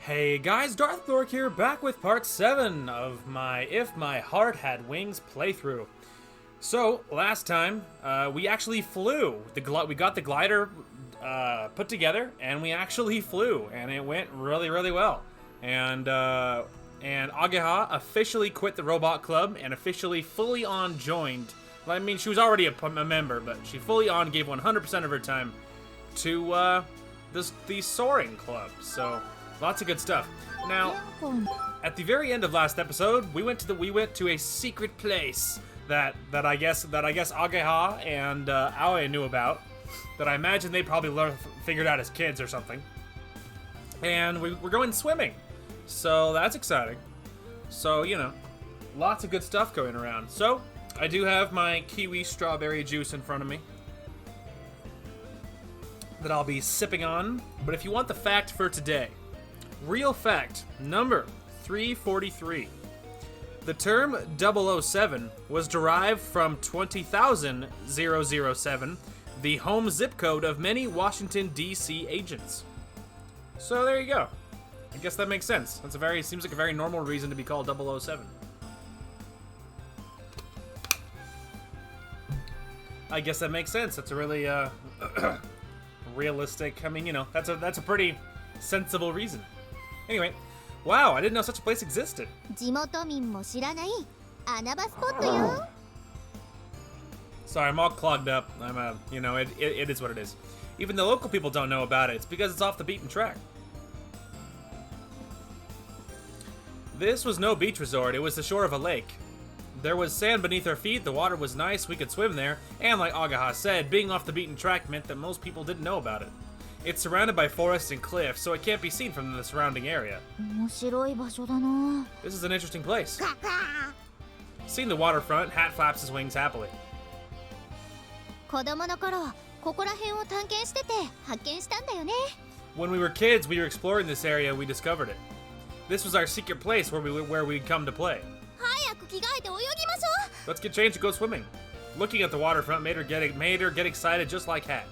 Hey guys, Darth Lork here, back with part 7 of my If My Heart Had Wings playthrough. So, last time, we actually flew. We got the glider put together, and we actually flew, and it went really, really well. And Ageha officially quit the robot club and officially fully on joined. I mean, she was already a member, but she fully on gave 100% of her time to the soaring club. So lots of good stuff. Now, at the very end of last episode, we went to a secret place that I guess Ageha and Aoi knew about. That I imagine they probably figured out as kids or something. And we're going swimming, so that's exciting. So you know, lots of good stuff going around. So I do have my kiwi strawberry juice in front of me that I'll be sipping on. But if you want the fact for today, real fact number 343. The term 007 was derived from 20,007, the home zip code of many Washington, D.C. agents. So there you go. I guess that makes sense. Seems like a very normal reason to be called 007. I guess that makes sense. That's a really realistic. I mean, you know, that's a pretty sensible reason. Anyway, wow, I didn't know such a place existed. Sorry, I'm all clogged up. You know, it is what it is. Even the local people don't know about it. It's because it's off the beaten track. This was no beach resort. It was the shore of a lake. There was sand beneath our feet. The water was nice. We could swim there. And like Ageha said, being off the beaten track meant that most people didn't know about it. It's surrounded by forests and cliffs, so it can't be seen from the surrounding area. This is an interesting place. Seeing the waterfront, Hat flaps his wings happily. When we were kids, we were exploring this area. We discovered it. This was our secret place where we'd come to play. Let's get changed and go swimming. Looking at the waterfront made her get excited just like Hat.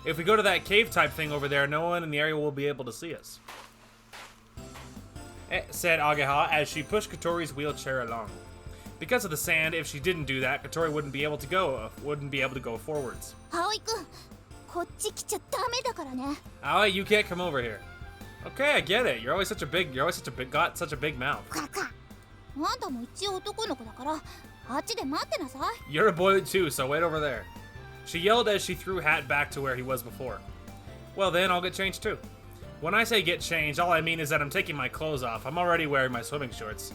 If we go to that cave type thing over there, no one in the area will be able to see us, said Ageha as she pushed Katori's wheelchair along. Because of the sand, if she didn't do that, Katori wouldn't be able to go forwards. Aoi, you can't come over here. Okay, I get it. You're always such a big mouth. You're a boy too, so wait over there. She yelled as she threw Hat back to where he was before. Well then, I'll get changed too. When I say get changed, all I mean is that I'm taking my clothes off. I'm already wearing my swimming shorts.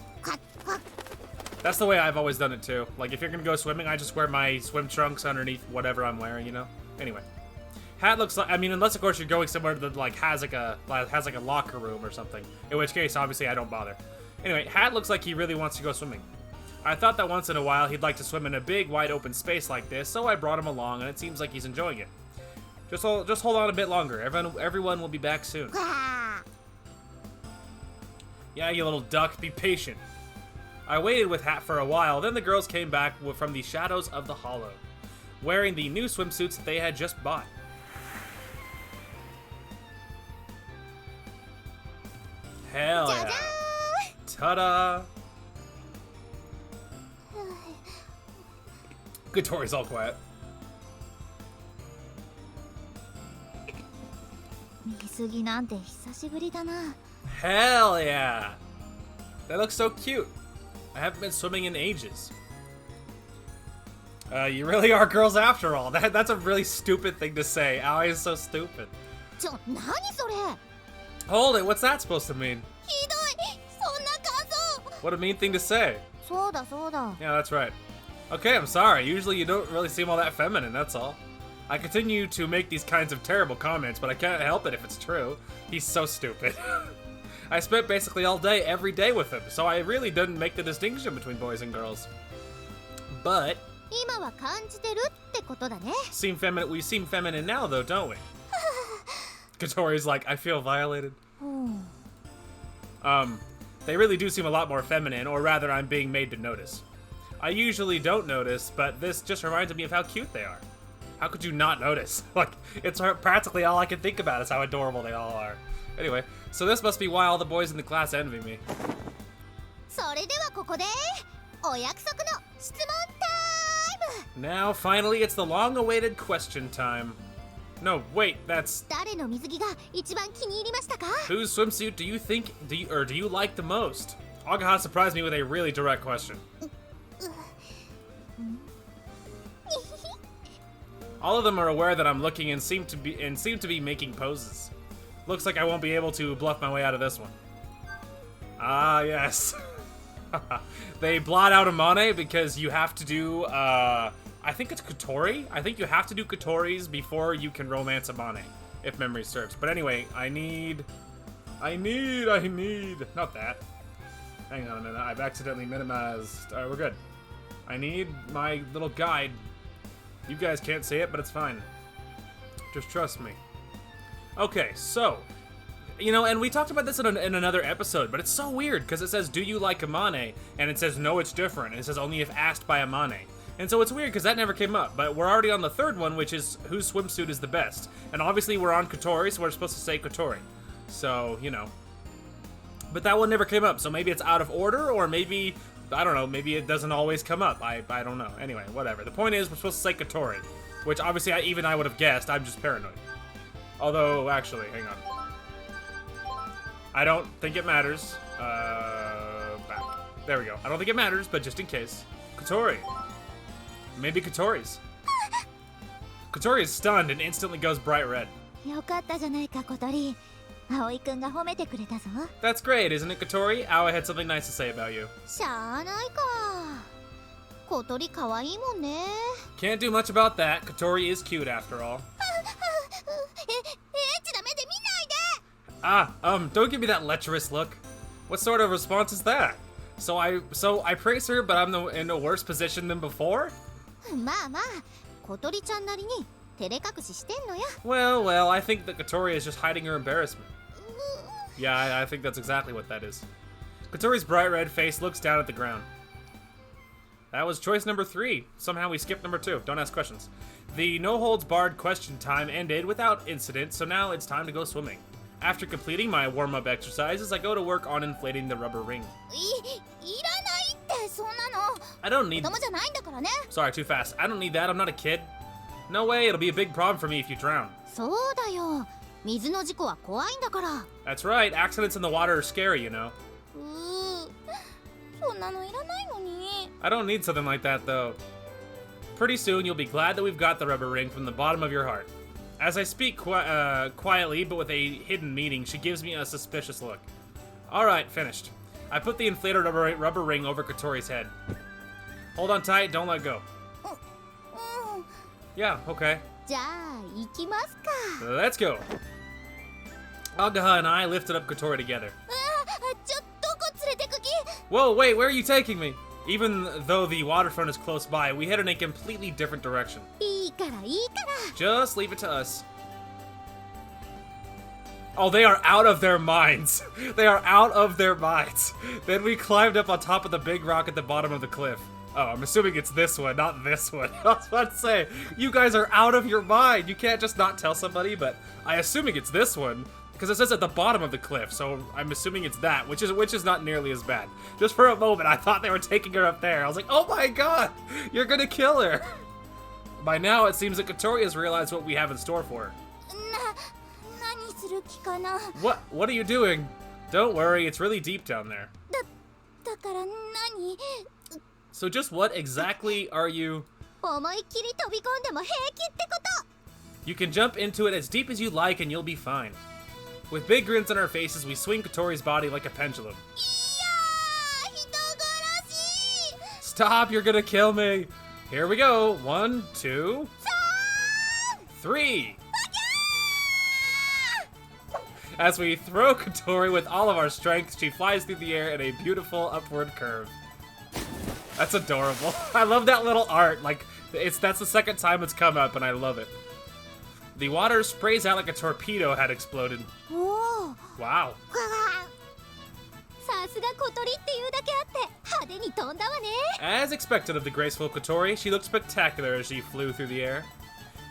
That's the way I've always done it too. Like if you're gonna go swimming, I just wear my swim trunks underneath whatever I'm wearing, you know? Anyway. Hat looks like, I mean, unless of course you're going somewhere that like has like a locker room or something. In which case, obviously I don't bother. Anyway, Hat looks like he really wants to go swimming. I thought that once in a while he'd like to swim in a big, wide open space like this, so I brought him along, and it seems like he's enjoying it. Just hold on a bit longer. Everyone will be back soon. Yeah, you little duck, be patient. I waited with Hat for a while, then the girls came back from the shadows of the hollow, wearing the new swimsuits that they had just bought. Hell yeah. Ta-da! Katori's all quiet. Hell yeah! That looks so cute. I haven't been swimming in ages. You really are girls after all. That's a really stupid thing to say. Aoi is so stupid. Hold it, what's that supposed to mean? What a mean thing to say. Yeah, that's right. Okay, I'm sorry. Usually you don't really seem all that feminine, that's all. I continue to make these kinds of terrible comments, but I can't help it if it's true. He's so stupid. I spent basically all day, every day with him, so I really didn't make the distinction between boys and girls. But we seem feminine now, though, don't we? Katori's like, I feel violated. They really do seem a lot more feminine, or rather, I'm being made to notice. I usually don't notice, but this just reminds me of how cute they are. How could you not notice? Like, it's practically all I can think about is how adorable they all are. Anyway, so this must be why all the boys in the class envy me. それではここでお約束の質問タイム Now, finally, it's the long-awaited question time. No, wait, that's... 誰の水着が一番気に入りましたか Whose swimsuit do you think, do you like the most? Agaha surprised me with a really direct question. All of them are aware that I'm looking and seem to be making poses. Looks like I won't be able to bluff my way out of this one. Ah, yes. They blot out Amane because you have to do, I think it's Kotori? I think you have to do Kotoris before you can romance Amane, if memory serves. But anyway, I need... Not that. Hang on a minute, I've accidentally minimized. Alright, we're good. I need my little guide. You guys can't see it, but it's fine. Just trust me. Okay, so... You know, and we talked about this in another episode, but it's so weird, because it says, do you like Amane? And it says, no, it's different. And it says, only if asked by Amane. And so it's weird, because that never came up. But we're already on the third one, which is, whose swimsuit is the best? And obviously we're on Kotori, so we're supposed to say Kotori. So, you know. But that one never came up, so maybe it's out of order, or maybe, I don't know, maybe it doesn't always come up. I don't know. Anyway, whatever. The point is, we're supposed to say Kotori, which obviously even I would have guessed. I'm just paranoid. Although, actually, hang on. I don't think it matters. Back. There we go. I don't think it matters, but just in case. Kotori. Maybe Kotori's. Kotori is stunned and instantly goes bright red. よかったじゃないか小鳥葵くんが褒めてくれたぞ That's great, isn't it, Kotori? Aoi had something nice to say about you. しゃあないか小鳥かわいいもんね Can't do much about that. Kotori is cute after all. エッチな目で見ないで Don't give me that lecherous look. What sort of response is that? So I praise her, but I'm in a worse position than before? まあまあ小鳥ちゃんなりに照れ隠ししてんのよ Well, I think that Kotori is just hiding her embarrassment. Yeah, I think that's exactly what that is. Kotori's bright red face looks down at the ground. That was choice number 3. Somehow we skipped number 2. Don't ask questions. The no-holds-barred question time ended without incident, so now it's time to go swimming. After completing my warm-up exercises, I go to work on inflating the rubber ring. いらないってそんなの I don't need... 子供じゃないんだからね Sorry, too fast. I don't need that. I'm not a kid. No way. It'll be a big problem for me if you drown. そうだよ水の事故は怖いんだから That's right. Accidents in the water are scary, you know. そんなのいらないのに I don't need something like that, though. Pretty soon, you'll be glad that we've got the rubber ring from the bottom of your heart. As I speak quietly, but with a hidden meaning, she gives me a suspicious look. Alright, finished. I put the inflated rubber ring over Kotori's head. Hold on tight, don't let go. Yeah, okay. じゃあ行きますか Let's go. Agaha and I lifted up Kotori together. どこ連れてく気 Whoa, wait, where are you taking me? Even though the waterfront is close by, we head in a completely different direction. いいからいいから Just leave it to us. Oh, they are out of their minds. They are out of their minds. Then we climbed up on top of the big rock at the bottom of the cliff. Oh, I'm assuming it's this one, not this one. I was about to say, you guys are out of your mind. You can't just not tell somebody, but I'm assuming it's this one because it says at the bottom of the cliff, so I'm assuming it's that, which is not nearly as bad. Just for a moment, I thought they were taking her up there. I was like, oh my god, you're gonna kill her. By now, it seems that Kotori has realized what we have in store for her. 何する気かな What are you doing? Don't worry, it's really deep down there. だから何 So just what exactly are you... 思いっきり飛び込んでも平気ってこと You can jump into it as deep as you like and you'll be fine. With big grins on our faces, we swing Kotori's body like a pendulum. いやー人殺し Stop, you're gonna kill me. Here we go. 1, 2, 3. As we throw Kotori with all of our strength, she flies through the air in a beautiful upward curve. That's adorable. I love that little art. Like, that's the second time it's come up, and I love it. The water sprays out like a torpedo had exploded. おお Wow. さすが小鳥っていうだけあって派手に飛んだわね As expected of the graceful Kotori, she looked spectacular as she flew through the air.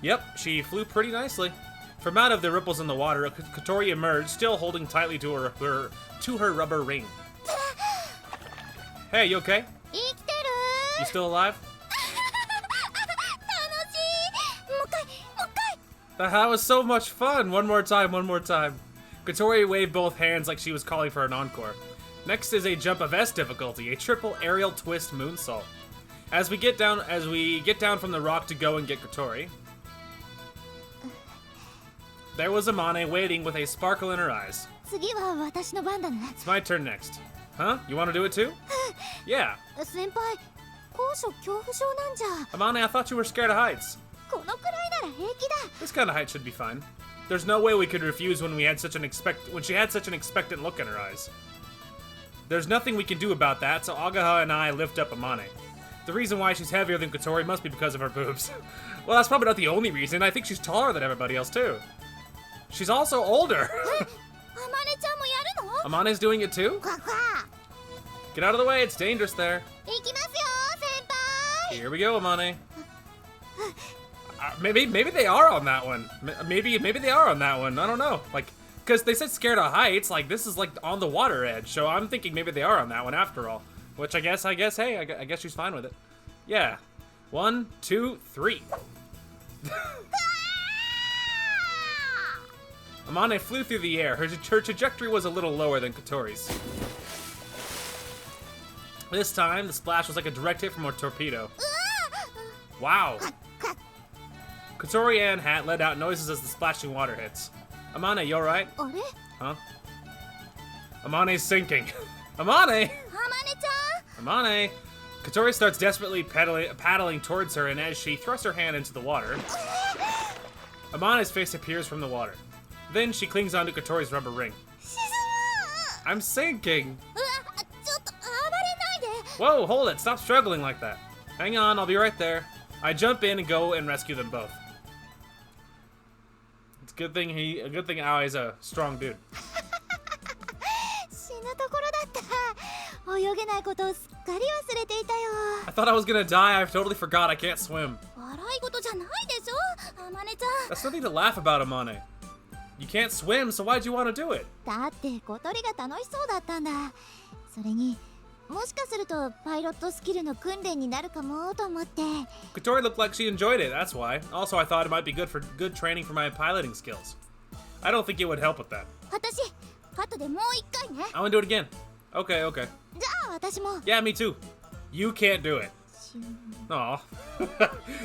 Yep, she flew pretty nicely. From out of the ripples in the water, Kotori emerged, still holding tightly to her rubber ring. Hey, you okay? You still alive? That was so much fun! One more time, one more time. Kotori waved both hands like she was calling for an encore. Next is a jump of S difficulty, a triple aerial twist moonsault. As we get down from the rock to go and get Kotori, there was Amane waiting with a sparkle in her eyes. It's my turn next. Huh? You want to do it too? Yeah. Amane, I thought you were scared of heights. This kind of height should be fine. There's no way we could refuse when she had such an expectant look in her eyes. There's nothing we can do about that, so Agaha and I lift up Amane. The reason why she's heavier than Kotori must be because of her boobs. Well, that's probably not the only reason. I think she's taller than everybody else too. She's also older. Amane's doing it too? Get out of the way, it's dangerous there. Here we go, Amane. Maybe they are on that one. Maybe they are on that one. I don't know. Like, because they said scared of heights. Like, this is like on the water edge. So I'm thinking maybe they are on that one after all. Which I guess, hey, I guess she's fine with it. Yeah. 1, 2, 3. Amane flew through the air. Her trajectory was a little lower than Kotori's. This time, the splash was like a direct hit from a torpedo. Wow. Kotori and Hat let out noises as the splashing water hits. Amane, you alright? Huh? Amane's sinking. Amane! Amane! Kotori starts desperately paddling towards her, and as she thrusts her hand into the water, Amane's face appears from the water. Then she clings onto Kotori's rubber ring. I'm sinking! Whoa, hold it! Stop struggling like that. Hang on, I'll be right there. I jump in and go and rescue them both. It's a good thing Aoi's a strong dude. I thought I was gonna die. I totally forgot I can't swim. That's nothing to laugh about, Amane. You can't swim, so why'd you want to do it? Kotori looked like she enjoyed it, that's why. Also, I thought it might be good training for my piloting skills. I don't think it would help with that. I want to do it again. Okay. Yeah, me too. You can't do it. Aw.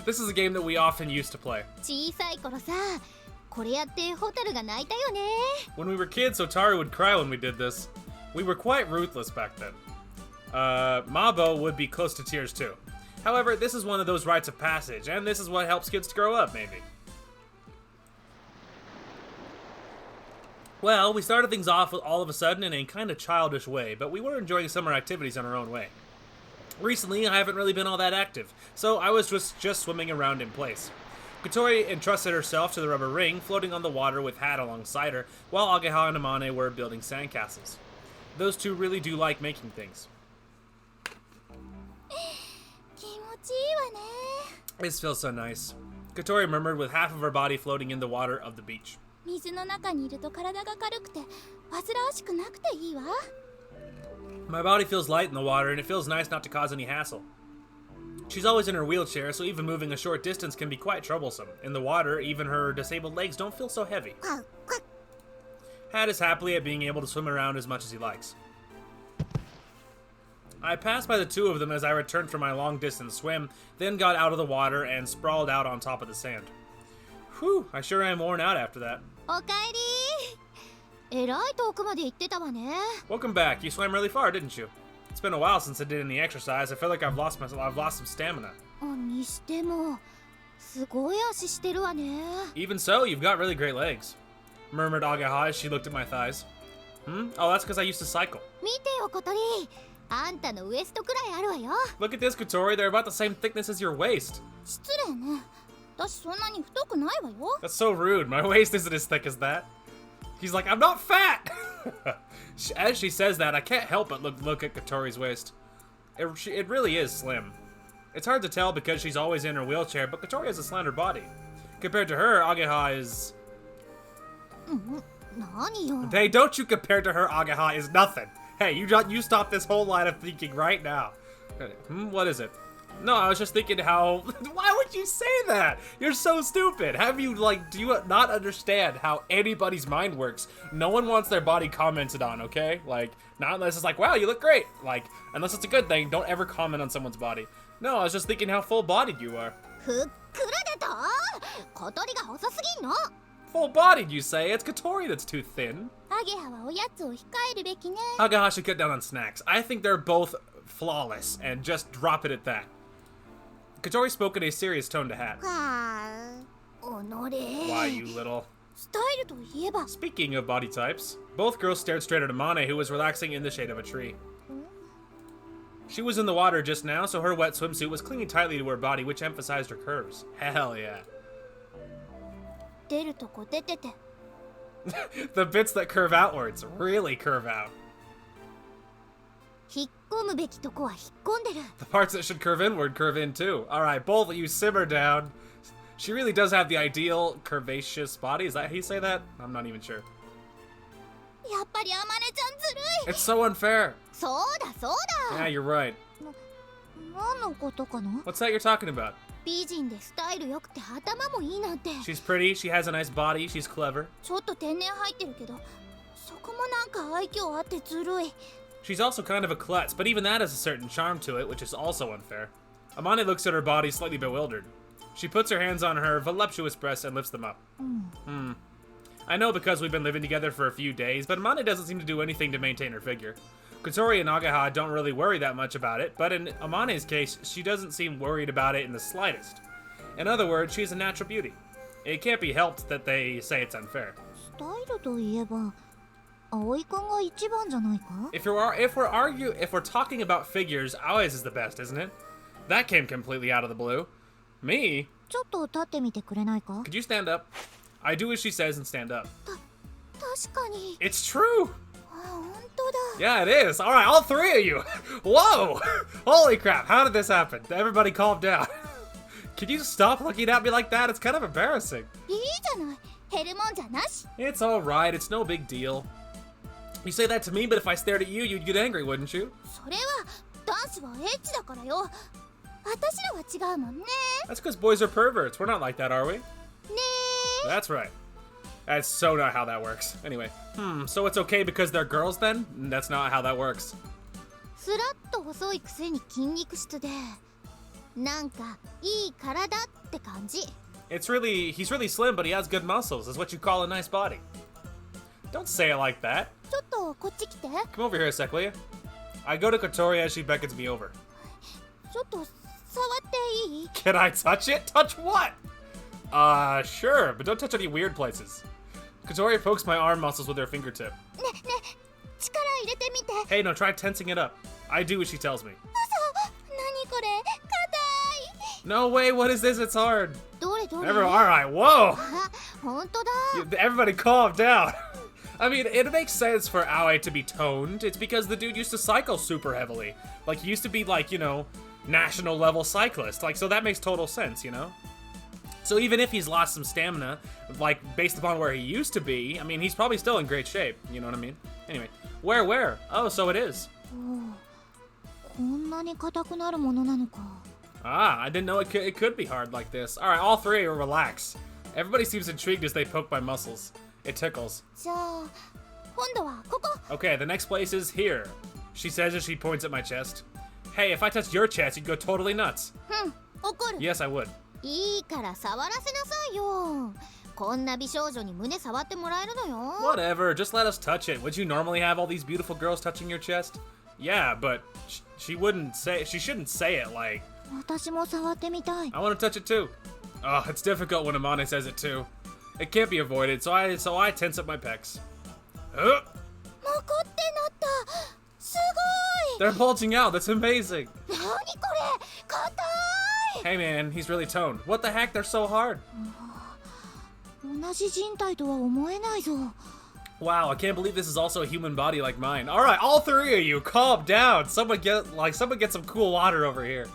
This is a game that we often used to play. When we were kids, Otaru would cry when we did this. We were quite ruthless back then. Mabo would be close to tears too. However, this is one of those rites of passage, and this is what helps kids to grow up, maybe. Well, we started things off all of a sudden in a kind of childish way, but we were enjoying summer activities in our own way. Recently, I haven't really been all that active, so I was just swimming around in place. Kotori entrusted herself to the rubber ring, floating on the water with Hat alongside her, while Agaha and Amane were building sandcastles. Those two really do like making things. This feels so nice. Kotori murmured with half of her body floating in the water of the beach. My body feels light in the water, and it feels nice not to cause any hassle. She's always in her wheelchair, so even moving a short distance can be quite troublesome. In the water, even her disabled legs don't feel so heavy. Hat is happily at being able to swim around as much as he likes. I passed by the two of them as I returned from my long-distance swim, then got out of the water and sprawled out on top of the sand. Whew, I sure am worn out after that. Welcome back. You swam really far, didn't you? It's been a while since I did any exercise. I feel like I've lost some stamina. Even so, you've got really great legs, murmured Agaha as she looked at my thighs. Oh, that's because I used to cycle. Look at this, Kotori. They're about the same thickness as your waist. That's so rude. My waist isn't as thick as that. He's like, I'm not fat! As she says that, I can't help but look at Kotori's waist. It really is slim. It's hard to tell because she's always in her wheelchair, but Kotori has a slender body. Compared to her, Ageha is... 何よ Hey, don't you compare to her, Ageha is nothing. Hey, you stop this whole line of thinking right now. What is it? No, I was just thinking how... Why would you say that? You're so stupid. Do you not understand how anybody's mind works? No one wants their body commented on, okay? Like, not unless it's like, wow, you look great. Like, unless it's a good thing, don't ever comment on someone's body. No, I was just thinking how full-bodied you are. ふっくらだと小鳥が細すぎんの Full-bodied, you say? It's Kotori that's too thin. アゲハはおやつを控えるべきね Ageha should cut down on snacks. I think they're both flawless, and just drop it at that. Kotori spoke in a serious tone to Hat. はあおのれ Why, you little... スタイルといえば Speaking of body types, both girls stared straight at Amane, who was relaxing in the shade of a tree. She was in the water just now, so her wet swimsuit was clinging tightly to her body, which emphasized her curves. Hell yeah. 出るとこ出てて The bits that curve outwards really curve out. 引っ込むべきとこは引っ込んでる The parts that should curve inward curve in too. Alright, both of you simmer down. She really does have the ideal curvaceous body. Is that how you say that? I'm not even sure. やっぱりアマネちゃんずるい It's so unfair. そうだそうだ Yeah, you're right. 何のことかな What's that you're talking about? 美人でスタイル良くて頭もいいなんて She's pretty, she has a nice body, she's clever. ちょっと天然入ってるけどそこもなんか愛嬌あってずるい She's also kind of a klutz, but even that has a certain charm to it, which is also unfair. Amane looks at her body, slightly bewildered. She puts her hands on her voluptuous breasts and lifts them up. I know because we've been living together for a few days, but Amane doesn't seem to do anything to maintain her figure. Kotori and Ageha don't really worry that much about it, but in Amane's case, she doesn't seem worried about it in the slightest. In other words, she's a natural beauty. It can't be helped that they say it's unfair. スタイルといえば葵くんが一番じゃないか If we're talking about figures, Aoi's is the best, isn't it? That came completely out of the blue. Me? ちょっと立ってみてくれないか Could you stand up? I do as she says and stand up. 確かに It's true! あ本当だ Yeah, it is. All right, all three of you. Whoa! Holy crap, how did this happen? Everybody calm down. Can you stop looking at me like that? It's kind of embarrassing. いいじゃない減るもんじゃなし It's all right. It's no big deal. You say that to me, but if I stared at you, you'd get angry, wouldn't you? それは男子はエッチだからよ私らは違うもんね That's because boys are perverts. We're not like that, are we? ね That's right. That's so not how that works. Anyway, so it's okay because they're girls then? That's not how that works. スラッと細いくせに筋肉質でなんかいい体って感じ He's really slim, but he has good muscles. Is what you call a nice body. Don't say it like that. ちょっとこっち来て Come over here a sec, will you? I go to Kotori as she beckons me over. ちょっと触っていい Can I touch it? Touch what? Sure, but don't touch any weird places. Kotori pokes my arm muscles with her fingertip. ね力入れてみて Hey, no, try tensing it up. I do as she tells me. 嘘何これ硬 No way, what is this? It's hard. いどれどれ Alright, whoa! あ本当だ Everybody calm down. I mean, it makes sense for Aoi to be toned. It's because the dude used to cycle super heavily. Like, he used to be like, you know, national level cyclist. Like, so that makes total sense, you know? So even if he's lost some stamina, like, based upon where he used to be, I mean, he's probably still in great shape. You know what I mean? Anyway, where? Oh, so it is. こんなに硬くなるものなのか Ah, I didn't know it could be hard like this. Alright, all three, relax. Everybody seems intrigued as they poke my muscles. It tickles. じゃあ今度はここ Okay, the next place is here. She says as she points at my chest. Hey, if I touched your chest, you'd go totally nuts. うん怒る Yes, I would. いいから触らせなさいよこんな美少女に胸触ってもらえるのよ Whatever, just let us touch it. Would you normally have all these beautiful girls touching your chest? Yeah, but she shouldn't say it like, 私も触ってみたい I want to touch it too. Oh, it's difficult when Amane says it too. It can't be avoided, so I tense up my pecs. もこってなったす They're bulging out, that's amazing. ごい何これ硬 Hey man, he's really toned. What the heck, they're so hard. い同じ人体とは思えないぞ Wow, I can't believe this is also a human body like mine. Alright, all three of you, calm down. Someone get some cool water over here.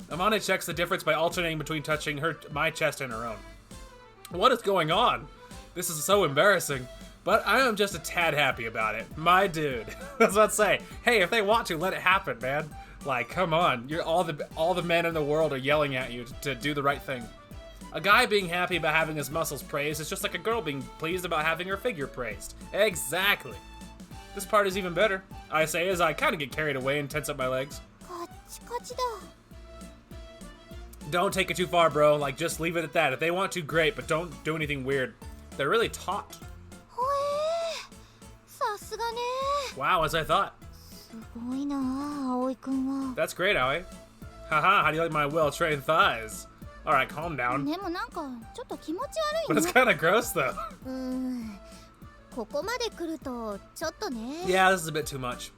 Amane checks the difference by alternating between touching my chest and her own. What is going on? This is so embarrassing. But I am just a tad happy about it. My dude. That's what I say. Hey, if they want to, let it happen, man. Like, come on. You're all the men in the world are yelling at you to do the right thing. A guy being happy about having his muscles praised is just like a girl being pleased about having her figure praised. Exactly. This part is even better. I say as I kind of get carried away and tense up my legs. Don't take it too far, bro. Like, just leave it at that. If they want to, great, but don't do anything weird. They're really taut. Wow, as I thought. That's great, Aoi. Haha, how do you like my well-trained thighs? Alright, calm down. But it's kind of gross, though. Yeah, this is a bit too much.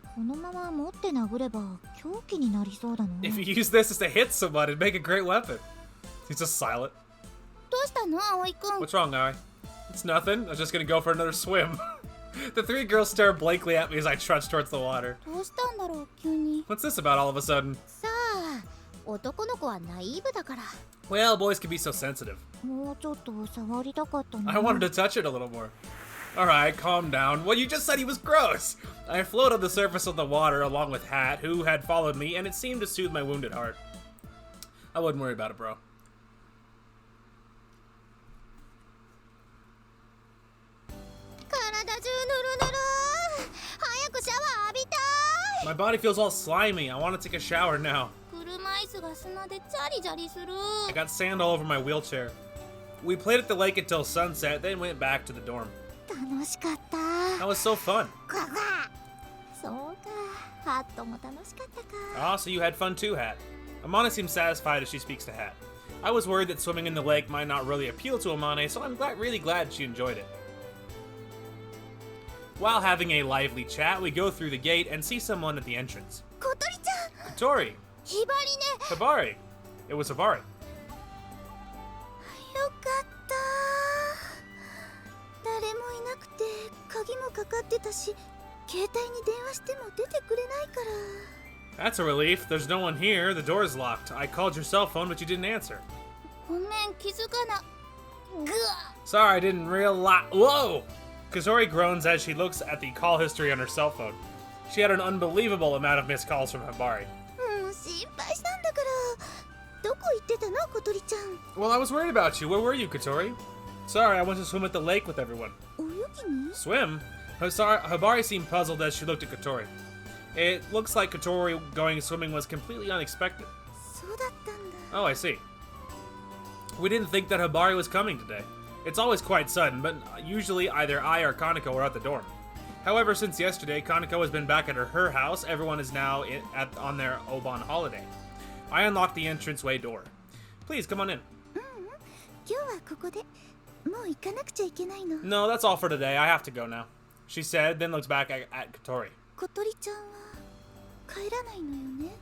If you use this as to hit someone, it'd make a great weapon. He's just silent. What's wrong, Aoi? It's nothing. I was just gonna go for another swim. The three girls stare blankly at me as I trudge towards the water. What's this about all of a sudden? Well, boys can be so sensitive. I wanted to touch it a little more. Alright, calm down. Well, you just said he was gross! I float on the surface of the water along with Hat, who had followed me, and it seemed to soothe my wounded heart. I wouldn't worry about it, bro. My body feels all slimy. I want to take a shower now. I got sand all over my wheelchair. We played at the lake until sunset, then went back to the dorm. That was so fun. Ah, so you had fun too, Hat. Amane seems satisfied as she speaks to Hat. I was worried that swimming in the lake might not really appeal to Amane, so I'm really glad she enjoyed it. While having a lively chat, we go through the gate and see someone at the entrance. Kotori! Hibari! It was Hibari. That's a relief. There's no one here. The door's locked. I called your cell phone, but you didn't answer. Sorry, I didn't realize. Whoa! Kotori groans as she looks at the call history on her cell phone. She had an unbelievable amount of missed calls from Hibari. Well, I was worried about you. Where were you, Kotori? Sorry, I went to swim at the lake with everyone. Swim? Hibari seemed puzzled as she looked at Kotori. It looks like Kotori going swimming was completely unexpected. Oh, I see. We didn't think that Hibari was coming today. It's always quite sudden, but usually either I or Kaneko are at the dorm. However, since yesterday, Kaneko has been back at her house. Everyone is now on their Oban holiday. I unlocked the entranceway door. Please, come on in. No, that's all for today. I have to go now, she said, then looks back at Kotori.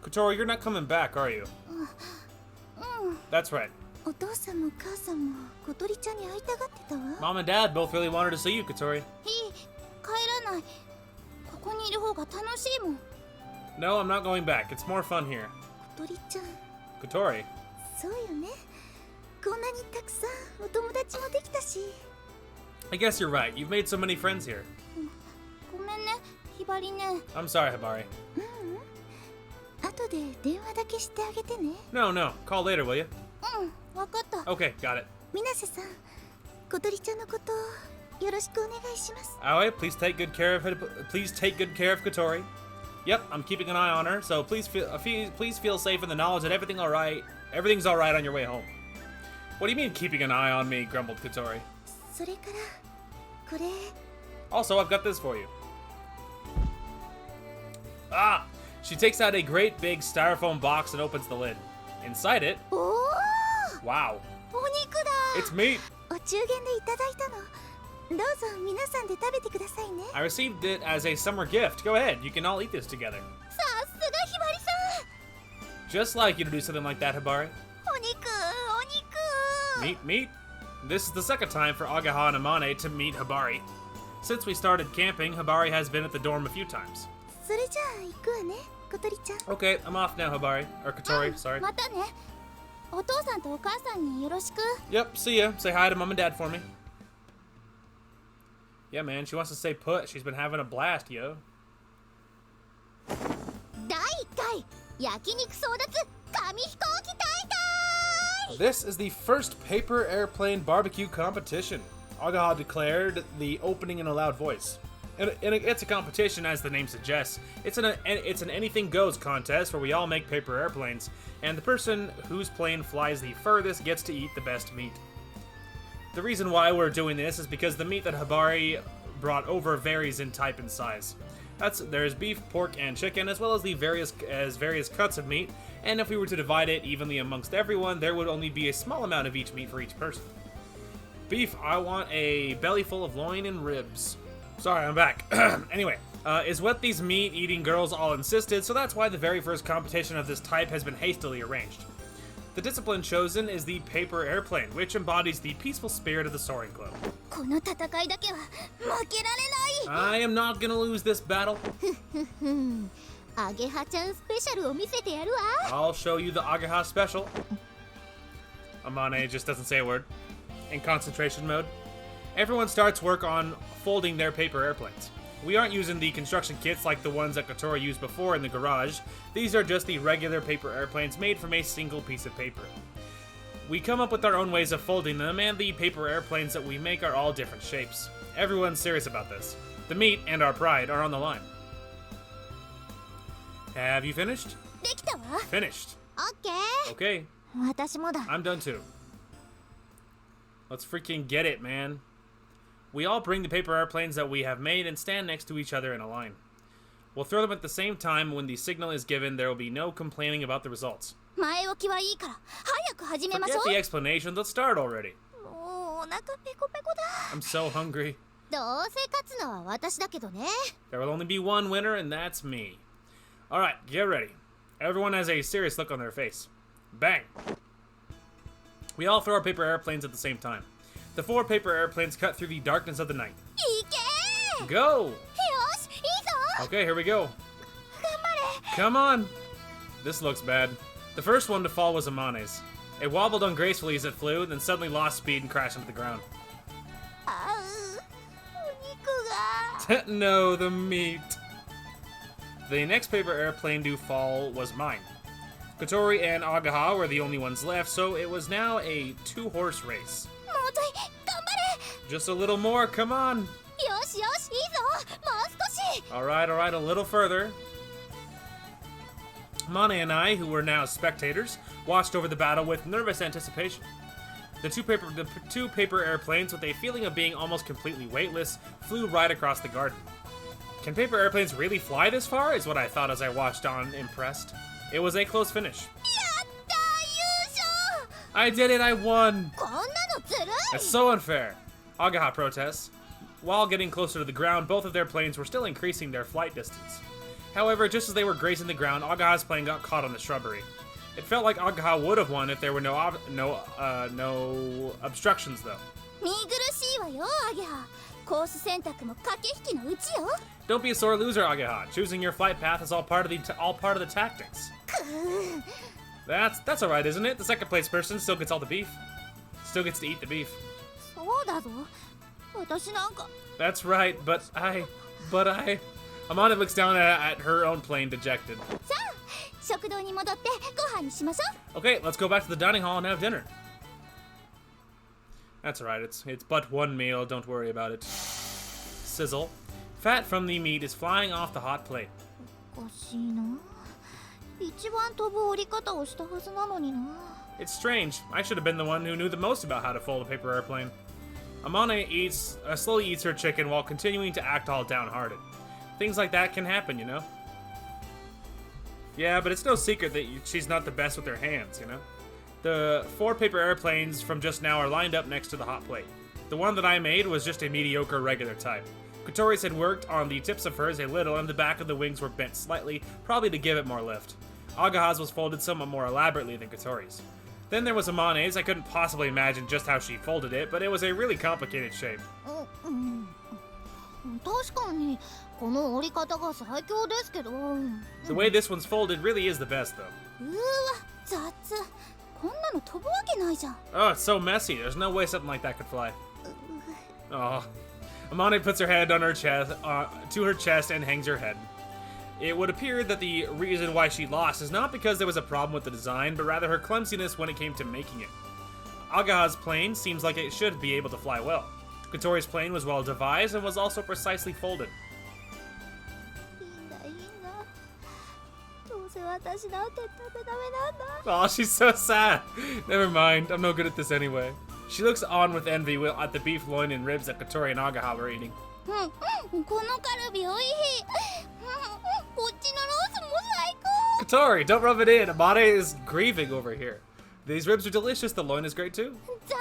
Kotori, you're not coming back, are you? That's right. Mom and Dad both really wanted to see you, Kotori. No, I'm not going back. It's more fun here. Kotori. I guess you're right. You've made so many friends here. I'm sorry, Hibari. No. Call later, will you? Okay, got it. Aoi, please take good care of Kotori. Yep, I'm keeping an eye on her, so please feel safe in the knowledge that everything's all right on your way home. What do you mean keeping an eye on me? Grumbled Kotori. Also, I've got this for you. Ah! She takes out a great big styrofoam box and opens the lid. Inside it... Wow. It's meat! I received it as a summer gift. Go ahead, you can all eat this together. Just like you to do something like that, Hibari. Meat? This is the second time for Agaha and Amane to meet Hibari. Since we started camping, Hibari has been at the dorm a few times. Okay, I'm off now, Hibari. Or Kotori, sorry. お父さんとお母さんによろしく。 Yep, see ya. Say hi to mom and dad for me. Yeah, man, she wants to stay put. She's been having a blast, yo. 第1回焼肉争奪紙飛行機大会。 This is the first paper airplane barbecue competition. Agaha declared the opening in a loud voice. And it's a competition, as the name suggests. It's an anything goes contest where we all make paper airplanes, and the person whose plane flies the furthest gets to eat the best meat. The reason why we're doing this is because the meat that Hibari brought over varies in type and size. There's beef, pork, and chicken, as well as various cuts of meat, and if we were to divide it evenly amongst everyone, there would only be a small amount of each meat for each person. Beef, I want a belly full of loin and ribs. Sorry, I'm back. Anyway, is what these meat-eating girls all insisted, so that's why the very first competition of this type has been hastily arranged. The discipline chosen is the paper airplane, which embodies the peaceful spirit of the Soaring Club. この戦いだけは負けられない。 I am not gonna lose this battle. アゲハちゃんスペシャルを見せてやるわ。 I'll show you the Agaha special. Amane just doesn't say a word. In concentration mode. Everyone starts work on folding their paper airplanes. We aren't using the construction kits like the ones that Kotori used before in the garage. These are just the regular paper airplanes made from a single piece of paper. We come up with our own ways of folding them, and the paper airplanes that we make are all different shapes. Everyone's serious about this. The meat and our pride are on the line. Have you finished? できたわ。 Finished. オッケー。 Okay, 私もだ。 I'm done too. Let's freaking get it, man. We all bring the paper airplanes that we have made and stand next to each other in a line. We'll throw them at the same time. When the signal is given, there will be no complaining about the results. 前置きはいいから早く始めましょ Forget う。 the explanation, let's start already. もうお腹ペコペコだ。 I'm so hungry. どうせ勝つのは私だけどね。 There will only be one winner, and that's me. Alright, get ready. Everyone has a serious look on their face. Bang! We all throw our paper airplanes at the same time. The 4 paper airplanes cut through the darkness of the night. いけー。 Go! よし、いいぞ。 Okay, here we go. 頑張れ。 Come on! This looks bad. The first one to fall was Amane's. It wobbled ungracefully as it flew, then suddenly lost speed and crashed into the ground. あう、お肉が。 No, the meat. The next paper airplane to fall was mine. Kotori and Agaha were the only ones left, so it was now a 2-horse race. もうちょい、頑張れ。 Just a little more, come on! よしよし、いいぞ。もう少し。 Alright, a little further. Amane and I, who were now spectators, watched over the battle with nervous anticipation. The two paper airplanes, with a feeling of being almost completely weightless, flew right across the garden. Can paper airplanes really fly this far? Is what I thought as I watched on, impressed. It was a close finish. やったー、優勝。 I did it, I won! こんなのずるい。 That's so unfair. Agaha protests. While getting closer to the ground, both of their planes were still increasing their flight distance. However, just as they were grazing the ground, Agaha's plane got caught on the shrubbery. It felt like Agaha would have won if there were no obstructions, though. 見苦しいわよ、アゲハ。コース選択も駆け引きのうちよ。 Don't be a sore loser, Agaha. Choosing your flight path is all part of the tactics. くー。 That's alright, isn't it? The second place person still gets all the beef. Still gets to eat the beef. そうだぞ。私なんか。 That's right, but I... Amane looks down at her own plane, dejected. さあ、食堂に戻ってご飯にしましょう。 Okay, let's go back to the dining hall and have dinner. That's alright, it's but one meal, don't worry about it. Sizzle. Fat from the meat is flying off the hot plate. おかしいな。一番飛ぶ折り方をしたはずなのにな。 It's strange. I should have been the one who knew the most about how to fold a paper airplane. Amane slowly eats her chicken while continuing to act all downhearted. Things like that can happen, you know? Yeah, but it's no secret that she's not the best with her hands, you know? The 4 paper airplanes from just now are lined up next to the hot plate. The one that I made was just a mediocre regular type. Kotori's had worked on the tips of hers a little, and the back of the wings were bent slightly, probably to give it more lift. Agaha's was folded somewhat more elaborately than Kotori's. Then there was Amane's. I couldn't possibly imagine just how she folded it, but it was a really complicated shape. 確かにこの折り方が最強ですけど。 The way this one's folded really is the best, though. うわ、雑。こんなの飛ぶわけないじゃん。 Oh, it's so messy. There's no way something like that could fly. Oh. Amane puts her head on her chest, to her chest and hangs her head. It would appear that the reason why she lost is not because there was a problem with the design, but rather her clumsiness when it came to making it. Agaha's plane seems like it should be able to fly well. Kotori's plane was well devised and was also precisely folded. いいんだ。どうせ私なんてダメなんだ。 Oh, she's so sad. Never mind, I'm no good at this anyway. She looks on with envy at the beef loin and ribs that Kotori and Agaha were eating. このカルビおいしい。こっちのロースも最高。 Kotori, don't rub it in. Amane is grieving over here. These ribs are delicious. The loin is great too. ザ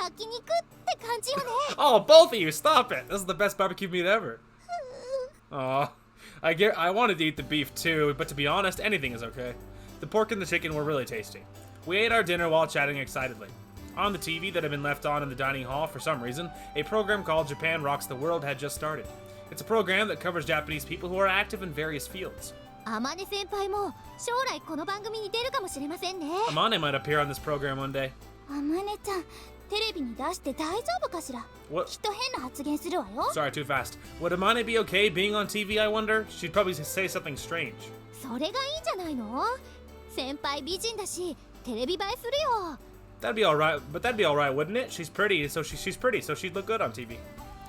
焼肉って感じよね。 Oh, both of you, stop it. This is the best barbecue meat ever. Aw. I wanted to eat the beef too, but to be honest, anything is okay. The pork and the chicken were really tasty. We ate our dinner while chatting excitedly. On the TV that had been left on in the dining hall for some reason, a program called Japan Rocks the World had just started. It's a program that covers Japanese people who are active in various fields. 天音先輩も将来この番組に出るかもしれませんね。 Amane might appear on this program one day. 天音ちゃん、テレビに出して大丈夫かしら。 What? きっと変な発言するわよ。 Sorry, too fast. Would Amane be okay being on TV, I wonder? She'd probably say something strange. それがいいんじゃないの？先輩美人だし、テレビ映えするよ。 That'd be alright, but that'd be alright, wouldn't it? She's pretty, so she's pretty, so she'd look good on TV.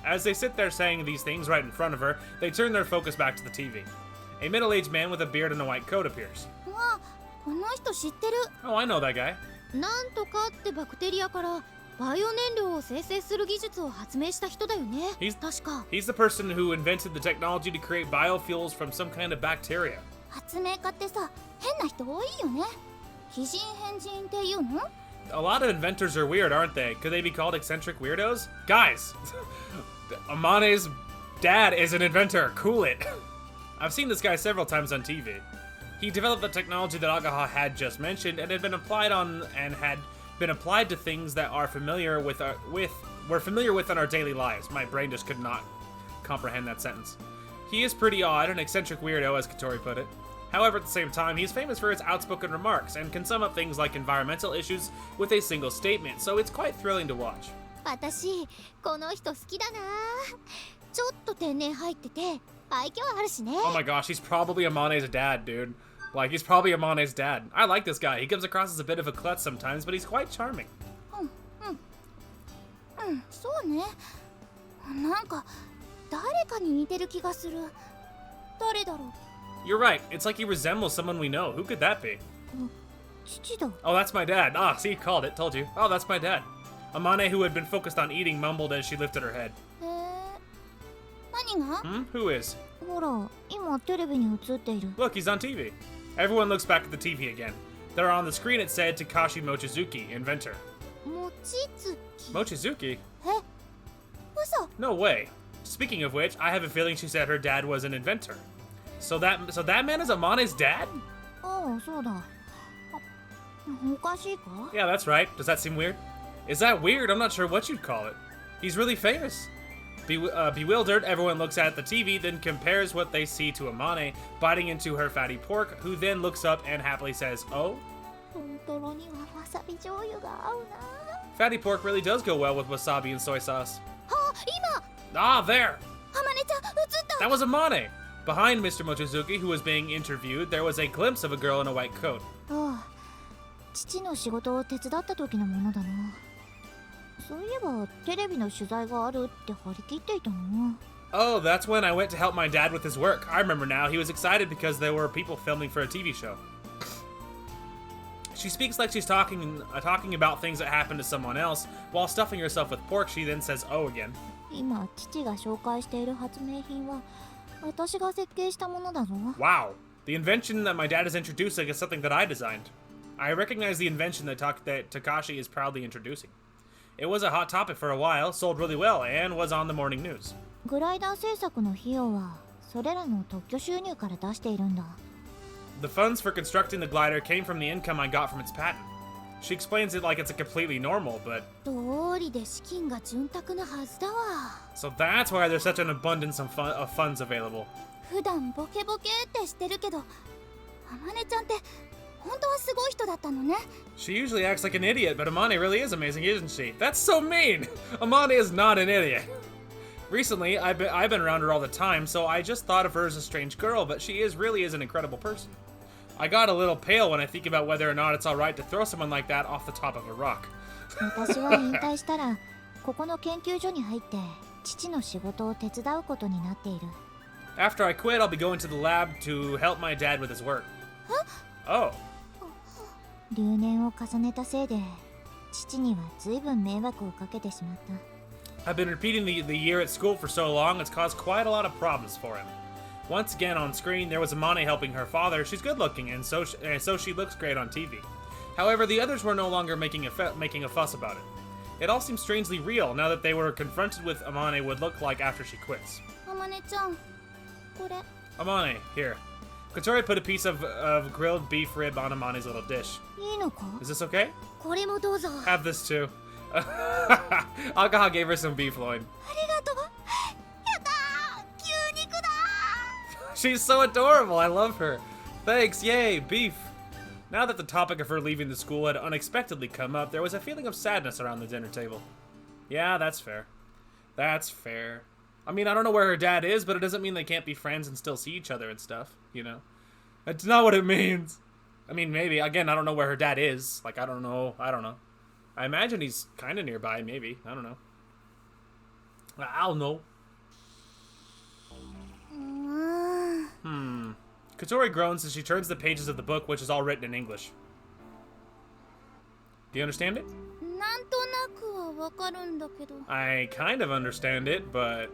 As they sit there saying these things right in front of her, they turn their focus back to the TV. A middle-aged man with a beard and a white coat appears. わあ、この人知ってる。 Oh, I know that guy. なんとかってバクテリアからバイオ燃料を生成する技術を発明した人だよね。確か。 He's the person who invented the technology to create biofuels from some kind of bacteria. 発明家ってさ、変な人多いよね。奇人変人っていうの？ A lot of inventors are weird, aren't they? Could they be called eccentric weirdos? Guys! Amane's dad is an inventor. Cool it. I've seen this guy several times on TV. He developed the technology that Agaha had just mentioned and had been applied to things that are familiar with in our daily lives. My brain just could not comprehend that sentence. He is pretty odd, an eccentric weirdo, as Kotori put it. However, at the same time, he's famous for his outspoken remarks and can sum up things like environmental issues with a single statement, so it's quite thrilling to watch. 私、この人好きだな。ちょっと天然入ってて、愛嬌あるしね。 Oh my gosh, he's probably Amane's dad, dude. Like, he's probably Amane's dad. I like this guy. He comes across as a bit of a klutz sometimes, but he's quite charming. そうね。なんか誰かに似てる気がする。誰だろう。 You're right. It's like he resembles someone we know. Who could that be? 父だ。 Oh, that's my dad. Ah, see, called it. Told you. Oh, that's my dad. Amane, who had been focused on eating, mumbled as she lifted her head. 何が？ Who is? ほら、今テレビに映っている。 Look, he's on TV. Everyone looks back at the TV again. There on the screen it said Takashi Mochizuki, inventor. 望月。 Mochizuki? え？嘘。 No way. Speaking of which, I have a feeling she said her dad was an inventor. So that man is Amane's dad? ああ、そうだ。おかしいか？ Yeah, that's right. Does that seem weird? Is that weird? I'm not sure what you'd call it. He's really famous. Bewildered, everyone looks at the TV, then compares what they see to Amane biting into her fatty pork, who then looks up and happily says, "Oh?" 本当にはわさび醤油が合うな。 Fatty pork really does go well with wasabi and soy sauce. あ、今。 Ah, there! あまねちゃん、映った。 That was Amane! Behind Mr. Mochizuki, who was being interviewed, there was a glimpse of a girl in a white coat. ああ、父の仕事を手伝った時のものだな。そういえばテレビの取材があるって張り切っていたの。 Oh, that's when I went to help my dad with his work. I remember now. He was excited because there were people filming for a TV show. She speaks like she's talking about things that happened to someone else. While stuffing herself with pork, she then says, "Oh," again. 今父が紹介している発明品は私が設計したものだぞ。 Wow. The invention that my dad is introducing is something that I designed. I recognize the invention that Takashi is proudly introducing. It was a hot topic for a while, sold really well, and was on the morning news. グライダー製作の費用はそれらの特許収入から出しているんだ。 The funds for constructing the glider came from the income I got from its patent. She explains it like it's a completely normal, but... どうりで資金が潤沢なはずだわ。 So that's why there's such an abundance of funds available. 普段ボケボケってしてるけど、あまねちゃんって本当はすごい人だったのね。 She usually acts like an idiot, but Amane really is amazing, isn't she? That's so mean! Amane is not an idiot. Recently, I've been around her all the time, so I just thought of her as a strange girl, but she really is an incredible person. I got a little pale when I think about whether or not it's alright to throw someone like that off the top of a rock. 私は引退したらここの研究所に入って父の仕事を手伝うことになっている。 After I quit, I'll be going to the lab to help my dad with his work. Oh. 留年を重ねたせいで父には随分迷惑をかけてしまった。 I've been repeating the year at school for so long, it's caused quite a lot of problems for him. Once again on screen, there was Amane helping her father. She's good looking, and so she looks great on TV. However, the others were no longer making a fuss about it. It all seems strangely real now that they were confronted with Amane would look like after she quits. あまねちゃん、これ。 Amane, here. Kotori put a piece of grilled beef rib on Amane's little dish. いいのか？ Is this okay? これもどうぞ。 Have this too. Agaha gave her some beef loin. ありがとう。やったー、牛肉だー。 She's so adorable, I love her. Thanks, yay, beef. Now that the topic of her leaving the school had unexpectedly come up, there was a feeling of sadness around the dinner table. Yeah, that's fair. That's fair. I mean, I don't know where her dad is, but it doesn't mean they can't be friends and still see each other and stuff, you know? That's not what it means. I mean, maybe. Again, I don't know where her dad is. Like, I don't know. I imagine he's kind of nearby, maybe. I don't know. I don't know. Kotori groans as she turns the pages of the book, which is all written in English. Do you understand it? なんとなくはわかるんだけど。 I kind of understand it, but...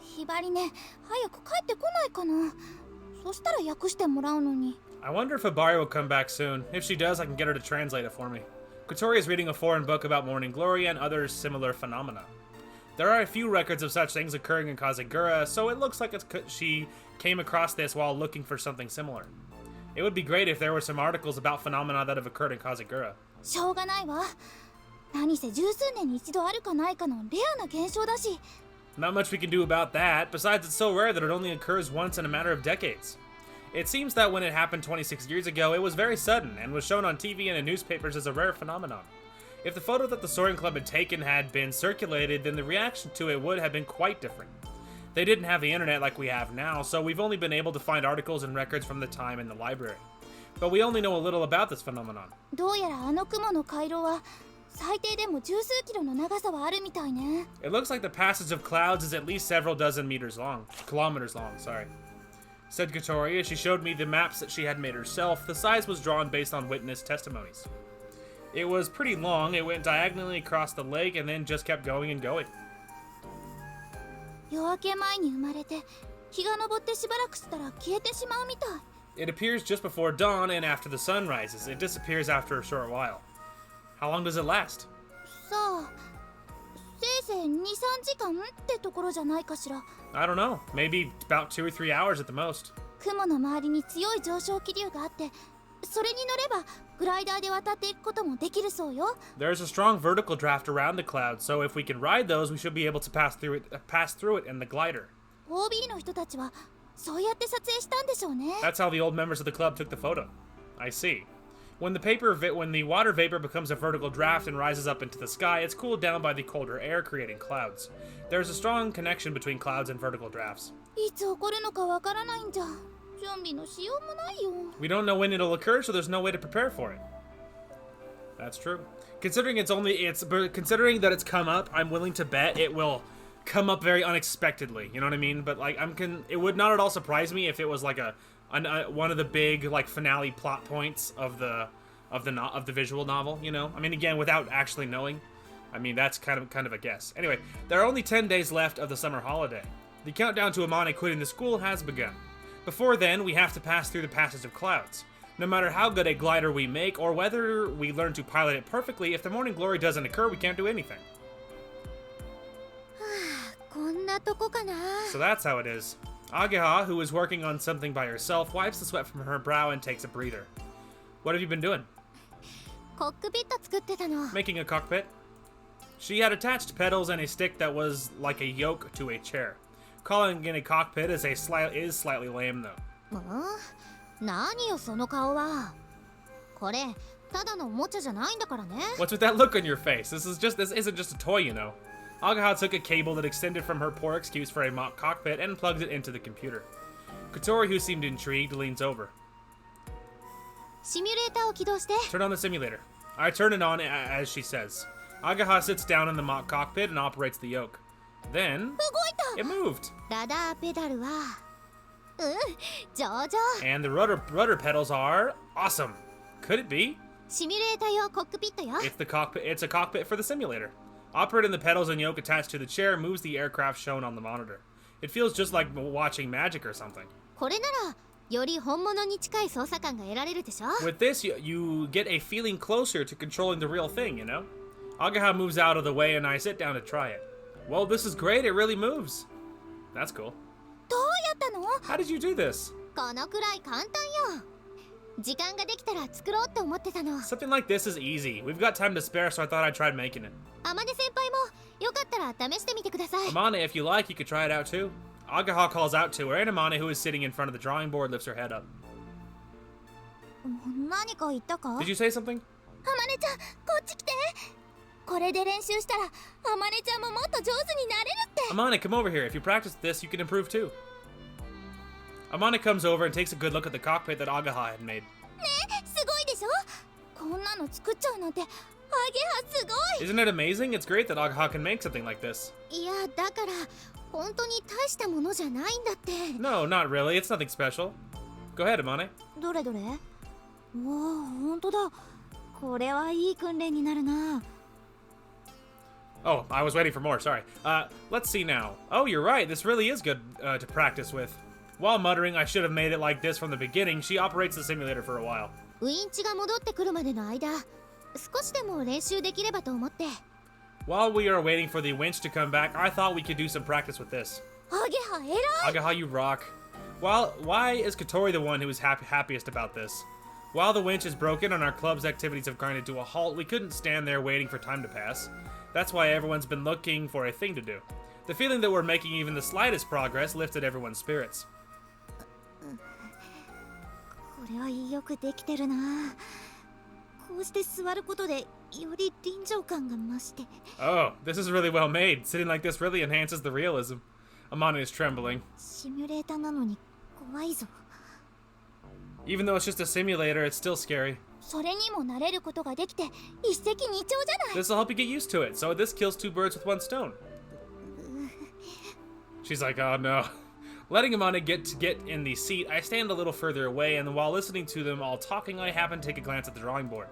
ひばりね、早く帰ってこないかな。そしたら訳してもらうのに。 I wonder if Hibari will come back soon. If she does, I can get her to translate it for me. Kotori is reading a foreign book about morning glory and other similar phenomena. There are a few records of such things occurring in Kazagura, so it looks like she came across this while looking for something similar. It would be great if there were some articles about phenomena that have occurred in Kazagura. しょうがないわ。何せ十数年に一度あるかないかのレアな現象だし。 Not much we can do about that. Besides, it's so rare that it only occurs once in a matter of decades. It seems that when it happened 26 years ago, it was very sudden and was shown on TV and in newspapers as a rare phenomenon. If the photo that the Soaring Club had taken had been circulated, then the reaction to it would have been quite different. They didn't have the internet like we have now, so we've only been able to find articles and records from the time in the library. But we only know a little about this phenomenon. どうやらあの雲の回廊は最低でも十数キロの長さはあるみたいね。 It looks like the passage of clouds is at least several dozen kilometers long, said Kotori as she showed me the maps that she had made herself. The size was drawn based on witness testimonies. It was pretty long. It went diagonally across the lake and then just kept going and going. 夜明け前に生まれて日が昇ってしばらくしたら消えてしまうみたい。 It appears just before dawn and after the sun rises. It disappears after a short while. How long does it last? さあ、せいぜい2、3時間ってところじゃないかしら。 I don't know. Maybe about 2 or 3 hours at the most. 雲の周りに強い上昇気流があって、それに乗ればグライダーで渡っていくこともできるそうよ。 There's a strong vertical draft around the clouds, so if we can ride those, we should be able to pass through it in the glider. OB の人たちはそうやって撮影したんでしょうね。 That's how the old members of the club took the photo. I see. When the water vapor becomes a vertical draft and rises up into the sky, it's cooled down by the colder air, creating clouds. There's a strong connection between clouds and vertical drafts. いつ起こるのかわからないんじゃ。準備のしようもないよ。 We don't know when it'll occur, so there's no way to prepare for it. That's true. Considering that it's come up, I'm willing to bet it will come up very unexpectedly. You know what I mean? But like, it would not at all surprise me if it was like one of the big like finale plot points of the visual novel. You know? I mean, again, without actually knowing. I mean, that's kind of a guess. Anyway, there are only 10 days left of the summer holiday. The countdown to Amane quitting the school has begun. Before then, we have to pass through the passage of clouds. No matter how good a glider we make, or whether we learn to pilot it perfectly, if the morning glory doesn't occur, we can't do anything. こんなとこかな。 So that's how it is. Ageha, who is working on something by herself, wipes the sweat from her brow and takes a breather. What have you been doing? コックピット作ってたの。 Making a cockpit. She had attached pedals and a stick that was like a yoke to a chair. Calling it a cockpit is slightly lame, though. 何よその顔は。これただのおもちゃじゃないんだからね。 What's with that look on your face? This isn't just a toy, you know. Agaha took a cable that extended from her poor excuse for a mock cockpit and plugged it into the computer. Kotori, who seemed intrigued, leans over. シミュレーターを起動して。 Turn on the simulator. I turn it on as she says. Agaha sits down in the mock cockpit and operates the yoke. Then 動い it moved. た。ラダーペダルは上々。 And the rudder pedals are awesome. Could it be? シミュレーター用コックピットよ。 It's a cockpit for the simulator. Operating the pedals and yoke attached to the chair moves the aircraft shown on the monitor. It feels just like watching magic or something. これならより本物に近い操作感が得られるでしょ。 With this, you get a feeling closer to controlling the real thing, you know? Agaha moves out of the way and I sit down to try it. Well, this is great. It really moves. That's cool. どうやったの？ How did you do this? このくらい簡単よ。時間ができたら作ろうって思ってたの。 Something like this is easy. We've got time to spare, so I thought I'd try making it. 天音先輩もよかったら試してみてください。 Amane, if you like, you could try it out too. Agaha calls out to her, and Amane, who is sitting in front of the drawing board, lifts her head up. 何か言ったか？ Did you say something? 天音ちゃん、こっち来て。これで練習したら天音ちゃんももっと上手になれるって。 Amane, come over here. If you practice this, you can improve too. Amane comes over and takes a good look at the cockpit that Agaha had made. ね、すごいでしょ？こんなの作っちゃうなんて、アゲハすごい。 Isn't it amazing? It's great that Agaha can make something like this. いや、だから本当に大したものじゃないんだって。 No, not really. It's nothing special. Go ahead, Amane. どれどれ？わあ、本当だ。これはいい訓練になるな。 Oh, I was waiting for more. Sorry. Let's see now. Oh, you're right. This really is good to practice with. While muttering, I should have made it like this from the beginning, she operates the simulator for a while. ウィンチが戻ってくるまでの間、少しでも練習できればと思って。 While we are waiting for the winch to come back, I thought we could do some practice with this. アゲハ偉い。 Agaha, you rock. Why is Kotori the one who is happiest about this? While the winch is broken and our club's activities have grinded to a halt, we couldn't stand there waiting for time to pass. That's why everyone's been looking for a thing to do. The feeling that we're making even the slightest progress lifted everyone's spirits. これはよくできてるな。こうして座ることでより臨場感が増して。 Oh, this is really well made. Sitting like this really enhances the realism. Amane is trembling. シミュレーターなのに怖いぞ。 Even though it's just a simulator, it's still scary. それにも慣れることができて一石二鳥じゃない。 This will help you get used to it, so this kills two birds with one stone. She's like, oh no. Letting Amane get in the seat, I stand a little further away, and while listening to them all talking, I happen to take a glance at the drawing board.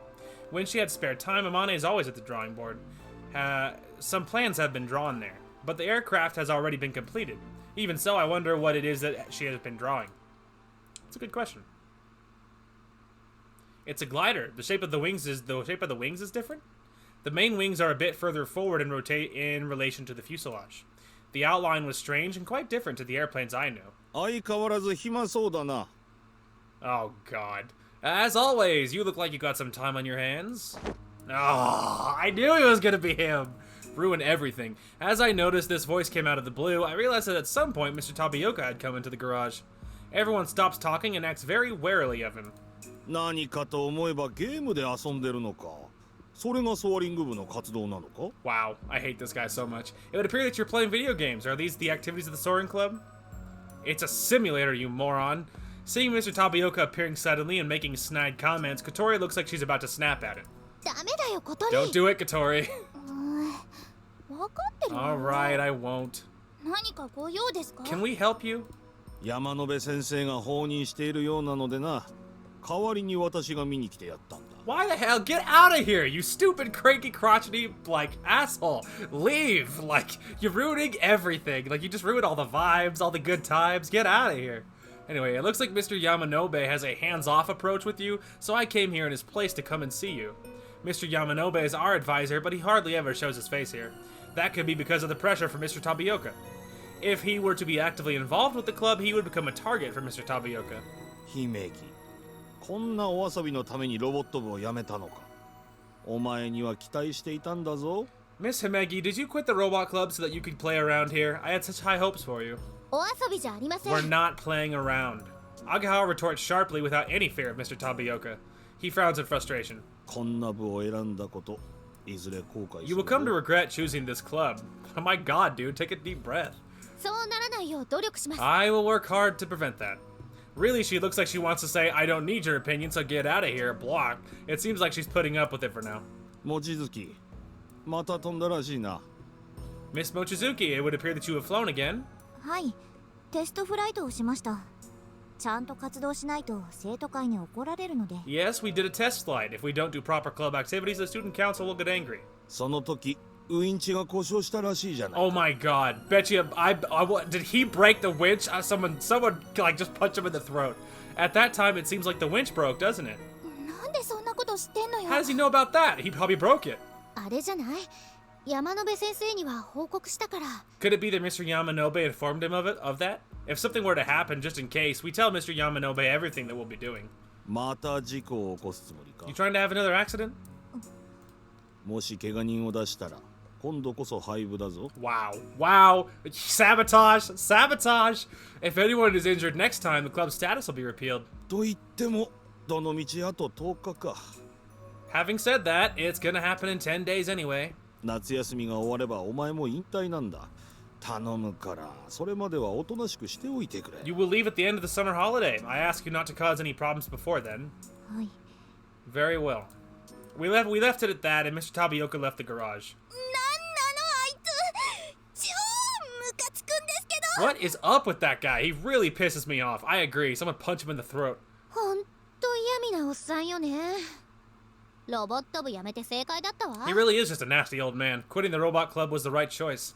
When she had spare time, Amane is always at the drawing board. Some plans have been drawn there, but the aircraft has already been completed. Even so, I wonder what it is that she has been drawing. It's a good question. It's a glider. The shape of the wings is different. The main wings are a bit further forward and rotate in relation to the fuselage. The outline was strange and quite different to the airplanes I knew. 相変わらず暇そうだな。 Oh god. As always, you look like you got some time on your hands. Oh, I knew it was gonna be him. Ruin everything. As I noticed this voice came out of the blue, I realized that at some point Mr. Tapioca had come into the garage. Everyone stops talking and acts very warily of him. 何かと思えばゲームで遊んでるのか。それがソアリング部の活動なのか？ Wow, I hate this guy so much. It would appear that you're playing video games. Are these the activities of the Soaring Club? It's a simulator, you moron. Seeing Mr. Tapioca appearing suddenly and making snide comments, Kotori looks like she's about to snap at it. ダメだよ、小鳥。 Don't do it, Kotori. 分かってるよ。 Alright, I won't. 何かご用ですか？ Can we help you? 山野辺先生が放任しているようなのでな。代わりに私が見に来てやったんだ。 Why the hell? Get out of here, you stupid, cranky, crotchety, asshole. Leave. You're ruining everything. You just ruined all the vibes, all the good times. Get out of here. Anyway, it looks like Mr. Yamanobe has a hands-off approach with you, so I came here in his place to come and see you. Mr. Yamanobe is our advisor, but he hardly ever shows his face here. That could be because of the pressure from Mr. Tapioca. If he were to be actively involved with the club, he would become a target for Mr. Tapioca. 姫木、こんなお遊びのためにロボット部を辞めたのか。お前には期待していたんだぞ。 Miss Himegi, did you quit the robot club so that you could play around here? I had such high hopes for you. お遊びじゃありません。 We're not playing around. Agaha retorts sharply without any fear of Mr. Tapioca. He frowns in frustration. こんな部を選んだこと、いずれ後悔す You る will come to ぞ。 regret choosing this club. Oh my god, dude, take a deep breath. そうならないよう努力します。 I will work hard to prevent that. Really, she looks like she wants to say, I don't need your opinion, so get out of here, block. It seems like she's putting up with it for now. 望月、また飛んだらしいな。 Miss Mochizuki, it would appear that you have flown again. はい、テストフライトをしました。ちゃんと活動しないと生徒会に怒られるので。 Yes, we did a test flight. If we don't do proper club activities, the student council will get angry. その時、ウインチが故障したらしいじゃない。 Oh my god. Bet you, did he break the winch? Someone, like, just punched him in the throat. At that time, it seems like the winch broke, doesn't it? なんでそんなこと知ってんのよ。 How does he know about that? He probably broke it. あれじゃない？山野辺先生には報告したから。 Could it be that Mr. Yamanobe informed him of that? If something were to happen, just in case, we tell Mr. Yamanobe everything that we'll be doing. また事故を起こすつもりか You。trying to have another accident? もし怪我人を出したら、今度こそ廃部だぞ。 Wow. Wow. Sabotage. Sabotage. If anyone is injured next time, the club's status will be repealed. と言っても、どの道あと10日か。 Having said that, it's gonna happen in 10 days anyway. 夏休みが終わればお前も引退なんだ。頼むから、それまではおとなしくしておいてくれ。 You will leave at the end of the summer holiday. I ask you not to cause any problems before then. はい。 Very well. We left it at that, and Mr. Tabioka left the garage. なんなのあいつ。超ムカつくんですけど。 What is up with that guy? He really pisses me off. I agree. Someone punch him in the throat. ほんと嫌味なおっさんよね。ロボット部やめて正解だったわ。 He really is just a nasty old man. Quitting the robot club was the right choice.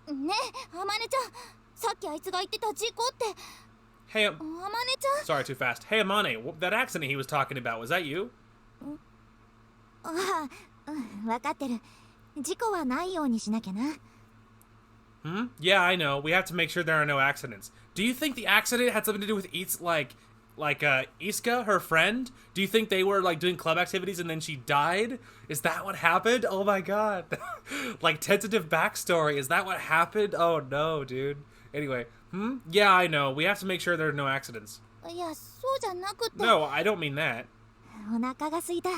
ねえ、あまねちゃん。さっきあいつが言ってた事故って。 Hey, あまねちゃん。 sorry, too fast. Hey, Amane, that accident he was talking about, was that you? ああ、分かってる。事故はないようにしなきゃな。 Hmm? Yeah, I know. We have to make sure there are no accidents. Do you think the accident had something to do with Isuka, her friend? Do you think they were like doing club activities and then she died? Is that what happened? Oh my god. Like tentative backstory. Is that what happened? Oh no, dude. Anyway, Yeah, I know. We have to make sure there are no accidents. いや、そうじゃなくて。 No, I don't mean that. お腹が空いた。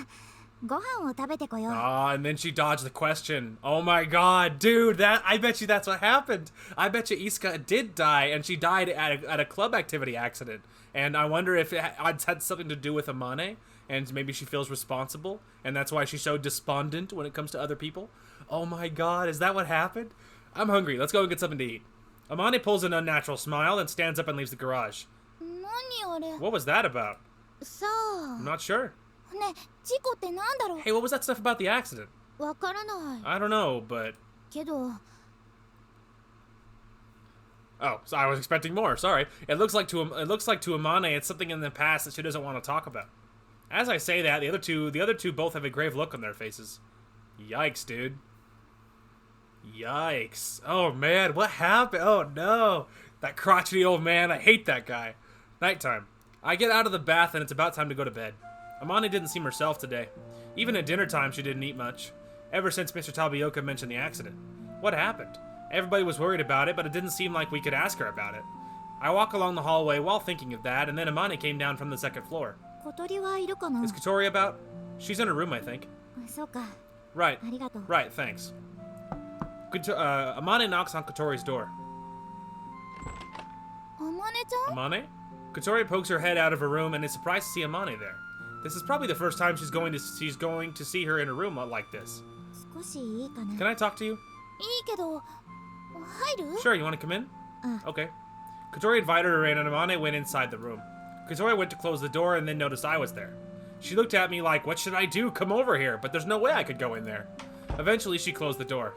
ご飯を食べてこよう。 Ah, and then she dodged the question. Oh my god, dude, I bet you that's what happened. I bet you Isuka did die, and she died at a club activity accident. And I wonder if it had something to do with Amane, and maybe she feels responsible, and that's why she's so despondent when it comes to other people. Oh my god, is that what happened? I'm hungry. Let's go and get something to eat. Amane pulls an unnatural smile and stands up and leaves the garage. 何あれ。 What was that about? さ I'm あ。 not sure. ね、事故ってなんだろう。 Hey, what was that stuff about the accident? わからない。 I don't know, but... けど。 Oh, so I was expecting more. Sorry. It looks like to Amane it's something in the past that she doesn't want to talk about. As I say that, the other two both have a grave look on their faces. Yikes, dude. Yikes. Oh man, what happened? Oh no. That crotchety old man. I hate that guy. Nighttime. I get out of the bath and it's about time to go to bed. Amane didn't seem herself today. Even at dinner time, she didn't eat much. Ever since Mr. Tabioka mentioned the accident. What happened? Everybody was worried about it, but it didn't seem like we could ask her about it. I walk along the hallway while thinking of that, and then Amane came down from the second floor. 小鳥はいるかな。 Is Katori about? She's in her room, I think. そうか。 Right. ありがとう。 Right, thanks. Amane knocks on Katori's door. あまねちゃん。 Amane? Katori pokes her head out of her room and is surprised to see Amane there. This is probably the first time she's going to see her in a room like this. 少しいいかな。 Can I talk to you? いいけど、入る？ Sure, you want to come in? Okay. Katori invited her in and Amane went inside the room. Katori went to close the door and then noticed I was there. She looked at me like, what should I do? Come over here. But there's no way I could go in there. Eventually, she closed the door.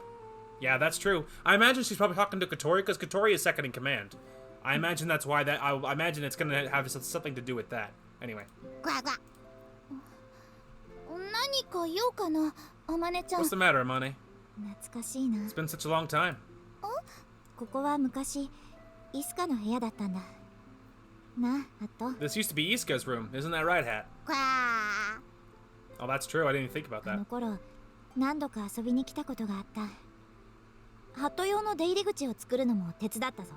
Yeah, that's true. I imagine she's probably talking to Katori because Katori is second in command. I imagine that's why I imagine it's going to have something to do with that. Anyway. ぐわぐわ。何か言おうかな、あまねちゃん。 What's the matter, Amane? 懐かしいな。 It's been such a long time. ここは昔、イスカの部屋だったんだ。なあ、あと。 This used to be Isuka's room. Isn't that right, Hat? わあ。 Oh, that's true. I didn't even think about あ that. の頃、何度か遊びに来たことがあった。ハト用の出入り口を作るのも手伝ったぞ。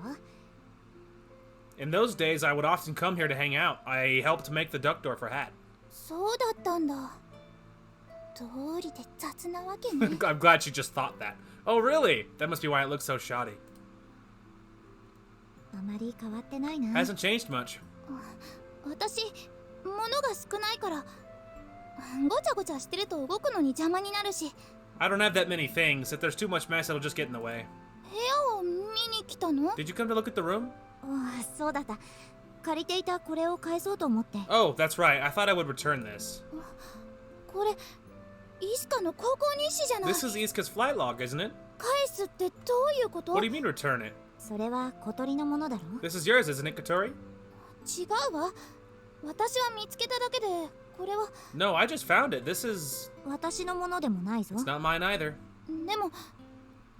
In those days, I would often come here to hang out. I helped make the duck door for Hat. そうだったんだ。どうりで雑なわけね。I'm glad she just thought that. Oh, really? That must be why it looks so shoddy. あまり変わってないな。 Hasn't changed much. 私、物が少ないから、ごちゃごちゃしてると動くのに邪魔になるし。I don't have that many things. If there's too much mess, it'll just get in the way. 部屋を見に来たの？ Did you come to look at the room? そうだった。借りていたこれを返そうと思って。Oh, that's right. I thought I would return this. これ、イスカの高校日誌じゃない。 This is Isuka's flight log, isn't it? 返すってどういうこと？ What do you mean return it? それは小鳥のものだろ？ This is yours, isn't it, Katori? 違うわ。私は見つけただけで、これは。No, I just found it. This is... 私のものでもないぞ。 It's not mine either. でも、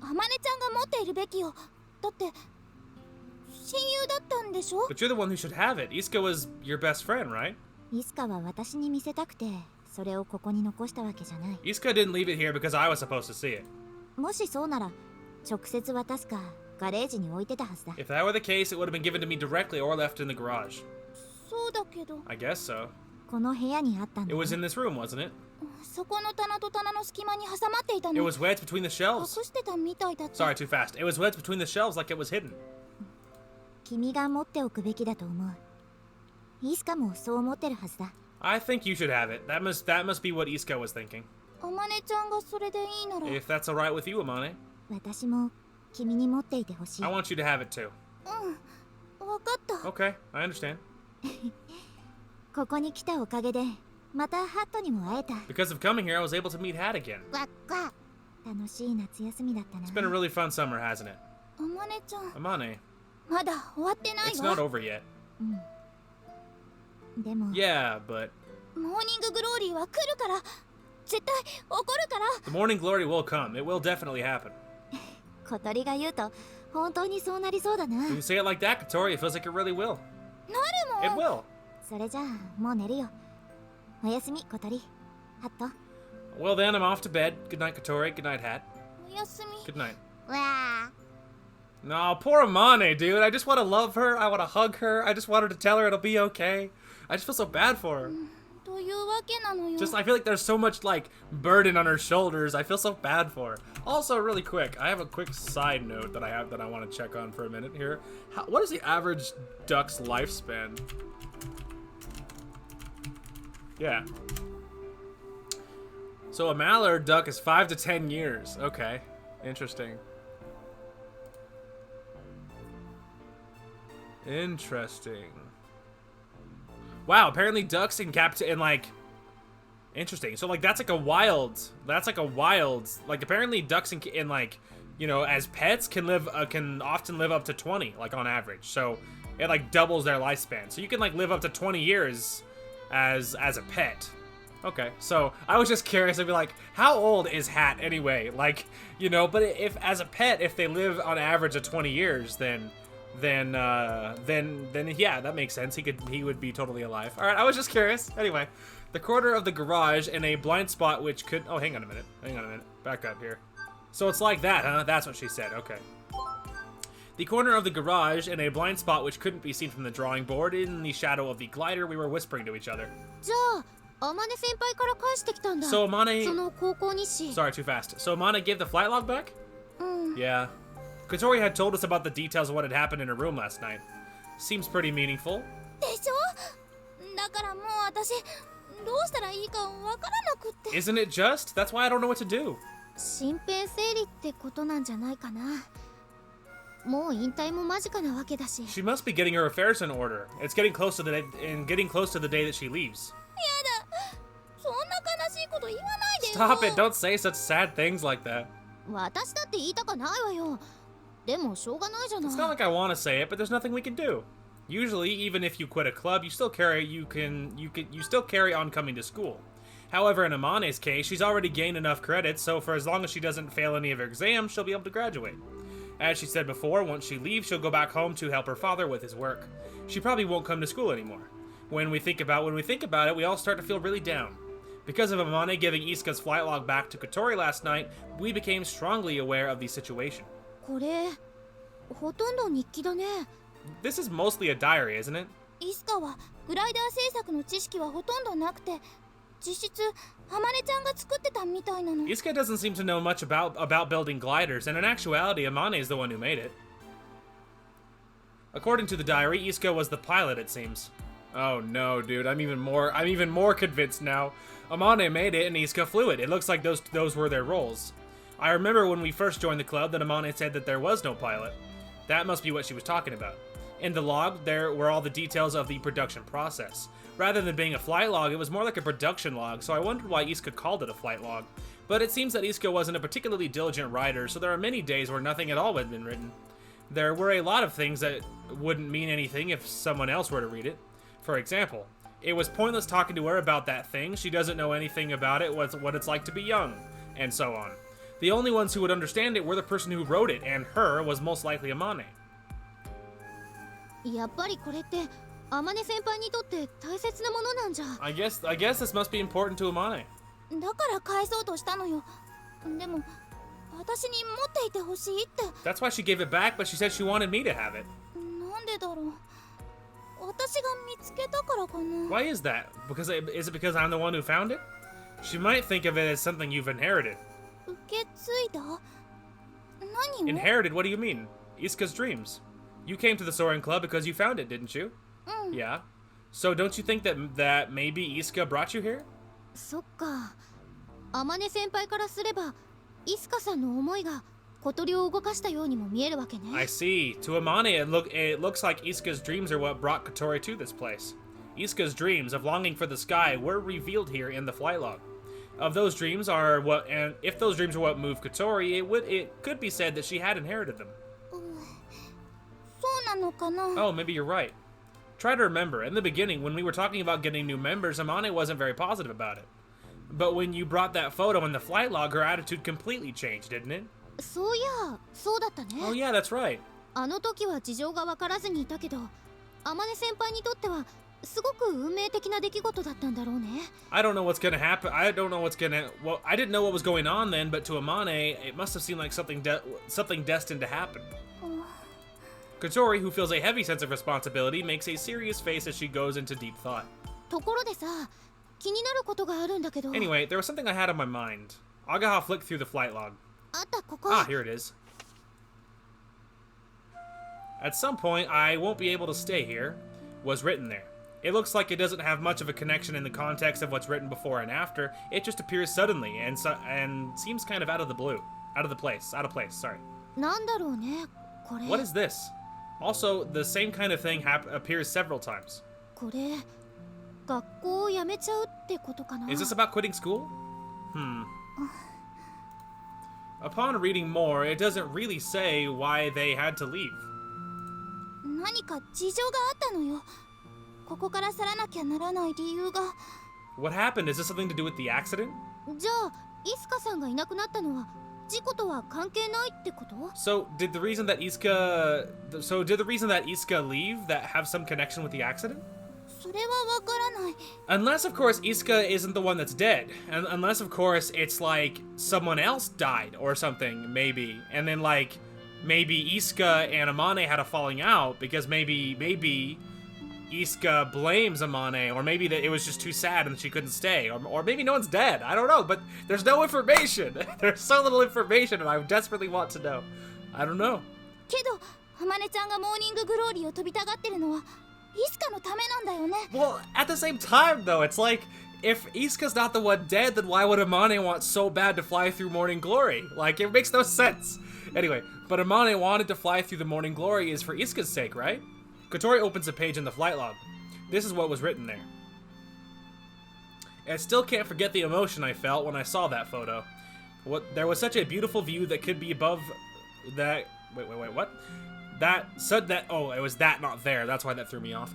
あまねちゃんが持っているべきよ。だって、親友だったんでしょ？ But you're the one who should have it. Isuka was your best friend, right? イスカは私に見せたくて、それをここに残したわけじゃない。 Isuka didn't leave it here because I was supposed to see it. もしそうなら、直接渡すか、ガレージに置いてたはずだ。 If that were the case, it would have been given to me directly or left in the garage. そうだけど。 I guess so. この部屋にあったんだ It よ。 was in this room, wasn't it? そこの棚と棚の隙間に挟まっていた It の。 was wedged between the 隠 shelves. してたみたいだった。 Sorry, too fast. It was wedged between the shelves like it was hidden. 君が持っておくべきだと思う。イスカもそう思ってるはずだ。I think you should have it. That must be what Isuka was thinking. あまねちゃんがそれでいいなら。 If that's alright with you, Amane, 私も君に持っていてほしい。 I want you to have it too. わかった。 Okay, I understand. ここに来たおかげで、またハットにも会えた。 Because of coming here, I was able to meet Hat again. わっか。楽しい夏休みだったな。 It's been a really fun summer, hasn't it? あまねちゃん、 Amane, まだ終わってない it's わ。 not over yet. でも、 Yeah, but モーニンググローリーは来るから。絶対起こるから。 the morning glory will come. It will definitely happen. 小鳥が言うと、本当にそうなりそうだな。 When you say it like that, Katori, it feels like it really will. なる It もん。 will. それじゃあ、もう寝るよ。おやすみ、小鳥。ハット。 Well then, I'm off to bed. Good night, Katori. Good night, Hat. おやすみ。 Good night. わあ。 No, poor Amane, dude. I just want to love her. I want to hug her. I just want her to tell her it'll be okay. I just feel so bad for her. というわけなのよ。 Just, I feel like there's so much, like, burden on her shoulders. I feel so bad for her. Also, really quick, I have a quick side note that I want to check on for a minute here. What is the average duck's lifespan? Yeah. So a mallard duck is 5 to 10 years. Okay. Interesting. Interesting. Wow, apparently ducks in like, interesting. So like that's like a wild, like apparently ducks in like, you know, as pets can often live up to 20, like on average. So it like doubles their lifespan. So you can like live up to 20 years as a pet. Okay, so I was just curious. I'd be like, how old is Hat anyway? Like, you know, but if as a pet, if they live on average of 20 years, then yeah, that makes sense. He would be totally alive. All right, I was just curious. Anyway, the corner of the garage and a blind spot which could. Oh, hang on a minute. Back up here. So it's like that, huh? That's what she said. Okay. The corner of the garage and a blind spot which couldn't be seen from the drawing board. In the shadow of the glider, we were whispering to each other. じゃあ、あまね先輩から返してきたんだ。 So Amane. その高校日誌。 Sorry, too fast. So Amane gave the flight log back? Yeah. Katori had told us about the details of what had happened in her room last night. Seems pretty meaningful. でしょ？だからもう私、どうしたらいいかわからなくって。 Isn't it just? That's why I don't know what to do. 身辺整理ってことなんじゃないかな。もう引退も間近なわけだし。 She must be getting her affairs in order. It's getting close to the day that she leaves. やだ。そんな悲しいこと言わないでよ。 Stop it! Don't say such sad things like that. 私だって言いたかないわよ。でもしょうがないじゃない。 It's not like I want to say it, but there's nothing we can do. Usually, even if you quit a club, you still carry on coming to school. However, in Amane's case, she's already gained enough credits, so for as long as she doesn't fail any of her exams, she'll be able to graduate. As she said before, once she leaves, she'll go back home to help her father with his work. She probably won't come to school anymore. When we think about it, we all start to feel really down. Because of Amane giving Isuka's flight log back to Katori last night, we became strongly aware of the situation. これ、ほとんど日記だね。 This is mostly a diary, isn't it? イスカはグライダー製作の知識はほとんどなくて、実質ハマネちゃんが作ってたみたいなの。 Isuka doesn't seem to know much about building gliders, and in actuality, Amane is the one who made it. According to the diary, Isuka was the pilot, it seems. Oh no, dude, I'm even more convinced now. Amane made it and Isuka flew it. It looks like those were their roles. I remember when we first joined the club that Amane said that there was no pilot. That must be what she was talking about. In the log, there were all the details of the production process. Rather than being a flight log, it was more like a production log, so I wondered why Isuka called it a flight log. But it seems that Isuka wasn't a particularly diligent writer, so there are many days where nothing at all had been written. There were a lot of things that wouldn't mean anything if someone else were to read it. For example, it was pointless talking to her about that thing, she doesn't know anything about it, what it's like to be young, and so on. The only ones who would understand it were the person who wrote it, and her was most likely Amane. やっぱりこれってアマネ先輩にとって大切なものなんじゃ。 I guess this must be important to Amane. だから返そうとしたのよ。でも私に持っていてほしいって。 That's why she gave it back, but she said she wanted me to have it. なんでだろう。私が見つけたからかな。 Why is that? Is it because I'm the one who found it? She might think of it as something you've inherited. 受け継いだ？何を？ Inherited? What do you mean? Isuka's dreams. You came to the Soaring Club because you found it, didn't you? Yeah. So don't you think that maybe Isuka brought you here? そっか。アマネ先輩からすれば、イスカさんの思いが小鳥を動かしたようにも見えるわけね。 I see. To Amane, it looks like Isuka's dreams are what brought Kotori to this place. Isuka's dreams of longing for the sky were revealed here in the flight log. Of those dreams are what, and if those dreams are what moved Kotori, it could be said that she had inherited them. そうなのかな。 Oh, maybe you're right. Try to remember, in the beginning, when we were talking about getting new members, Amane wasn't very positive about it. But when you brought that photo in the flight log, her attitude completely changed, didn't it? そういや、そうだったね。 Oh yeah, that's right. あの時は事情がわからずにいたけど、アマネ先輩にとってはすごく運命的な出来事だったんだろうね。 I don't know what's gonna happen. I don't know what's gonna. Well, I didn't know what was going on then, but to Amane, it must have seemed like something destined to happen. Kotori, who feels a heavy sense of responsibility, makes a serious face as she goes into deep thought. ところでさ、気になることがあるんだけど。 Anyway, there was something I had on my mind. Agaha flicked through the flight log. あったここ。 Ah, here it is. At some point, I won't be able to stay here, was written there. It looks like it doesn't have much of a connection in the context of what's written before and after. It just appears suddenly and seems kind of out of place, sorry. なんだろうね、これ。 What is this? Also, the same kind of thing appears several times. これ、学校を辞めちゃうってことかな。 Is this about quitting school? Upon reading more, it doesn't really say why they had to leave. 何か事情があったのよ。ここから去らなきゃならない理由が。 What happened? Is this something to do with the accident? じゃあ、イスカさんがいなくなったのは事故とは関係ないってこと？ So did the reason that Isuka leave that have some connection with the accident? それはわからない。 Unless, of course, Isuka isn't the one that's dead. And unless, of course, it's like someone else died or something, maybe. And then, like, maybe Isuka and Amane had a falling out because maybe Isuka blames Amane, or maybe that it was just too sad and she couldn't stay, or maybe no one's dead. I don't know, but there's no information. There's so little information, and I desperately want to know. I don't know. けど、ハマネちゃんがモーニンググローリーを飛びたがってるのはイスカのためなんだよね。 Well, at the same time, though, it's like, if Isuka's not the one dead, then why would Amane want so bad to fly through Morning Glory? Like, it makes no sense. Anyway, but Amane wanted to fly through the Morning Glory is for Isuka's sake, right? Kotori opens a page in the flight log. This is what was written there. I still can't forget the emotion I felt when I saw that photo. There was such a beautiful view that could be above that... Wait, what? Oh, it was that, not there. That's why that threw me off.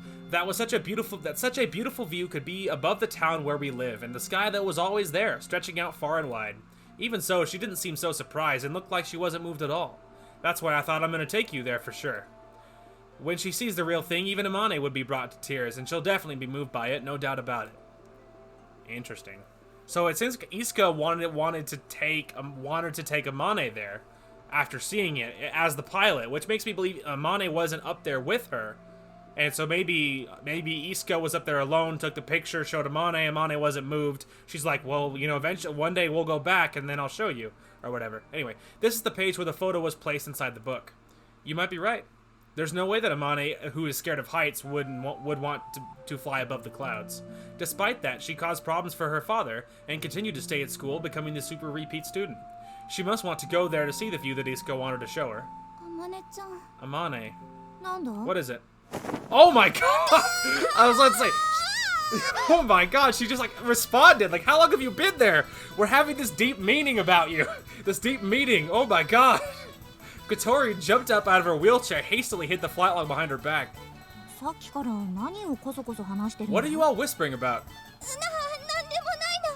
Such a beautiful view could be above the town where we live, and the sky that was always there, stretching out far and wide. Even so, she didn't seem so surprised and looked like she wasn't moved at all. That's why I thought I'm gonna take you there for sure. When she sees the real thing, even Amane would be brought to tears, and she'll definitely be moved by it, no doubt about it. Interesting. So it seems Isuka wanted to take Amane there after seeing it as the pilot, which makes me believe Amane wasn't up there with her And so maybe Isuka was up there alone, took the picture, showed Amane. Amane wasn't moved. She's like, well, you know, eventually one day we'll go back and then I'll show you, or whatever. Anyway, this is the page where the photo was placed inside the book. You might be right. There's no way that Amane, who is scared of heights, would want to fly above the clouds. Despite that, she caused problems for her father and continued to stay at school, becoming the super repeat student. She must want to go there to see the view that Isuka wanted to show her. Amane-chan. Amane. Nanda? What is it? Oh my god! I was about to say... Oh my god, she just like responded. Like, how long have you been there? We're having this deep meaning about you. This deep meeting. Oh my god. Katori jumped up out of her wheelchair, hastily hit the flat log behind her back. さっきから何をこそこそ話してるの? What are you all whispering about? なんでもないの、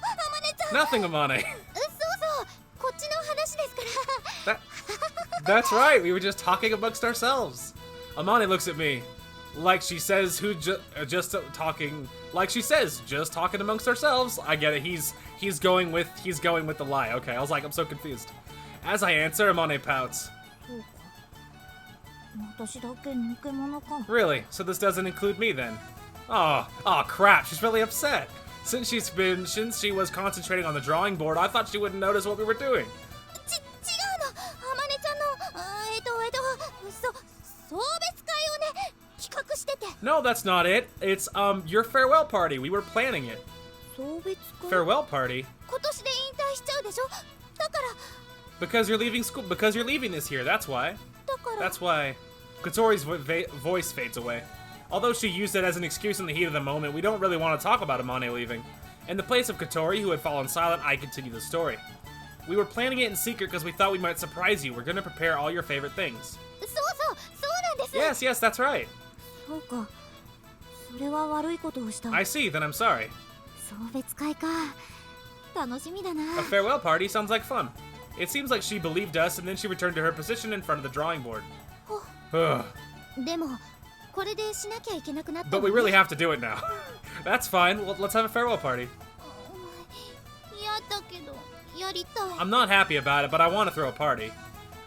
Amane-chan. Nothing, Amane. そう、こっちの話ですから。That's right, we were just talking amongst ourselves. Amane looks at me, like she says, just talking, like she says, just talking amongst ourselves. I get it. He's going with the lie. Okay, I was like, I'm so confused. As I answer, Amane pouts. そうか。私だけ抜け者か。 Really? So this doesn't include me then? Oh crap! She's really upset. Since she was concentrating on the drawing board, I thought she wouldn't notice what we were doing. 違うの、Amane-chanの、送別会をね、企画してて。 No, that's not it. It's your farewell party. We were planning it. 送別会? Farewell party? 今年で引退しちゃうでしょ。だから。 Because you're leaving school. Because you're leaving this year. That's why. だから。 That's why. Katori's voice fades away. Although she used it as an excuse in the heat of the moment, we don't really want to talk about Amane leaving. In the place of Katori, who had fallen silent, I continue the story. We were planning it in secret because we thought we might surprise you. We're going to prepare all your favorite things. そうなんです。 Yes, that's right. そうか。それは悪いことをした。 I see, then I'm sorry. 送別会か。楽しみだな。 A farewell party sounds like fun. It seems like she believed us, and then she returned to her position in front of the drawing board. Ugh. でも、これでしなきゃいけなくなった。 But we really have to do it now. That's fine. Let's have a farewell party. 嫌だけど、やりたい。 I'm not happy about it, but I want to throw a party.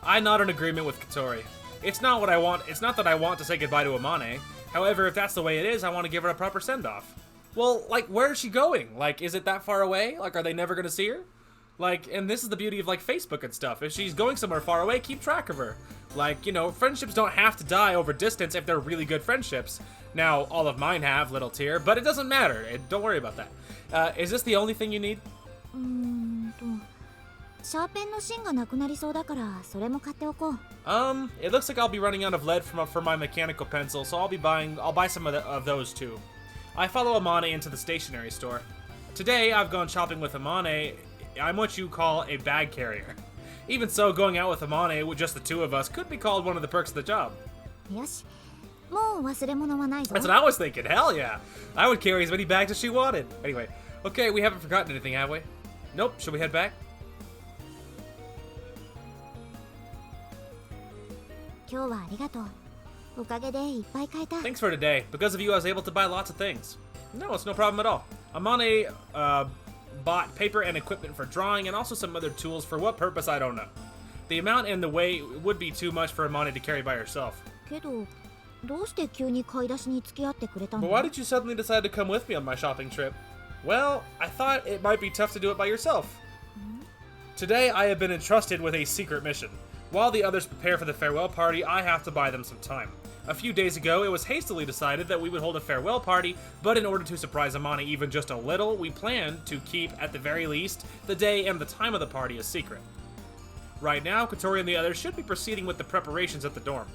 I nod in agreement with Katori. It's not what I want. It's not that I want to say goodbye to Amane. However, if that's the way it is, I want to give her a proper send-off. Well, like, where is she going? Like, is it that far away? Like, are they never gonna see her? Like, and this is the beauty of, like, Facebook and stuff. If she's going somewhere far away, keep track of her. Like, you know, friendships don't have to die over distance if they're really good friendships. Now, all of mine have, little tear, but it doesn't matter. Don't worry about that. Is this the only thing you need? シャーペンの芯がなくなりそうだから、それも買っておこう。It looks like I'll be running out of lead for my mechanical pencil, so I'll buy some of those too. I follow Amane into the stationery store. Today, I've gone shopping with Amane. I'm what you call a bag carrier. Even so, going out with Amane with just the two of us could be called one of the perks of the job. よし、もう忘れ物はないぞ。 That's what I was thinking. Hell yeah. I would carry as many bags as she wanted. Anyway, okay, we haven't forgotten anything, have we? Nope. Should we head back? 今日はありがとう。おかげでいっぱい買えた。 Thanks for today. Because of you, I was able to buy lots of things. No, it's no problem at all. Amane, bought paper and equipment for drawing and also some other tools for what purpose I don't know. The amount and the weight would be too much for Amane to carry by herself. けど、どうして急に買い出しに付き合ってくれたんだ? But why did you suddenly decide to come with me on my shopping trip? Well, I thought it might be tough to do it by yourself. Today, I have been entrusted with a secret mission. While the others prepare for the farewell party, I have to buy them some time. A few days ago, it was hastily decided that we would hold a farewell party, but in order to surprise Amane even just a little, we planned to keep, at the very least, the day and the time of the party a secret. Right now, Katori and the others should be proceeding with the preparations at the dorm.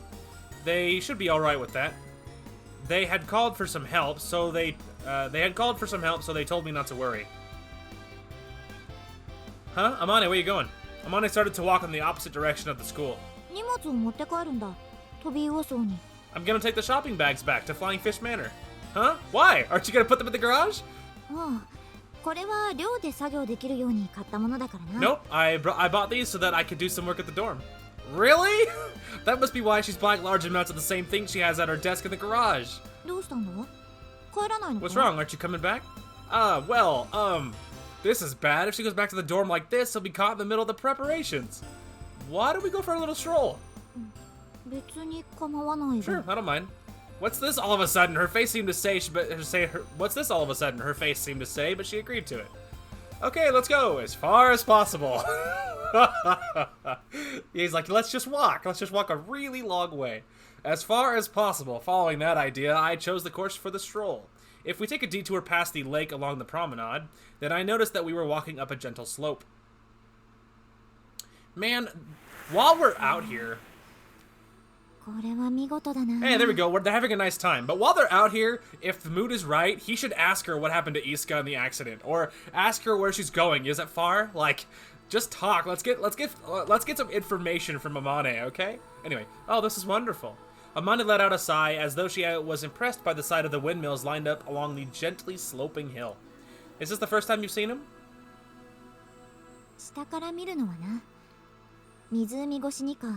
They should be alright with that. They had called for some help, so they told me not to worry. Huh? Amane, where you going? Amane started to walk in the opposite direction of the school. 荷物を持って帰るんだ。飛び魚荘に。 I'm gonna take the shopping bags back to Flying Fish Manor. Huh? Why? Aren't you gonna put them in the garage? ああ、これは寮で作業できるように買ったものだからな。 Nope, I bought these so that I could do some work at the dorm. Really? That must be why she's buying large amounts of the same thing she has at her desk in the garage. どうしたんだ? 帰らないのか? What's wrong? Aren't you coming back? This is bad. If she goes back to the dorm like this, she'll be caught in the middle of the preparations. Why don't we go for a little stroll? 別に構わないぞ。 Sure, I don't mind. What's this all of a sudden? Her face seemed to say, what's this all of a sudden? Her face seemed to say, but she agreed to it. Okay, let's go as far as possible. He's like, let's just walk. Let's just walk a really long way. As far as possible. Following that idea, I chose the course for the stroll. If we take a detour past the lake along the promenade, then I noticed that we were walking up a gentle slope. Man, while we're out here... Hey, there we go. They're having a nice time. But while they're out here, if the mood is right, he should ask her what happened to Isuka in the accident, or ask her where she's going. Is it far? Like, just talk. Let's get some information from Amane, okay? Anyway, oh, this is wonderful. Amane let out a sigh as though she was impressed by the sight of the windmills lined up along the gently sloping hill. Is this the first time you've seen him? 下から見るのはな、湖越しにか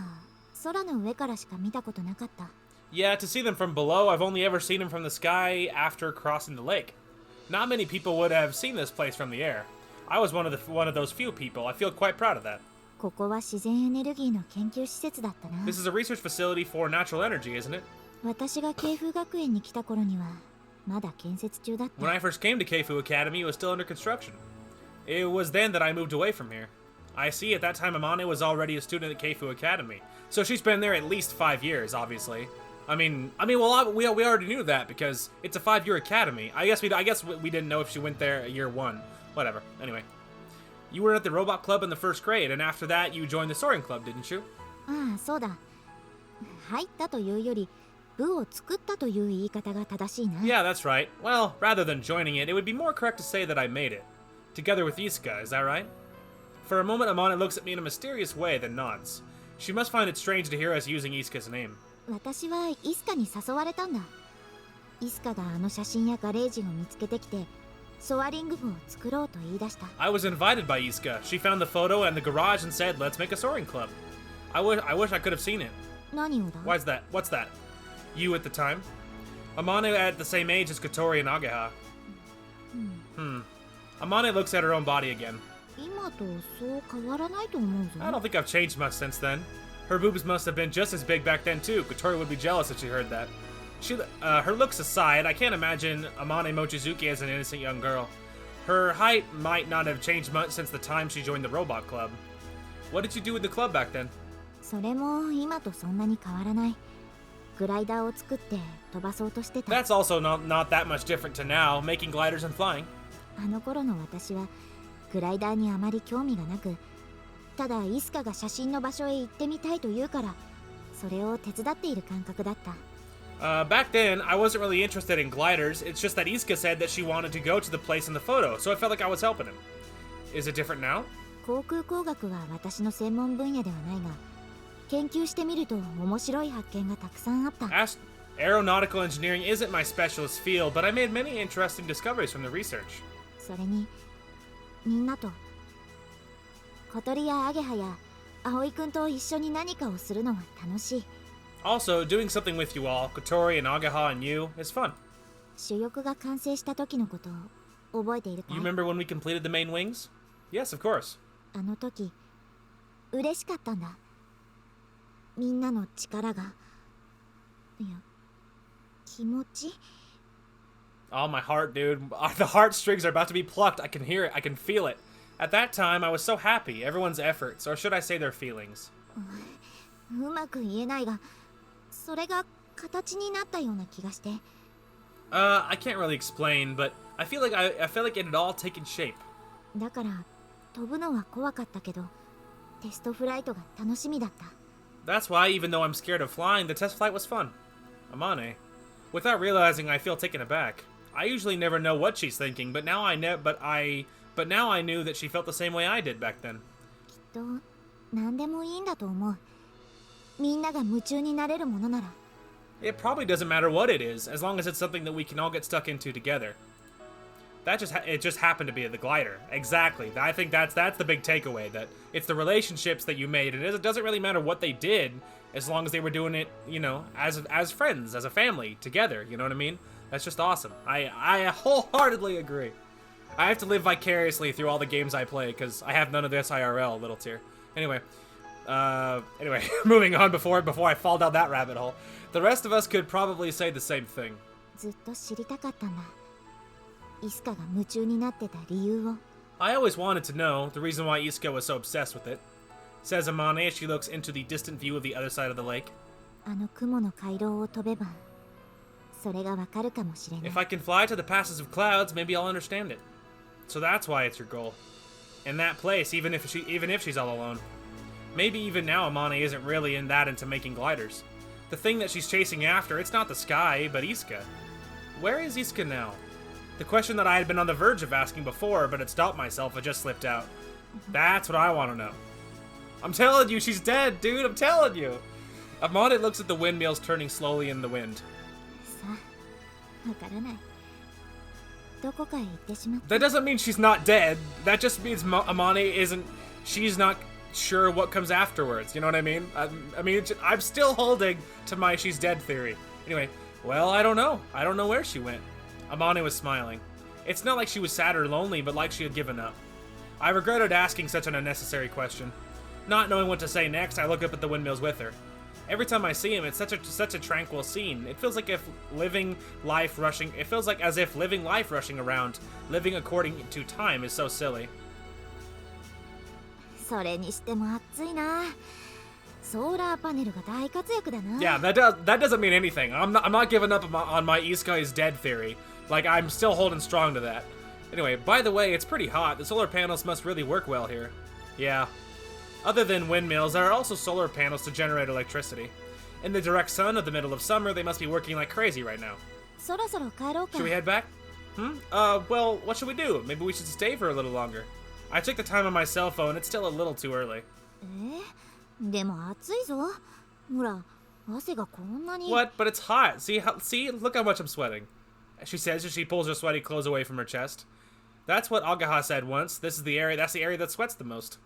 空の上からしか見たことなかった。 Yeah, to see them from below, I've only ever seen them from the sky after crossing the lake. Not many people would have seen this place from the air. I was one of those few people. I feel quite proud of that. ここは自然エネルギーの研究施設だったな。 This is a research facility for natural energy, isn't it? 私が慶風学園に来た頃にはまだ建設中だった。 When I first came to Keifu Academy, it was still under construction. It was then that I moved away from here. I see, at that time Amane was already a student at Keifu Academy. So she's been there at least 5 years, obviously. Well, we already knew that because it's a 5-year academy. I guess we didn't know if she went there at year 1. Whatever. Anyway. You were at the robot club in the 1st grade, and after that you joined the soaring club, didn't you? ああ、そうだ。入ったというより、部を作ったという言い方が正しいな。 Yeah, that's right. Well, rather than joining it, it would be more correct to say that I made it. Together with Isuka, is that right? For a moment, Amane looks at me in a mysterious way, then nods. She must find it strange to hear us using Isuka's name. 私はイスカに誘われたんだ。イスカがあの写真やガレージを見つけてきて、ソアリング部を作ろうと言い出した。 I was invited by Isuka. She found the photo and the garage and said, let's make a soaring club. I wish I could have seen it. 何をだ? Why's that? What's that? You at the time? Amane at the same age as Kotori and Ageha. Amane looks at her own body again. 今とそう変わらないと思うぞ。 I don't think I've changed much since then. Her boobs must have been just as big back then too. Kotori would be jealous if she heard that. Her looks aside, I can't imagine Amane Mochizuki as an innocent young girl. Her height might not have changed much since the time she joined the robot club. What did you do with the club back then? それも今とそんなに変わらない。グライダーを作って飛ばそうとしてた。 That's also not that much different to now, making gliders and flying. あの頃の私はグライダーにあまり興味がなく、ただイスカが写真の場所へ行ってみたいと言うから、それを手伝っている感覚だった。 Back then, I wasn't really interested in gliders. It's just that Isuka said that she wanted to go to the place in the photo, so I felt like I was helping him. Is it different now? 航空工学は私の専門分野ではないが、研究してみると面白い発見がたくさんあった。 Aeronautical engineering isn't my specialist field, but I made many interesting discoveries from the research. それに、みんなと、小鳥やアゲハや葵くんと一緒に何かをするのは楽しい。 Also, doing something with you all, Kotori and Ageha and you, is fun. 主翼が完成した時のことを覚えているかい? You remember when we completed the main wings? Yes, of course. あの時、嬉しかったんだ。みんなの力が、いや、気持ち? Oh, my heart, dude. The heartstrings are about to be plucked. I can hear it. I can feel it. At that time, I was so happy. Everyone's efforts, or should I say their feelings. うまく言えないが、それが形になったような気がして。I can't really explain, but I feel like it had all taken shape. だから、飛ぶのは怖かったけど、テストフライトが楽しみだった。 That's why, even though I'm scared of flying, the test flight was fun. Amane. Without realizing, I feel taken aback. I usually never know what she's thinking, but now I knew that she felt the same way I did back then. きっと、何でもいいんだと思う。みんなが夢中になれるものなら。 It probably doesn't matter what it is, as long as it's something that we can all get stuck into together. It just happened to be the glider. Exactly. I think that's the big takeaway, that it's the relationships that you made. It doesn't really matter what they did, as long as they were doing it, you know, as friends, as a family, together, you know what I mean? That's just awesome. I wholeheartedly agree. I have to live vicariously through all the games I play, because I have none of this IRL, little tier. Anyway, Anyway, moving on before I fall down that rabbit hole. The rest of us could probably say the same thing. ずっと知りたかったんだ。イスカが夢中になってた理由を。I always wanted to know the reason why Isuka was so obsessed with it, says Amane as she looks into the distant view of the other side of the lake. あの雲の回廊を飛べば、それがわかるかもしれない。If I can fly to the passes of clouds, maybe I'll understand it. So that's why it's your goal. In that place, even if she's all alone. Maybe even now Amane isn't really into making gliders. The thing that she's chasing after, it's not the sky, but Isuka. Where is Isuka now? The question that I had been on the verge of asking before, but had stopped myself, it just slipped out. That's what I want to know. I'm telling you, she's dead, dude, I'm telling you. Amane looks at the windmills turning slowly in the wind. さあ、わからない。どこかへ行ってしまった。 That doesn't mean she's not dead. That just means Amane she's not sure what comes afterwards. You know what I mean? I mean, I'm still holding to my she's dead theory. Anyway, well, I don't know. I don't know where she went. Amane was smiling. It's not like she was sad or lonely, but like she had given up. I regretted asking such an unnecessary question. Not knowing what to say next, I look up at the windmills with her. Every time I see him, it's such a tranquil scene. It feels like as if living life rushing around, living according to time is so silly. それにしても暑いな。ソーラーパネルが大活躍だな。 Yeah, that doesn't mean anything. I'm not giving up on my Isuka is dead theory. Like, I'm still holding strong to that. Anyway, by the way, it's pretty hot. The solar panels must really work well here. Yeah. Other than windmills, there are also solar panels to generate electricity. In the direct sun of the middle of summer, they must be working like crazy right now. そろそろ帰ろうか。 Should we head back? Well, what should we do? Maybe we should stay for a little longer. I checked the time on my cell phone. It's still a little too early. でも暑いぞ。ほら、汗がこんなに。 What? But it's hot. See, look how much I'm sweating. She says as she pulls her sweaty clothes away from her chest. That's what Agaha said once. That's the area that sweats the most.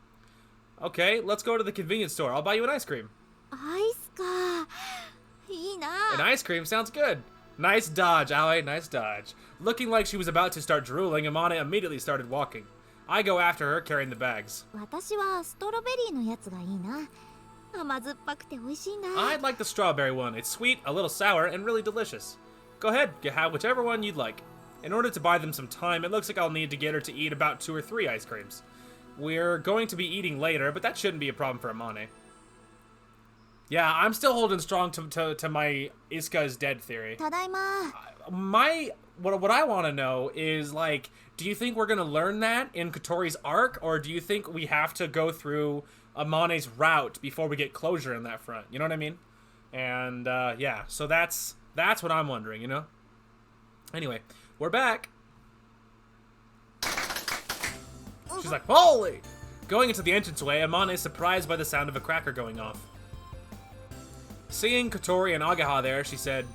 Okay, let's go to the convenience store. I'll buy you an ice cream. アイスか。いいな。 An ice cream sounds good. Nice dodge, Aoi. Nice dodge. Looking like she was about to start drooling, Amane immediately started walking. I go after her, carrying the bags. 私はストロベリーのやつがいいな。甘酸っぱくて美味しいんだ。 I'd like the strawberry one. It's sweet, a little sour, and really delicious. Go ahead, have whichever one you'd like. In order to buy them some time, it looks like I'll need to get her to eat about 2 or 3 ice creams. We're going to be eating later, but that shouldn't be a problem for Amane. Yeah, I'm still holding strong to my Isuka is dead theory. ただいま。 What I want to know is, like, do you think we're going to learn that in Kotori's arc, or do you think we have to go through Amane's route before we get closure in that front? You know what I mean? And, yeah, so that's what I'm wondering, you know? Anyway, we're back. She's like, holy! Going into the entranceway, Amane is surprised by the sound of a cracker going off. Seeing Kotori and Agaha there, she said,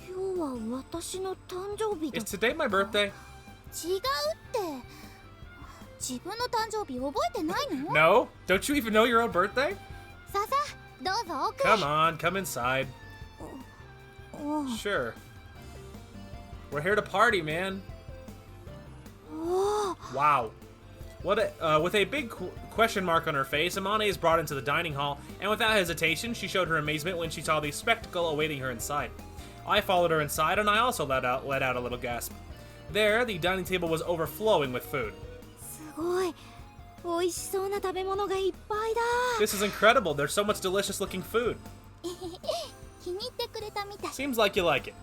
今日は私の誕生日だ。 Is today my birthday? 違うって。自分の誕生日覚えてないの？ No? Don't you even know your own birthday? さあさあ、どうぞ奥へ。 Come on, come inside. お Sure. We're here to party, man. お。 Wow. With a big question mark on her face, Amane is brought into the dining hall, and without hesitation, she showed her amazement when she saw the spectacle awaiting her inside. I followed her inside, and I also let out a little gasp. There, the dining table was overflowing with food. すごい。美味しそうな食べ物がいっぱいだ。 This is incredible. There's so much delicious-looking food. 気に入ってくれたみたい。 Seems like you like it.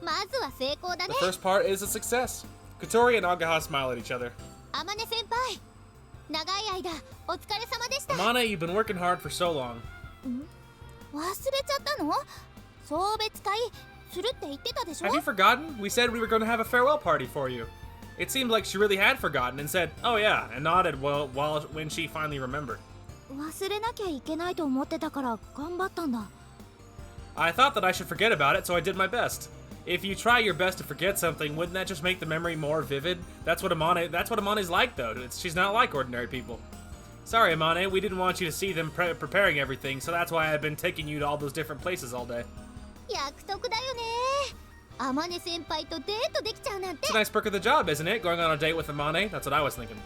まずは成功だね。 The first part is a success. Kotori and Agaha smile at each other. 天音先輩、長い間お疲れ様でした。 Amane, you've been working hard for so long. 忘れちゃったの？送別会するって言ってたでしょ？ Have you forgotten? We said we were going to have a farewell party for you. It seemed like she really had forgotten and said, oh yeah, and nodded when she finally remembered. 忘れなきゃいけないと思ってたから頑張ったんだ。 I thought that I should forget about it, so I did my best. If you try your best to forget something, wouldn't that just make the memory more vivid? That's what Amane's like, though. She's not like ordinary people. Sorry, Amane, we didn't want you to see them preparing everything, so that's why I've been taking you to all those different places all day. 約束だよね。天音先輩とデートできちゃうなんて。 It's a nice perk of the job, isn't it? Going on a date with Amane? That's what I was thinking.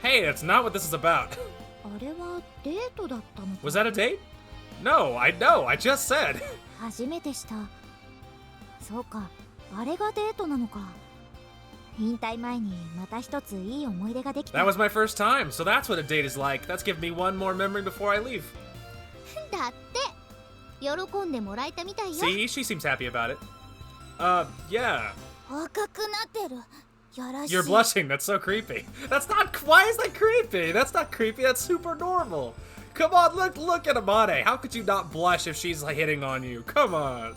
Hey, that's not what this is about. あれはデートだったのか。 Was that a date? No, I just said. 初めてした。そうか、あれがデートなのか。引退前にまた一ついい思い出ができた。 That was my first time, so that's what a date is like. That's giving me one more memory before I leave. だって喜んでもらえたみたいよ。 See, she seems happy about it. Yeah. 赤くなってる。やらしい。 You're blushing. That's so creepy. That's not. Why is that creepy? That's not creepy. That's super normal. Come on, look at Amane. How could you not blush if she's like hitting on you? Come on.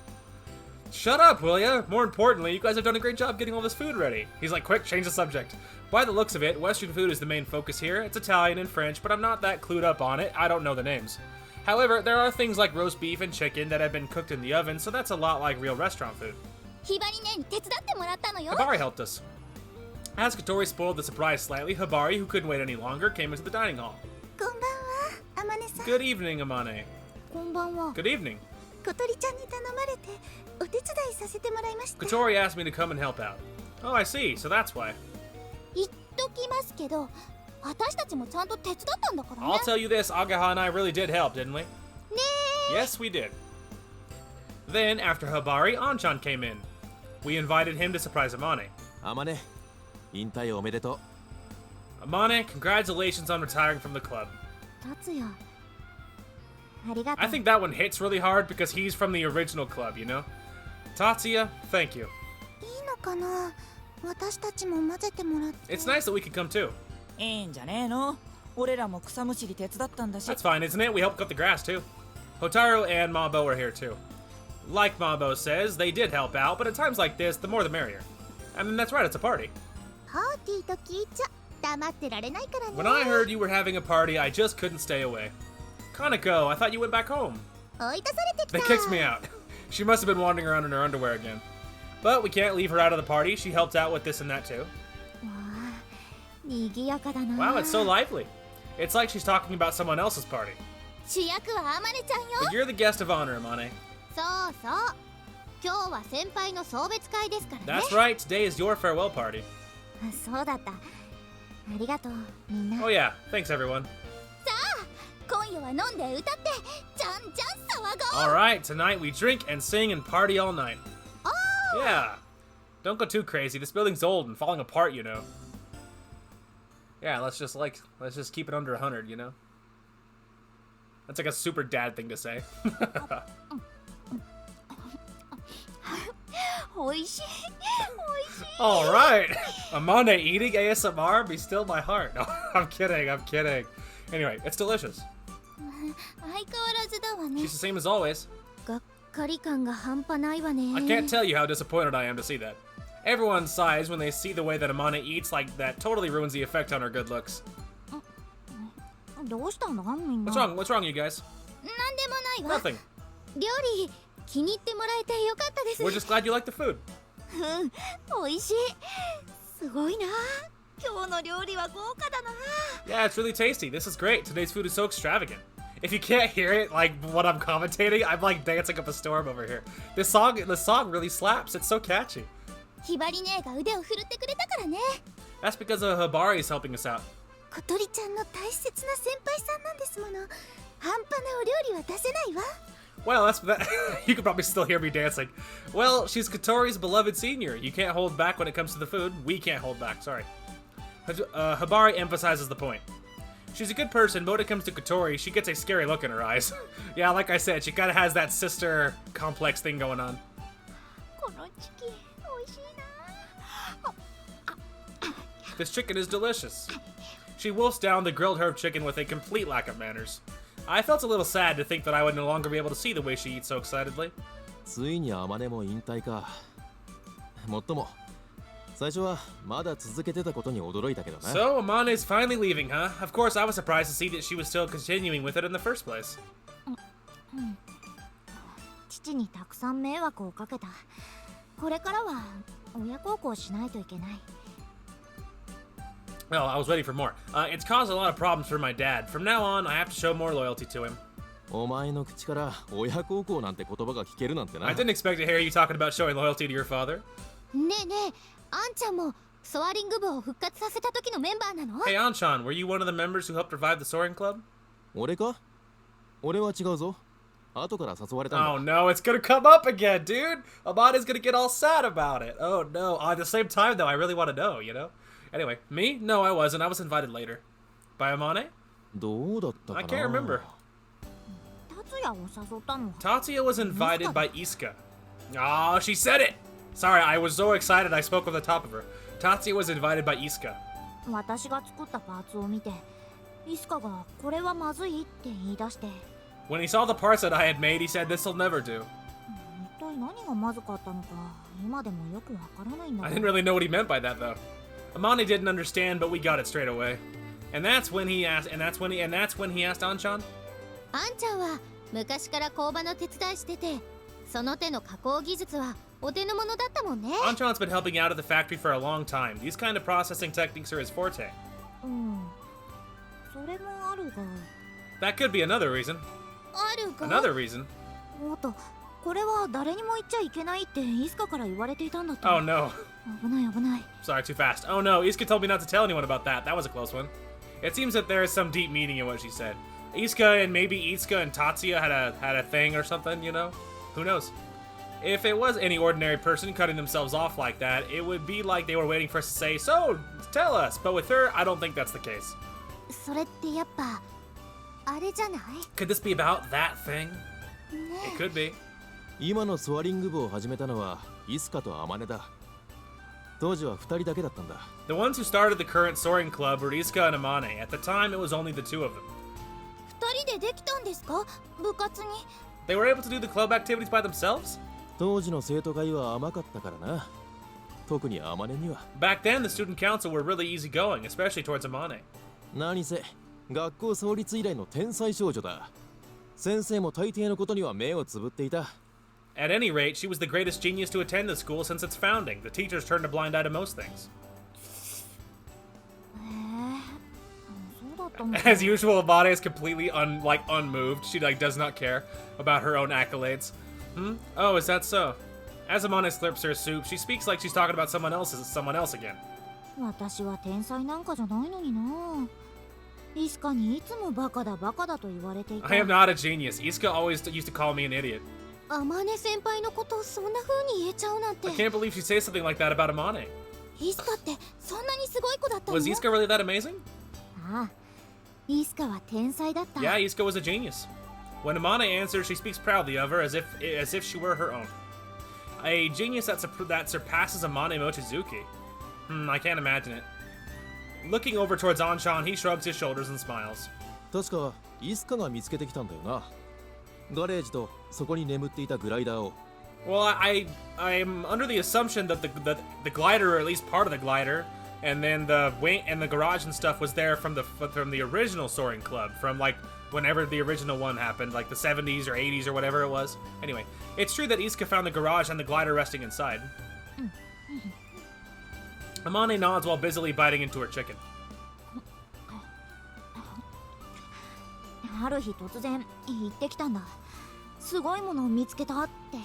Shut up, will ya? More importantly, you guys have done a great job getting all this food ready. He's like, quick, change the subject. By the looks of it, Western food is the main focus here. It's Italian and French, but I'm not that clued up on it. I don't know the names. However, there are things like roast beef and chicken that have been cooked in the oven, so that's a lot like real restaurant food. ひばりねに手伝ってもらったのよ。 Hibari helped us. As Katori spoiled the surprise slightly, Hibari, who couldn't wait any longer, came into the dining hall. こんばんは、あまねさん。 Good evening, Amane. こんばんは。 Good evening. 小鳥ちゃんに頼まれてお手伝いさせてもらいました。 Katori asked me to come and help out. Oh, I see. So that's why. 言っときますけど、私たちもちゃんと手伝ったんだからね。 I'll tell you this, Agaha and I really did help, didn't we? ねえ。 Yes, we did. Then, after Hibari, Anchan came in. We invited him to surprise Amane. Amane, 引退おめでと Amane, congratulations on retiring from the club. 達也。ありがとう。 I think that one hits really hard because he's from the original club, you know? Tatsuya, thank you. いいのかな。私たちも混ぜてもらって。 It's nice that we could come too. いいんじゃねえの。俺らも草むしり手伝ったんだし。 That's fine, isn't it? We helped cut the grass too. Hotaru and Mabo are here too. Like Mabo says, they did help out, but at times like this, the more the merrier. I mean, that's right, it's a party. パーティーと聞いちゃ黙ってられないからね。 When I heard you were having a party, I just couldn't stay away. Kaneko, I thought you went back home. 追い出されてき They た。 kicked me out. She must have been wandering around in her underwear again. But we can't leave her out of the party. She helped out with this and that too. わあ、賑やかだな。 Wow, it's so lively. It's like she's talking about someone else's party. 主役はあまねちゃんよ。 But you're the guest of honor, Amane. そうそう。今日は先輩の送別会ですからね。 That's right, today is your farewell party. そうだった。ありがとう、みんな。 Oh yeah, thanks everyone. さあ、今夜は飲んで歌ってじゃんじゃん騒ごう。 Alright, tonight we drink and sing and party all night. Oh! Yeah. Don't go too crazy. This building's old and falling apart, you know. Yeah, let's just keep it under 100, you know? That's like a super dad thing to say. おいしい、おいしい。 Alright. Amane eating ASMR? Be still my heart. No, I'm kidding. Anyway, it's delicious. 相変わらずだわね。 She's the same as always. がっかり感が半端ないわね。 I can't tell you how disappointed I am to see that. Everyone sighs when they see the way that Amane eats, like that totally ruins the effect on her good looks. どうしたのみんな。 What's wrong? What's wrong, you guys? なんでもないわ。 Nothing. 料理気に入ってもらえてよかったです。 We're just glad you like the food. うん、美味しい。すごいな。今日の料理は豪華だな。 Yeah, it's really tasty. This is great. Today's food is so extravagant. If you can't hear it, like what I'm commentating, I'm like dancing up a storm over here. This song really slaps. It's so catchy. ひばり姉が腕を振るってくれたからね。 That's because Hibari's helping us out. 小鳥ちゃんの大切な先輩さんなんですもの。半端なお料理は出せないわ。 Well, that's that. You can probably still hear me dancing. Well, she's Katori's beloved senior. You can't hold back when it comes to the food. We can't hold back. Sorry. Hibari emphasizes the point. She's a good person, but when it comes to Katori, she gets a scary look in her eyes. Yeah, like I said, she kind of has that sister complex thing going on. このチキン美味しいな。 This chicken is delicious. She wolfs down the grilled herb chicken with a complete lack of manners. I felt a little sad to think that I would no longer be able to see the way she eats so excitedly. ついにAmaneも引退か。もっとも最初はまだ続けてたことに驚いたけどな。 So, Amane's finally leaving, huh? Of course, I was surprised to see that she was still continuing with it in the first place. 父にたくさん迷惑をかけた。これからは親孝行しないといけない。 Oh, I was waiting for more. It's caused a lot of problems for my dad. From now on, I have to show more loyalty to him. お前の口から親孝行なんて言葉が聞けるなんてな。 I didn't expect to hear you talking about showing loyalty to your father. ねえねえ、あんちゃんもソアリング部を復活させた時のメンバーなの？ Hey, Anshan, were you one of the members who helped revive the soaring club? 俺か？俺は違うぞ。後から誘われたんだ。 Oh no, it's gonna come up again, dude! Amane's gonna get all sad about it. Oh no. At the same time, though, I really want to know, you know? Anyway, me? No, I wasn't. I was invited later. By Amane? どうだったかな？ I can't remember. 達也を誘ったのは Tatsuya was invited by Isuka. Oh, she said it! Sorry, I was so excited I spoke on the top of her. Tatsuya was invited by Isuka. 私が作ったパーツを見てイスカがこれはまずいって言い出して When he saw the parts that I had made, he said, this'll never do. 一体何がまずかったのか今でもよくわからないんだ I け didn't ど really know what he meant by that, though. Amane didn't understand, but we got it straight away. And that's when he asked, that's when he asked Anshan? あんちゃんは昔から工場の手伝いしててその手の加工技術はお手の物だったもんね Anshan's been helping out at the factory for a long time. These kind of processing techniques are his forte. うんそれもあるが That could be another reason. あるが Another reason. おっとこれは誰にも言っちゃいけないってイスカから言われていたんだって Oh no. 危ない危ない Sorry, too fast. Oh no, Isuka told me not to tell anyone about that. That was a close one. It seems that there is some deep meaning in what she said. Isuka and maybe Isuka and Tatsuya had a thing or something, you know? Who knows? If it was any ordinary person cutting themselves off like that, it would be like they were waiting for us to say, so, tell us. But with her, I don't think that's the case. それってやっぱあれじゃない Could this be about that thing? ね It could be. 今のソアリング部を始めたのはイスカとアマネだ。当時は2人だけだったんだ。 The ones who started the current soaring club were Isuka and Amane. At the time, it was only the two of them. 二人でできたんですか部活に They were able to do the club activities by themselves? 当時の生徒会は甘かったからな。特にアマネには。 Back then, the student council were really easygoing, especially towards Amane. 何せ学校創立以来の天才少女だ。先生も大抵のことには目をつぶっていた。 At any rate, she was the greatest genius to attend the school since its founding. The teachers turned a blind eye to most things. そうだったのか As usual, Amane is completely unmoved. She does not care about her own accolades. Oh, is that so? As Amane slurps her soup, she speaks like she's talking about someone else again. 私は天才なんかじゃないのになイスカにいつもバカだバカだと言われていた I am not a genius. Isuka always used to call me an idiot. アマネ先輩のことをそんな風に言えちゃうなんて I can't believe she says something like that about Amane. イスカってそんなにすごい子だったの Was Isuka really that amazing? ああイスカは天才だった Yeah, Isuka was a genius. When Amane answers, she speaks proudly of her as if she were her own. A genius that surpasses Amane Mochizuki. I can't imagine it. Looking over towards Anshan, he shrugs his shoulders and smiles. 確かイスカが見つけてきたんだよな。ガレージとそこに眠っていたグライダーを。 Well, I'm under the assumption that the glider, or at least part of the glider, and then the wing and the garage and stuff was there from the original soaring club, from like whenever the original one happened, like the 70s or 80s or whatever it was. Anyway, it's true that Isuka found the garage and the glider resting inside. Amane nods while busily biting into her chicken. ある日突然言ってきたんだすごいものを見つけたって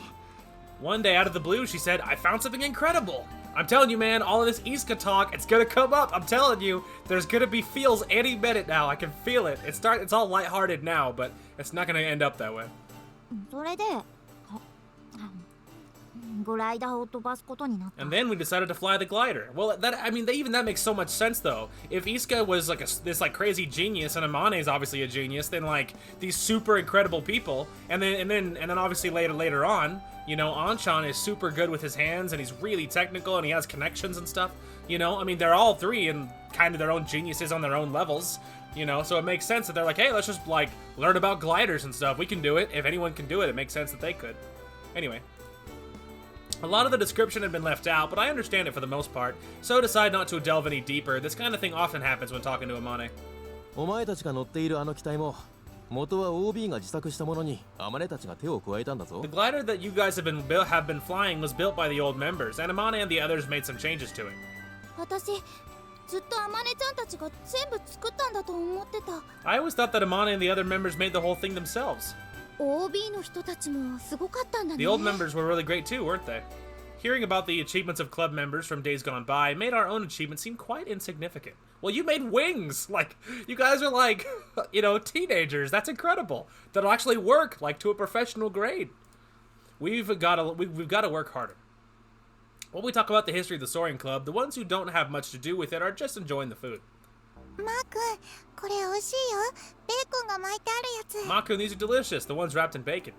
One day, out of the blue, she said, I found something incredible. I'm telling you, man, all of this Isuka talk, it's gonna come up. I'm telling you, there's gonna be feels any minute now. I can feel it. It's all lighthearted now, but it's not gonna end up that way. それでグライダーを飛ばすことになった And then we decided to fly the glider. Well, that makes so much sense, though. If Isuka was like this crazy genius, and Amane is obviously a genius, then like these super incredible people, and then obviously later on, you know, Anshan is super good with his hands, and he's really technical, and he has connections and stuff. You know, I mean, they're all three in kind of their own geniuses on their own levels. You know, so it makes sense that they're like, hey, let's just like learn about gliders and stuff. We can do it. If anyone can do it, it makes sense that they could. Anyway. A lot of the description had been left out, but I understand it for the most part, so decide not to delve any deeper. This kind of thing often happens when talking to Amane. お前たちが乗っているあの機体も元は OB が自作したものにアマネたちが手を加えたんだぞ。 The glider that you guys have been flying was built by the old members, and Amane and the others made some changes to it. 私ずっとアマネちゃんたちが全部作ったんだと思ってた I always thought that Amane and the other members made the whole thing themselves. OB の人たちもすごかったんだね The old members were really great too, weren't they? Hearing about the achievements of club members from days gone by made our own achievement seem quite insignificant. Well, you made wings! Like, you guys are like, you know, teenagers. That's incredible. That'll actually work, like, to a professional grade. We've got to work harder. When we talk about the history of the Soaring Club, the ones who don't have much to do with it are just enjoying the food. マー君、これ美味しいよ。ベーコンが巻いてあるやつ。 Makun, these are delicious. The ones wrapped in bacon.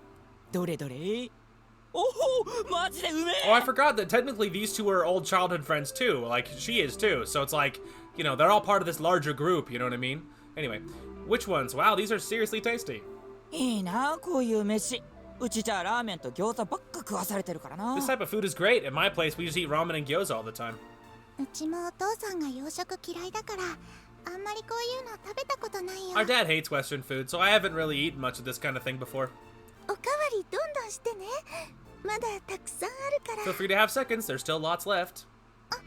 どれどれおおマジでうめえ Oh, I forgot that technically these two are old childhood friends too. Like, she is too. So it's like, you know, they're all part of this larger group, you know what I mean? Anyway, which ones? Wow, these are seriously tasty. いいなこういう飯うちじゃラーメンと餃子ばっか食わされてるからな This type of food is great. At my place, we just eat ramen and gyoza all the time. うちもお父さんが洋食嫌いだから、あんまりこういうの食べたことないよ。 Our dad hates Western food, so I haven't really eaten much of this kind of thing before. おかわりどんどんしてね。まだたくさんあるから。 Feel free to have seconds. There's still lots left. はい。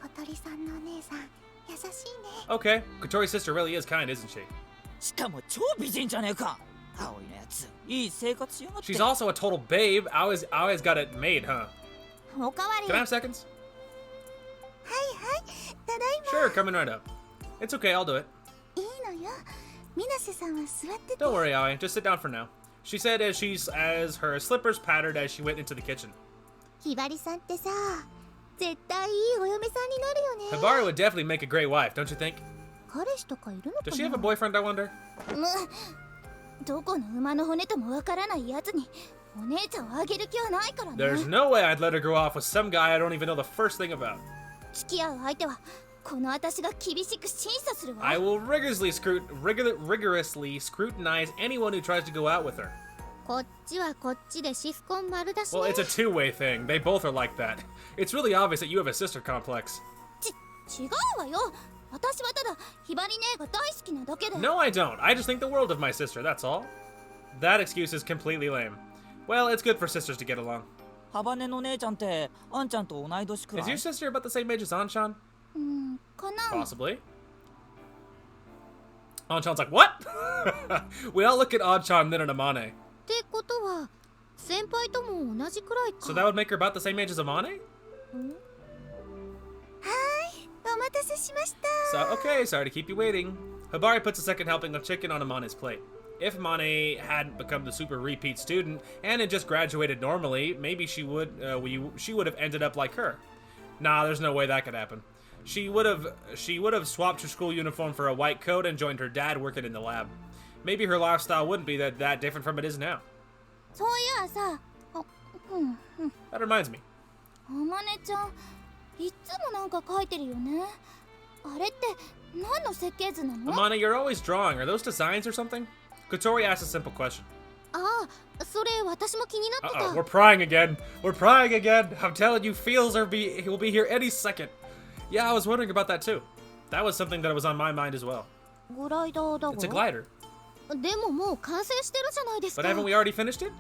小鳥さんのお姉さん、優しいね。 Okay, Kotori's sister really is kind, isn't she? しかも超美人じゃねえか青いのやついい生活しやがって She's also a total babe. I always got it made, huh? おかわり。 Can I have seconds? はいはい。ただいま。 Sure, coming right up. It's okay, I'll do it. いいのよ。水瀬さんは座ってて。 Don't worry, Aoi. Just sit down for now. She said as her slippers pattered as she went into the kitchen. ひばりさんってさ、絶対いいお嫁さんになるよね。 Hibari would definitely make a great wife, don't you think? 彼氏とかいるのかな Does she have a boyfriend, I wonder? どこの馬の骨ともわからないやつにお姉ちゃんをあげる気はないからね。 There's no way I'd let her go off with some guy I don't even know the first thing about. 付き合う相手はこの私が厳しく審査するわ。 I will rigorously scrutinize anyone who tries to go out with her. こっちはこっちでシフコン丸だしね。 Well, it's a two-way thing. They both are like that. It's really obvious that you have a sister complex. 違うわよ。私はただひばり姉が大好きなだけで。 No, I don't. I just think the world of my sister, that's all. That excuse is completely lame. Well, it's good for sisters to get along. ハバネの姉ちゃんってあんちゃんと同い年くら Is い your sister about the same age as Anshan? かな。 Possibly. Anshan's like, what? We all look at Anshan, then at Amane. ってことは先輩とも同じくらいか。 So that would make her about the same age as Amane? はい、お待たせしました。 So, okay, sorry to keep you waiting. Hibari puts a second helping of chicken on Amane's plate. If Amane hadn't become the super repeat student and had just graduated normally, maybe she would have ended up like her. Nah, there's no way that could happen. She would have swapped her school uniform for a white coat and joined her dad working in the lab. Maybe her lifestyle wouldn't be that different from it is now. そういやさ、That reminds me. あまねちゃん、いつもなんか書いてるよね。あれって何の設計図なの？ Amane, you're always drawing. Are those designs or something? Kotori asked a simple question. ああ、それ私も気になってた。 Uh-oh, we're prying again. We're prying again. I'm telling you, Feels will be here any second. Yeah, I was wondering about that too. That was something that was on my mind as well. グライダーだわ。 It's a glider. でももう完成してるじゃないですか。 But haven't we already finished it?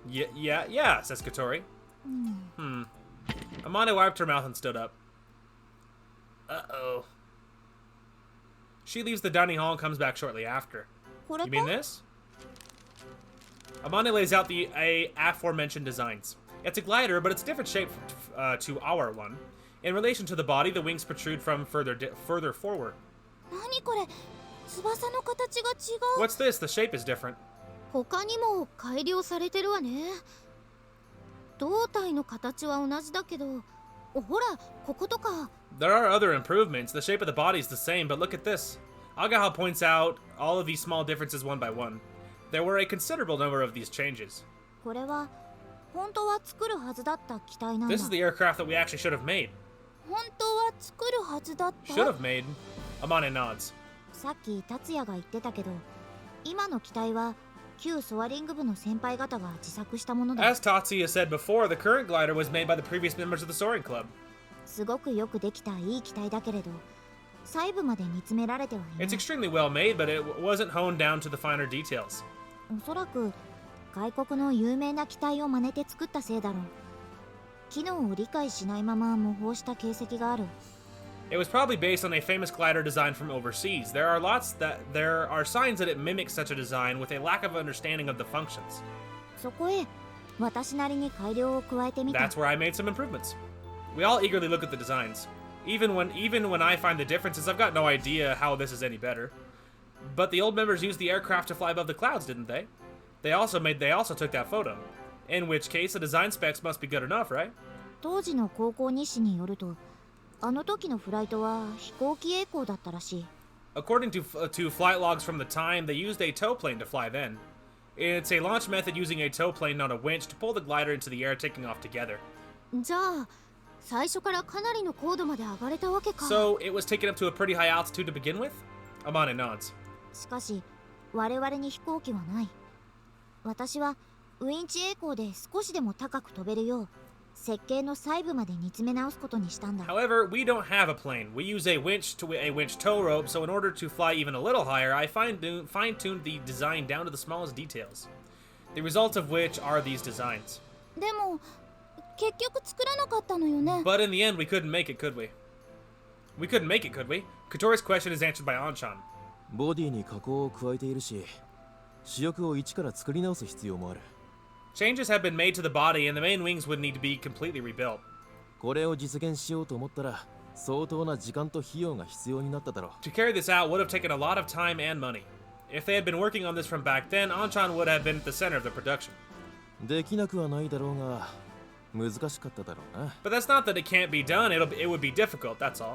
Yeah, says Kotori. Amane wiped her mouth and stood up. Uh-oh. She leaves the dining hall and comes back shortly after. これ You mean か？ this? Amane lays out the aforementioned designs. It's a glider, but it's a different shape to our one. In relation to the body, the wings protrude from further forward. 何これ？翼の形が違う。 What's this? The shape is different. 他にも改良されてるわね。胴体の形は同じだけど、ほら、こことか。 There are other improvements. The shape of the body is the same, but look at this. Agaha points out all of these small differences one by one. There were a considerable number of these changes. これは本当は作るはずだった機体なんだ。 This is the aircraft that we actually should have made. 本当は作るはずだった。 Should have made. Amane nods. さっき達也が言ってたけど、今の機体は旧ソアリング部の先輩方が自作したものだ。 As Tatsuya said before, the current glider was made by the previous members of the Soaring Club. すごくよくできたいい機体だけれど、細部まで煮詰められてはいない。 It's extremely well made, but it wasn't honed down to the finer details. おそらく外国の有名な機体を真似て作ったせいだろう。機能を理解しないまま模倣した形跡がある。 It was probably based on a famous glider design from overseas. There are signs that it mimics such a design with a lack of understanding of the functions. そこへ私なりに改良を加えてみた。 That's where I made some improvements. We all eagerly look at the designs. Even when I find the differences, I've got no idea how this is any better. But the old members used the aircraft to fly above the clouds, didn't they? They also took that photo. In which case, the design specs must be good enough, right? 当時の航行日誌によると、あの時のフライトは飛行機曳航だったらしい。 According to flight logs from the time, they used a tow plane to fly then. It's a launch method using a tow plane on a winch to pull the glider into the air, taking off together. じゃあ、最初からかなりの高度まで上がれたわけか。 So it was taken up to a pretty high altitude to begin with? Amane nods. しかし、我々に飛行機はない。私はウィンチ曳航で少しでも高く飛べるよう、設計の細部まで煮詰め直すことにしたんだ。 However, we don't have a plane. We use a winch tow rope, so in order to fly even a little higher, I fine-tuned the design down to the smallest details. The result of which are these designs. でも、結局作らなかったのよね。 But in the end, we couldn't make it, could we? We couldn't make it, could we? Kotori's question is answered by Anshan. ボディに加工を加えているし、主翼を一から作り直す必要もある。 Changes have been made to the body, and the main wings would need to be completely rebuilt. これを実現しようと思ったら、相当な時間と費用が必要になっただろう。 To carry this out would have taken a lot of time and money. If they had been working on this from back then, Anshan would have been at the center of the production. できなくはないだろうが、難しかっただろうな。But that's not that it can't be done, it would be difficult, that's all.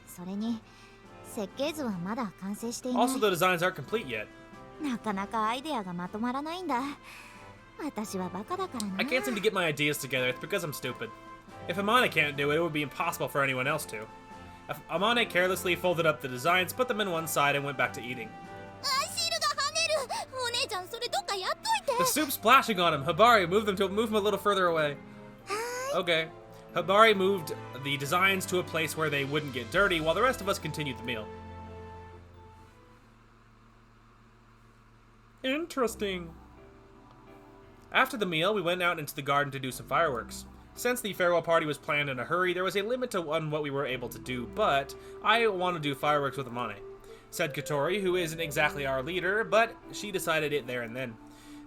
それに、設計図はまだ完成していない。 Also, the designs aren't complete yet. なかなかアイデアがまとまらないんだ。私はバカだからな。 I can't seem to get my ideas together, it's because I'm stupid. If Amane can't do it, it would be impossible for anyone else to. Amane carelessly folded up the designs, put them in one side, and went back to eating. シールが跳ねる。お姉ちゃん、それどっかやっといて。 The soup's splashing on him. Hibari, move him a little further away. Okay. Hibari moved the designs to a place where they wouldn't get dirty, while the rest of us continued the meal. Interesting. After the meal, we went out into the garden to do some fireworks. Since the farewell party was planned in a hurry, there was a limit on what we were able to do, but I want to do fireworks with Amane, said Kotori, who isn't exactly our leader, but she decided it there and then.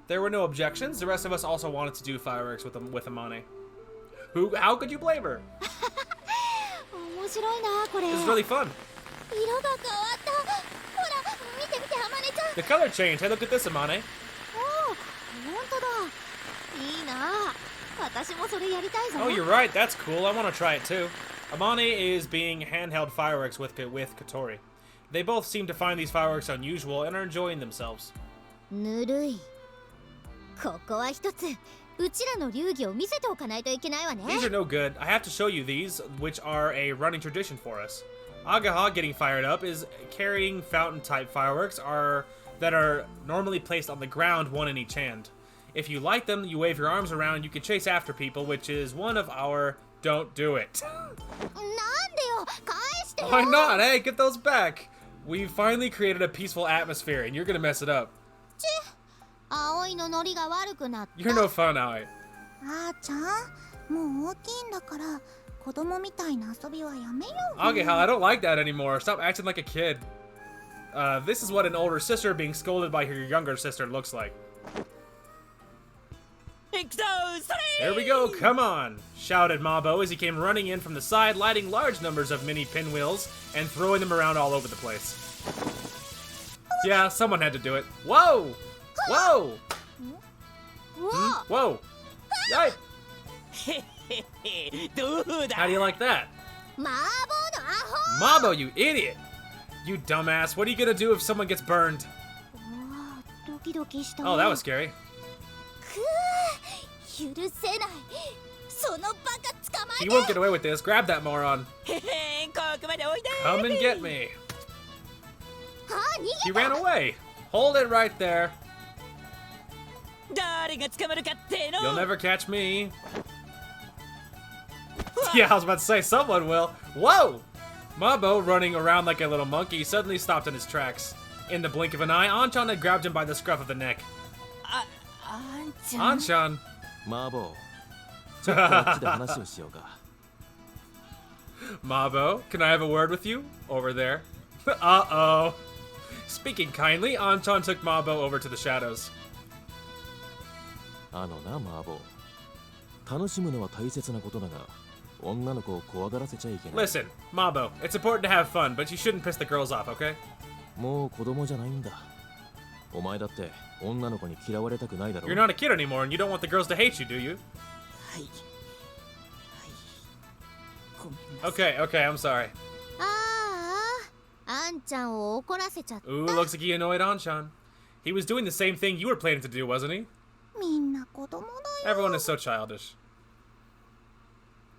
There were no objections. The rest of us also wanted to do fireworks with Amane. How could you blame her? 面白いな、これ。 This is really fun. 色が変わった。ほら、見て見て、アマネちゃん。 The color changed. Hey, look at this, Amane. おお、本当だ。いいな。私もそれやりたいぞ。 Oh, you're right. That's cool. I want to try it too. Amane is being handheld fireworks with Kotori. They both seem to find these fireworks unusual and are enjoying themselves. ぬるい。ここは一つ、うちらの流儀を見せておかないといけないわね。 These are no good. I have to show you these, which are a running tradition for us. Agaha getting fired up is carrying fountain-type fireworks that are normally placed on the ground, one in each hand. If you light them, you wave your arms around, you can chase after people, which is one of our don't do it. なんでよ、返してよ。 Why not? Hey, get those back. We finally created a peaceful atmosphere, and you're gonna mess it up. ちぇ、青いのノリが悪くなった。 You're no fun, Aoi. あーちゃん、もう大きいんだから、子供みたいな遊びはやめよう。 Agaha, I don't like that anymore. Stop acting like a kid. This is what an older sister being scolded by her younger sister looks like. 行くぞ、それ。 There we go, come on! Shouted Mabo as he came running in from the side, lighting large numbers of mini pinwheels and throwing them around all over the place. Yeah, someone had to do it. Whoa! Whoa! うわ、 Whoa! Yikes! どうだ。 How do you like that? 麻婆のアホ。 Mabo, you idiot! You dumbass, what are you gonna do if someone gets burned? うわ、ドキドキした。 Oh, that was scary. 許せない。そのバカ捕まえ You て。 won't get away with this. Grab that moron. へへん、ここまでおいで。 Come and get me. あ、逃 He げ ran た。 away. Hold it right there. 誰が捕まるかっての。 You'll never catch me. Yeah, I was about to say, someone will. Whoa! Mabo, running around like a little monkey, suddenly stopped in his tracks. In the blink of an eye, Anchan had grabbed him by the scruff of the neck. あんちゃん。 Anchan! マーボー、ちょっとあっちで話をしようか。Mabo, can I have a word with you? Over there. Uh-oh. Speaking kindly, Anchan took Mabo over to the shadows. あのな、マーボー。楽しむのは大切なことだが、女の子を怖がらせちゃいけない。 Listen, Mabo, it's important to have fun, but you shouldn't piss the girls off, okay? もう子供じゃないんだ。お前だって女の子に嫌われたくないだろ。 You're not a kid anymore, and you don't want the girls to hate you, do you? はいはいごめんなさい Okay, okay, I'm sorry. あんちゃんを怒らせちゃった。 Ooh, looks like he annoyed Anshan. He was doing the same thing you were planning to do, wasn't he? みんな子供だよ。 Everyone is so childish.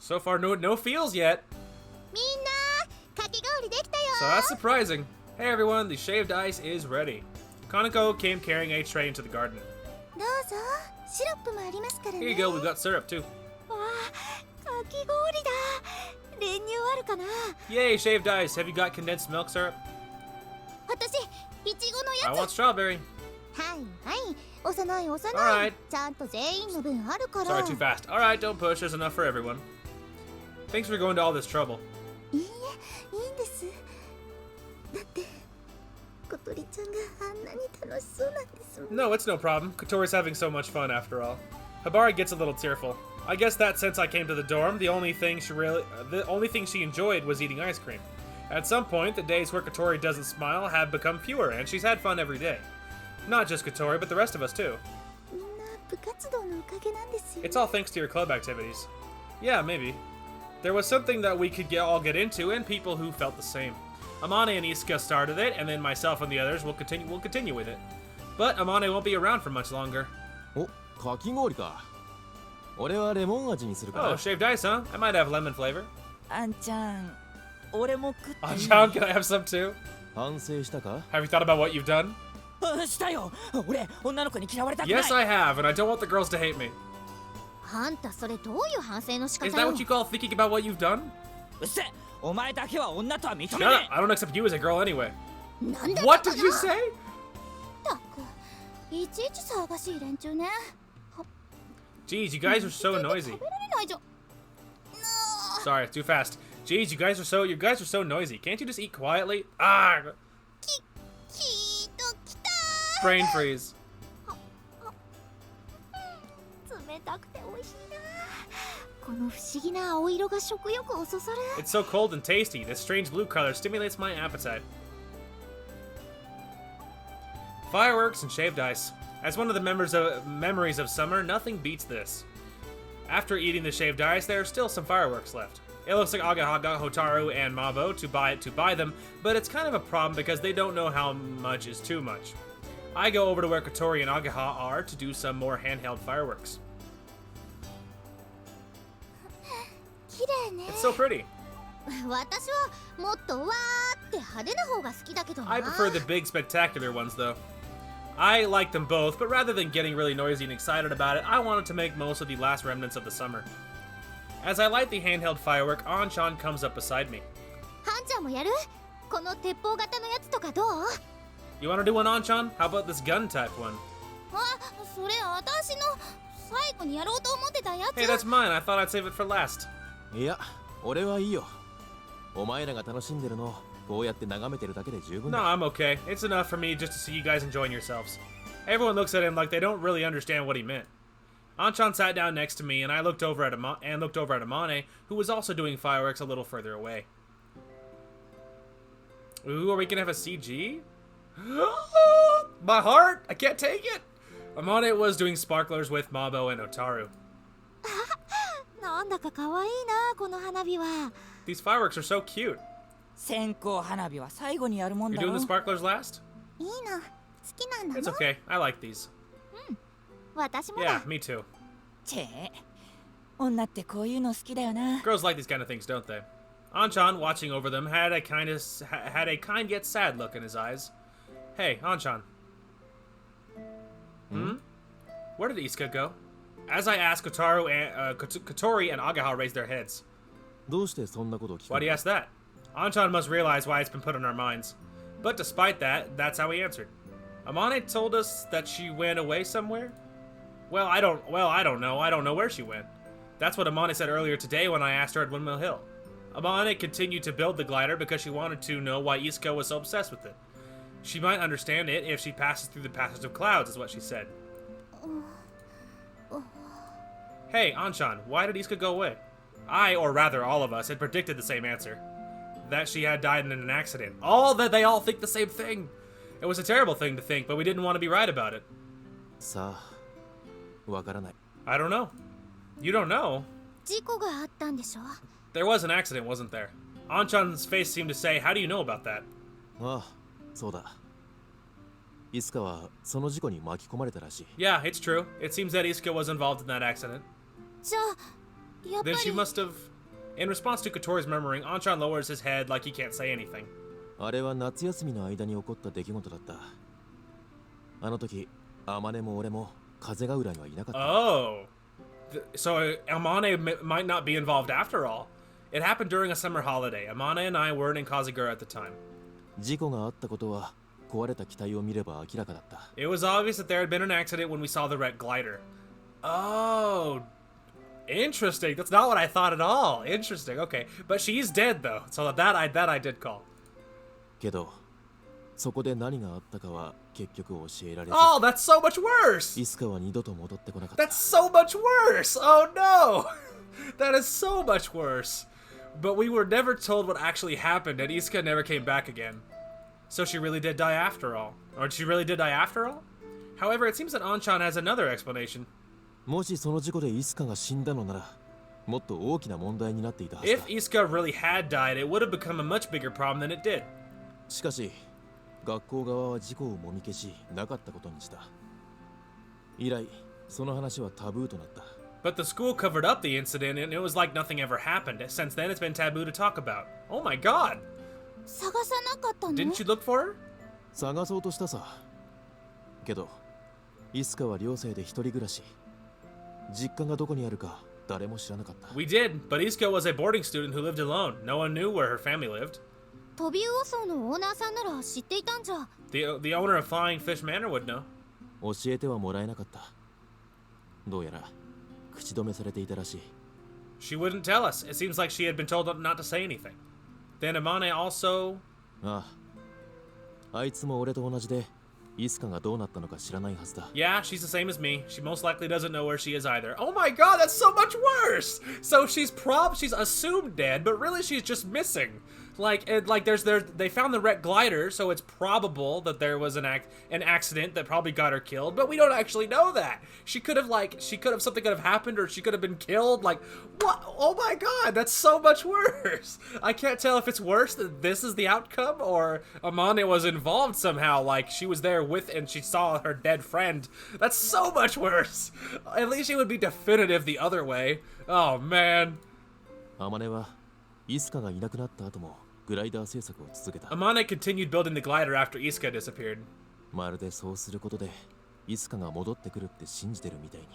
So far, no feels yet. みんなかき氷できたよ。 So that's surprising. Hey everyone, the shaved ice is ready. Kaneko came carrying a tray into the garden. どうぞ。シロップもありますからね。 Here you go, we've got syrup too. わあ、かき氷だ。練乳あるかな。 Yay, shaved ice. Have you got condensed milk syrup? 私、いちごの I や want つ。 strawberry. はいはい。幼い幼い。 Alright. ちゃんと全員の分あるから。 Sorry, too fast. Alright, don't push. There's enough for everyone. Thanks for going to all this trouble. いいえ、いいんです。だって小鳥ちゃんがあんなに楽しそうなんですもん。 No, it's no problem. Kotori's having so much fun after all. Habari gets a little tearful. I guess that since I came to the dorm, the only thing she enjoyed was eating ice cream. At some point, the days where Kotori doesn't smile have become fewer, and she's had fun every day. Not just Kotori, but the rest of us too. みんな部活動のおかげなんですよ。 It's all thanks to your club activities. Yeah, maybe. There was something that we could all get into, and people who felt the same. Amane and Isuka started it, and then myself and the others will continue with it. But Amane won't be around for much longer. お、かき氷か。俺はレモン味にするから。 Oh, shaved ice, huh? I might have lemon flavor. あんちゃん俺も食っていい John, can I have some too? 反省したか？ Have you thought about what you've done? うんしたよ俺女の子に嫌われたくない Yes, I have, and I don't want the girls to hate me. あんたそれどういう反省の仕方 Is よ。 that what you call thinking about what you've done? うっせお前だけは女とは認め Shut ね up! I don't accept you as a girl anyway. なんだ What did you say? ったくいちいち騒がしい連中ね。 Jeez, you guys are so 食 noisy. べられないじゃん。 Sorry, too fast. Jeez, you guys are so noisy. Can't you just eat quietly? Ah! きーときた Brain freeze. ー。冷たくて美味しいな。この不思議な青色が食欲をそそる。 It's so cold and tasty. This strange blue color stimulates my appetite. Fireworks and shaved ice. As one of the memories of summer, nothing beats this. After eating the shaved ice, there are still some fireworks left. It looks like Agahaga, Hotaru, and Mabo to buy them, but it's kind of a problem because they don't know how much is too much. I go over to where Kotori and Agaha are to do some more handheld fireworks. 綺麗ね。 It's so pretty. 私はもっとわーって派手な方が好きだけどな。 I prefer the big, spectacular ones, though. I like them both, but rather than getting really noisy and excited about it, I wanted to make most of the last remnants of the summer. As I light the handheld firework, Anshan comes up beside me. ハンちゃんもやる？この鉄砲型のやつとかどう？ You want to do one, Anshan? How about this gun type one? あ、それ私の最後にやろうと思ってたやつ。 Hey, that's mine. I thought I'd save it for last. いや、俺はいいよ。お前らが楽しんでるのをこうやって眺めてるだけで十分 No, だ。 I'm okay. It's enough for me just to see you guys enjoying yourselves. Everyone looks at him like they don't really understand what he meant. Anshan sat down next to me, and I looked over at Amane, who was also doing fireworks a little further away. Ooh, are we gonna have a CG? My heart! I can't take it! Amane was doing sparklers with Mabo and Otaru. なんだか可愛いなこの花火は。 These fireworks are so cute. 線香花火は最後にやるもん You're だろ doing the sparklers last? いいの。好きなんだ It's の。 okay. I like these. 私も Yeah, だ。 me too. チェ女ってこういうの好きだよな Girls like these kind of things, don't they? Anshan, watching over them, had a kind yet sad look in his eyes. Hey, Anshan. Where did Isuka go? As I asked, Kotori and Agaha raised their heads. どうしてそんなことを聞く Why do you ask that? Anshan must realize why it's been put on our minds. But despite that, that's how he answered. Amane told us that she went away somewhere? Well, I don't know. I don't know where she went. That's what Amane said earlier today when I asked her at Windmill Hill. Amane continued to build the glider because she wanted to know why Isuka was so obsessed with it. She might understand it if she passes through the passage of clouds, is what she said. Hey, Anshan, why did Isuka go away? I, or rather all of us, had predicted the same answer. That she had died in an accident. That they all think the same thing. It was a terrible thing to think, but we didn't want to be right about it. さあ、わからない。I don't know. You don't know? 事故があったんでしょ。 There was an accident, wasn't there? Anchan's face seemed to say, how do you know about that? ああ、そうだ。いつかはその事故に巻き込まれたらしい。Yeah, it's true. It seems that Isuka was involved in that accident. じゃあ、やっぱ Then り she must have... In response to Kotori's murmuring, Anchan lowers his head like he can't say anything. あれは夏休みの間に起こった出来事だった。あの時、アマネも俺も風が浦にはいなかった。Oh. So Amane might not be involved after all. It happened during a summer holiday. Amane and I weren't in Kazagura at the time. 事故があったことは壊れた機体を見れば明らかだった。It was obvious that there had been an accident when we saw the wrecked glider. Oh, interesting. That's not what I thought at all. Interesting. Okay, but she's dead though, so that I did call. けど、そこで何があったかは結局教えられず。Oh, that's so much worse. いつかは二度と戻ってこなかった。That's so much worse. Oh no, that is so much worse. But we were never told what actually happened, and Isuka never came back again. So she really did die after all. Or she really did die after all? However, it seems that Anchan has another explanation. もしその事故でイスカが死んだのなら、もっと大きな問題になっていたはずだ。 If Isuka really had died, it would have become a much bigger problem than it did. しかし、学校側は事故をもみ消し、なかったことにした。以来、その話はタブーとなった。But the school covered up the incident, and it was like nothing ever happened. Since then, it's been taboo to talk about. Oh my god! 探さなかったの？ Didn't you look for her? 探そうとしたさ。けど、イスカは寮生で一人暮らし。実家がどこにあるか誰も知らなかった。We did, but Isuka was a boarding student who lived alone. No one knew where her family lived. トビウオ荘のオーナーさんなら知っていたんじゃ。The owner of Flying Fish Manor would know. 教えてはもらえなかった。どうやら口止めされていたらしい。She wouldn't tell us. It seems like she had been told not to say anything. Then Amane also... ああ、あいつも俺と同じで、イスカがどうなったのか知らないはずだ。Yeah, she's the same as me. She most likely doesn't know where she is either. Oh my god, that's so much worse! So she's assumed dead, but really she's just missing. They found the wrecked glider, so it's probable that there was an accident that probably got her killed, but we don't actually know that. Something could have happened, or she could have been killed. Like, what? Oh my god, that's so much worse. I can't tell if it's worse that this is the outcome, or Amane was involved somehow, like she was there with and she saw her dead friend. That's so much worse. At least it would be definitive the other way. Oh man. アマネはイスカがいなくなった後もグライダー製作を続けた。 Amane continued building the glider after Isuka disappeared. まるでそうすることでイスカが戻ってくるって信じてるみたいに。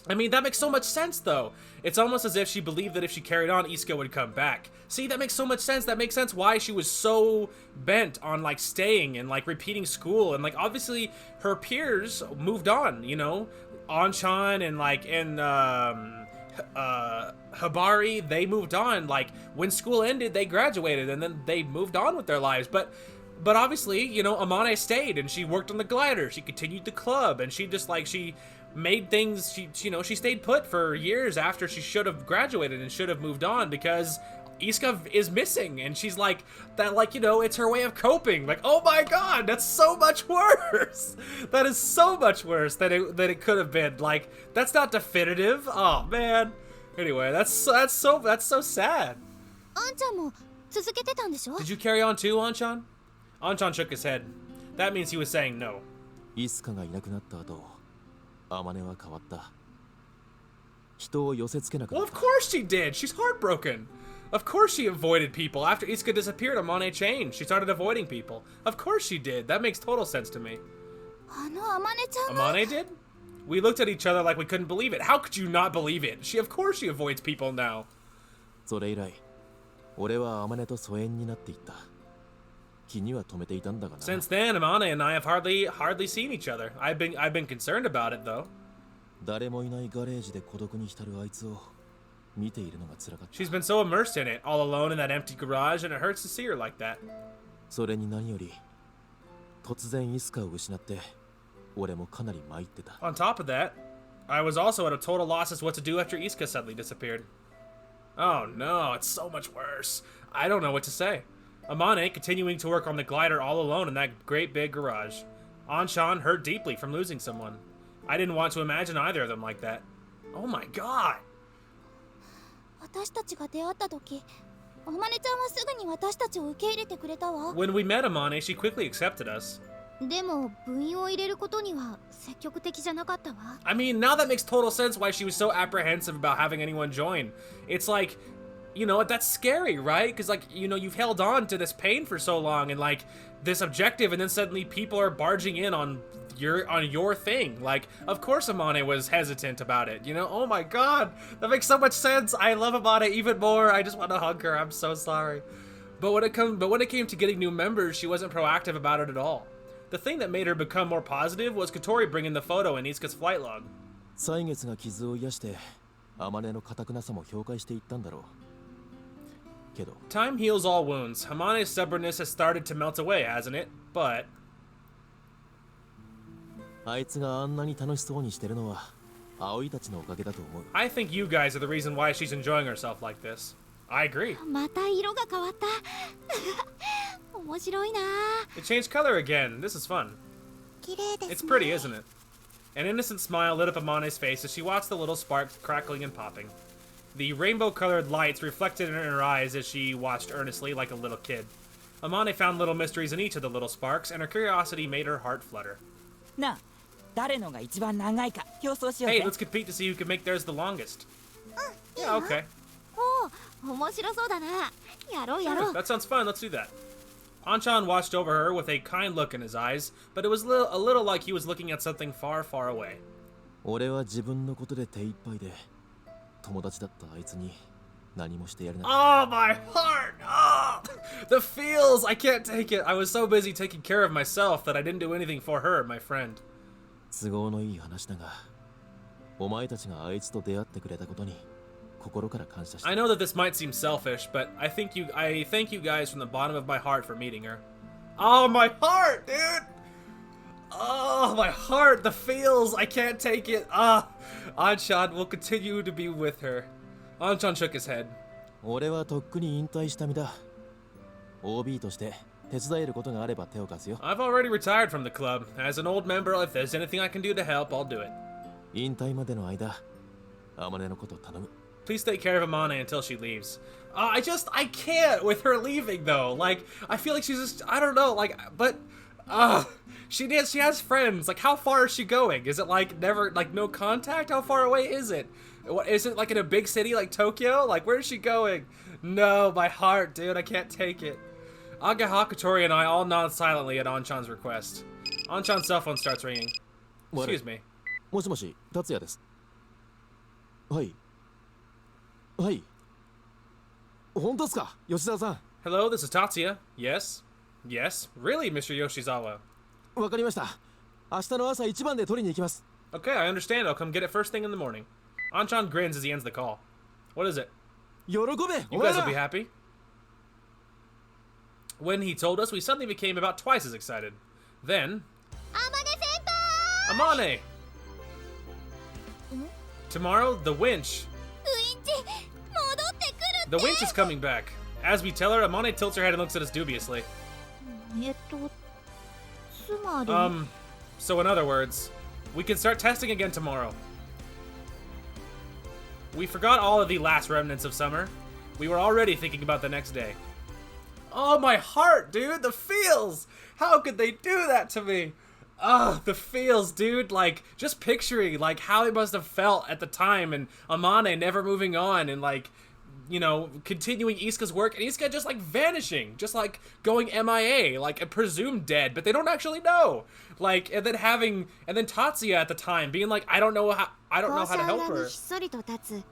I mean, that makes so much sense, though. It's almost as if she believed that if she carried on, Isuka would come back. See, that makes so much sense. That makes sense why she was so bent on, like, staying and, like, repeating school. And, like, obviously, her peers moved on, you know? Anchan and, like, Hibari, they moved on. Like, when school ended, they graduated, and then they moved on with their lives. But obviously, you know, Amane stayed, and she worked on the glider. She continued the club, and she just, like, she made things, she stayed put for years after she should have graduated and should have moved on because Isuka is missing, and she's like, that, like, you know, it's her way of coping. Like, oh my god, that's so much worse. That is so much worse than it could have been. Like, that's not definitive. Oh man. Anyway, that's so sad. あんちゃんも続けてたんでしょ？ Did you carry on too, Anchan? Anchan shook his head. That means he was saying no. イスカがいなくなった後、アマネは変わった。人を寄せつけなくな Well, っ of た。 course she did. She's heartbroken. Of course she avoided people. After Isuka disappeared, Amane changed. She started avoiding people. Of course she did. That makes total sense to me. あのアマネちゃんが。 Amane did? We looked at each other like we couldn't believe it. How could you not believe it? Of course she avoids people now. それ以来、俺はアマネと疎遠になっていった。気には留めていたんだがな。 Since then, Amane and I have hardly seen each other. I've been concerned about it though. 誰もいないガレージで孤独に浸るあいつを見ているのが辛かった。 She's been so immersed in it, all alone in that empty garage, and it hurts to see her like that. それに何より、突然イスカを失って、俺もかなり参ってた。 On top of that, I was also at a total loss as to what to do after Isuka suddenly disappeared. Oh no, it's so much worse. I don't know what to say. Amane continuing to work on the glider all alone in that great big garage. Anshan hurt deeply from losing someone. I didn't want to imagine either of them like that. Oh my god! 私たちが出会った時、あまねちゃんはすぐに私たちを受け入れてくれたわ。 When we met Amane, she quickly accepted us. でも部員を入れることには積極的じゃなかったわ。 I mean, now that makes total sense why she was so apprehensive about having anyone join. It's like, you know, that's scary, right? Because, like, you know, you've held on to this pain for so long and, like, this objective, and then suddenly people are barging in on your thing. Like, of course Amane was hesitant about it, you know? Oh my god, that makes so much sense. I love Amane even more. I just want to hug her. I'm so sorry. But when it came to getting new members, she wasn't proactive about it at all. The thing that made her become more positive was Kotori bringing the photo in Isuka's flight log. 歳月が傷を癒して天音の堅くなさも評価していったんだろうけど Time heals all wounds. Hamane's stubbornness has started to melt away, hasn't it? But あいつがあんなに楽しそうにしてるのは葵たちのおかげだと思う I think you guys are the reason why she's enjoying herself like this. I agree. また色が変わった。面白いな。 It changed color again. This is fun. 綺麗ですね。 It's pretty, isn't it? An innocent smile lit up Amane's face as she watched the little sparks crackling and popping. The rainbow-colored lights reflected in her eyes as she watched earnestly like a little kid. Amane found little mysteries in each of the little sparks, and her curiosity made her heart flutter. なあ、誰のが一番長いか競争しよう Hey, ぜ。 let's compete to see who can make theirs the longest. Yeah, okay. おお、面白そうだな。やろうやろう。 That sounds fun. Let's do that. Anchan watched over her with a kind look in his eyes, but it was a little like he was looking at something far, far away. 俺は自分のことで手一杯で友達だったあいつに何もしてやれなかっ Oh, my heart! Oh, the feels! I can't take it. I was so busy taking care of myself that I didn't do anything for her, my friend. た都合のいい話だがお前たちがあいつと出会ってくれたことに心から感謝して I know that this might seem selfish, but I thank you guys from the bottom of my heart for meeting her. Oh, my heart, dude! Oh, my heart, the feels! I can't take it. Anchan will continue to be with her. Anchan shook his head. 俺はとっくに引退した身だ OB として手伝えることがあれば手を貸すよ I've already retired from the club. As an old member, if there's anything I can do to help, I'll do it. 引退までの間天音のこと頼む Please take care of Amane until she leaves. I can't with her leaving though. Like, I feel like she's just, I don't know, like, but, she has friends. Like, how far is she going? Is it like never, like no contact? How far away is it? What, is it like in a big city like Tokyo? Like, where is she going? No, my heart, dude, I can't take it. Aga Hakatori and I all nod silently at Anchan's request. Anchan's cell phone starts ringing. Excuse me. もしもし達也ですはいはい本当ですか吉沢さん Hello, this is Tatsuya. Yes? Yes? Really, Mr. Yoshizawa? わかりました明日の朝一番で取りに行きます Okay, I understand. I'll come get it first thing in the morning. Anchan grins as he ends the call. What is it? 喜べ You guys will be happy? When he told us, we suddenly became about twice as excited. Then... あまね先輩 Amane! Tomorrow, the Winch. ウインチ戻ってくるって The Winch is coming back. As we tell her, Amane tilts her head and looks at us dubiously. つまり So in other words, we can start testing again tomorrow. We forgot all of the last remnants of summer. We were already thinking about the next day. Oh, my heart, dude! The feels! How could they do that to me? The feels, dude. Like, just picturing, like, how it must have felt at the time, and Amane never moving on, and, like, you know, continuing Isuka's work, and Isuka just, like, vanishing. Just, like, going MIA, like, presumed dead, but they don't actually know. Like, and then Tatsuya at the time being like, I don't know how to help her. ひっそりと立つ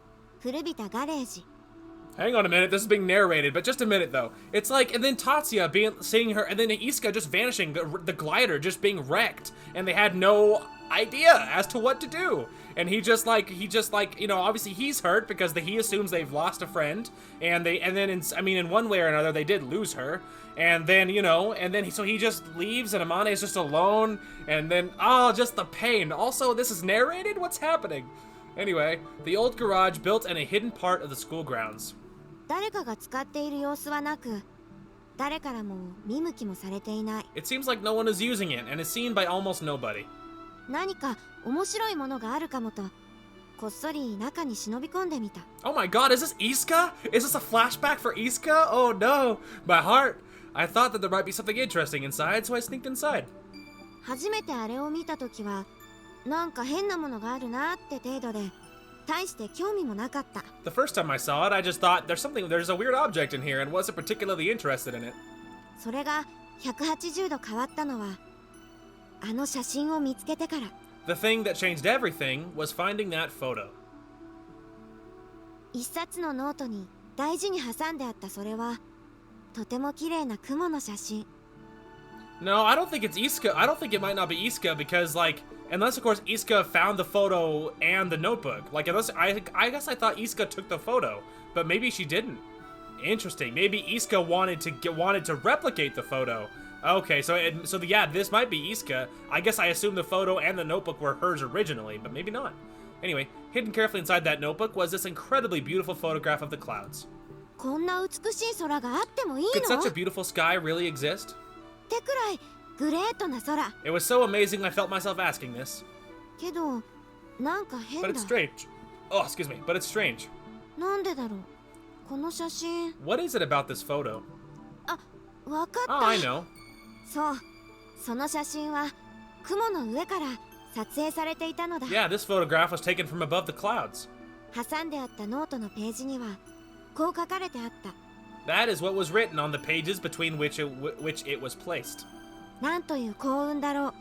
古びたガレージ Hang on a minute, this is being narrated, but just a minute though. It's like, and then Tatsuya seeing her, and then Isuka just vanishing, the glider just being wrecked, and they had no idea as to what to do. and he just like, you know, obviously he's hurt because he assumes they've lost a friend, and then in one way or another they did lose her, and then, you know, so he just leaves, and Amane is just alone, and then, just the pain. Also, this is narrated? What's happening? Anyway, the old garage built in a hidden part of the school grounds. 誰かが使っている様子はなく、誰からも見向きもされていない。 It seems like no one is using it, and is seen by almost nobody. 何か面白いものがあるかもと、こっそり中に忍び込んでみた。 Oh my god, is this Isuka? Is this a flashback for Isuka? Oh no, my heart. I thought that there might be something interesting inside, so I sneaked inside. 初めてあれを見たときは、なんか変なものがあるなって程度で、大して興味もなかった。 The first time I saw it, I just thought there's a weird object in here and wasn't particularly interested in it. それが180度変わったのは、あの写真を見つけてから。 The thing that changed everything was finding that photo. 一冊のノートに大事に挟んであったそれは、とても綺麗な雲の写真。 No, I don't think it's Isuka. I don't think it might not be Isuka because, like, unless of course Isuka found the photo and the notebook. Like, unless I guess I thought Isuka took the photo, but maybe she didn't. Interesting. Maybe Isuka wanted to replicate the photo. Okay, so yeah, this might be Isuka. I guess I assumed the photo and the notebook were hers originally, but maybe not. Anyway, hidden carefully inside that notebook was this incredibly beautiful photograph of the clouds. こんな美しい空があってもいいの？ Could such a beautiful sky really exist? ってくらいグレートな空。 It was so amazing I felt myself asking this. けど、なんか変だ。 But it's strange. Oh, excuse me, but it's strange. なんでだろう。この写真。 What is it about this photo? あ、わかった。 Oh, I know. そう、その写真は雲の上から撮影されていたのだ。 Yeah, this photograph was taken from above the clouds. 挟んであったノートのページにはこう書かれてあった。 That is what was written on the pages between which it was placed. なんという幸運だろう。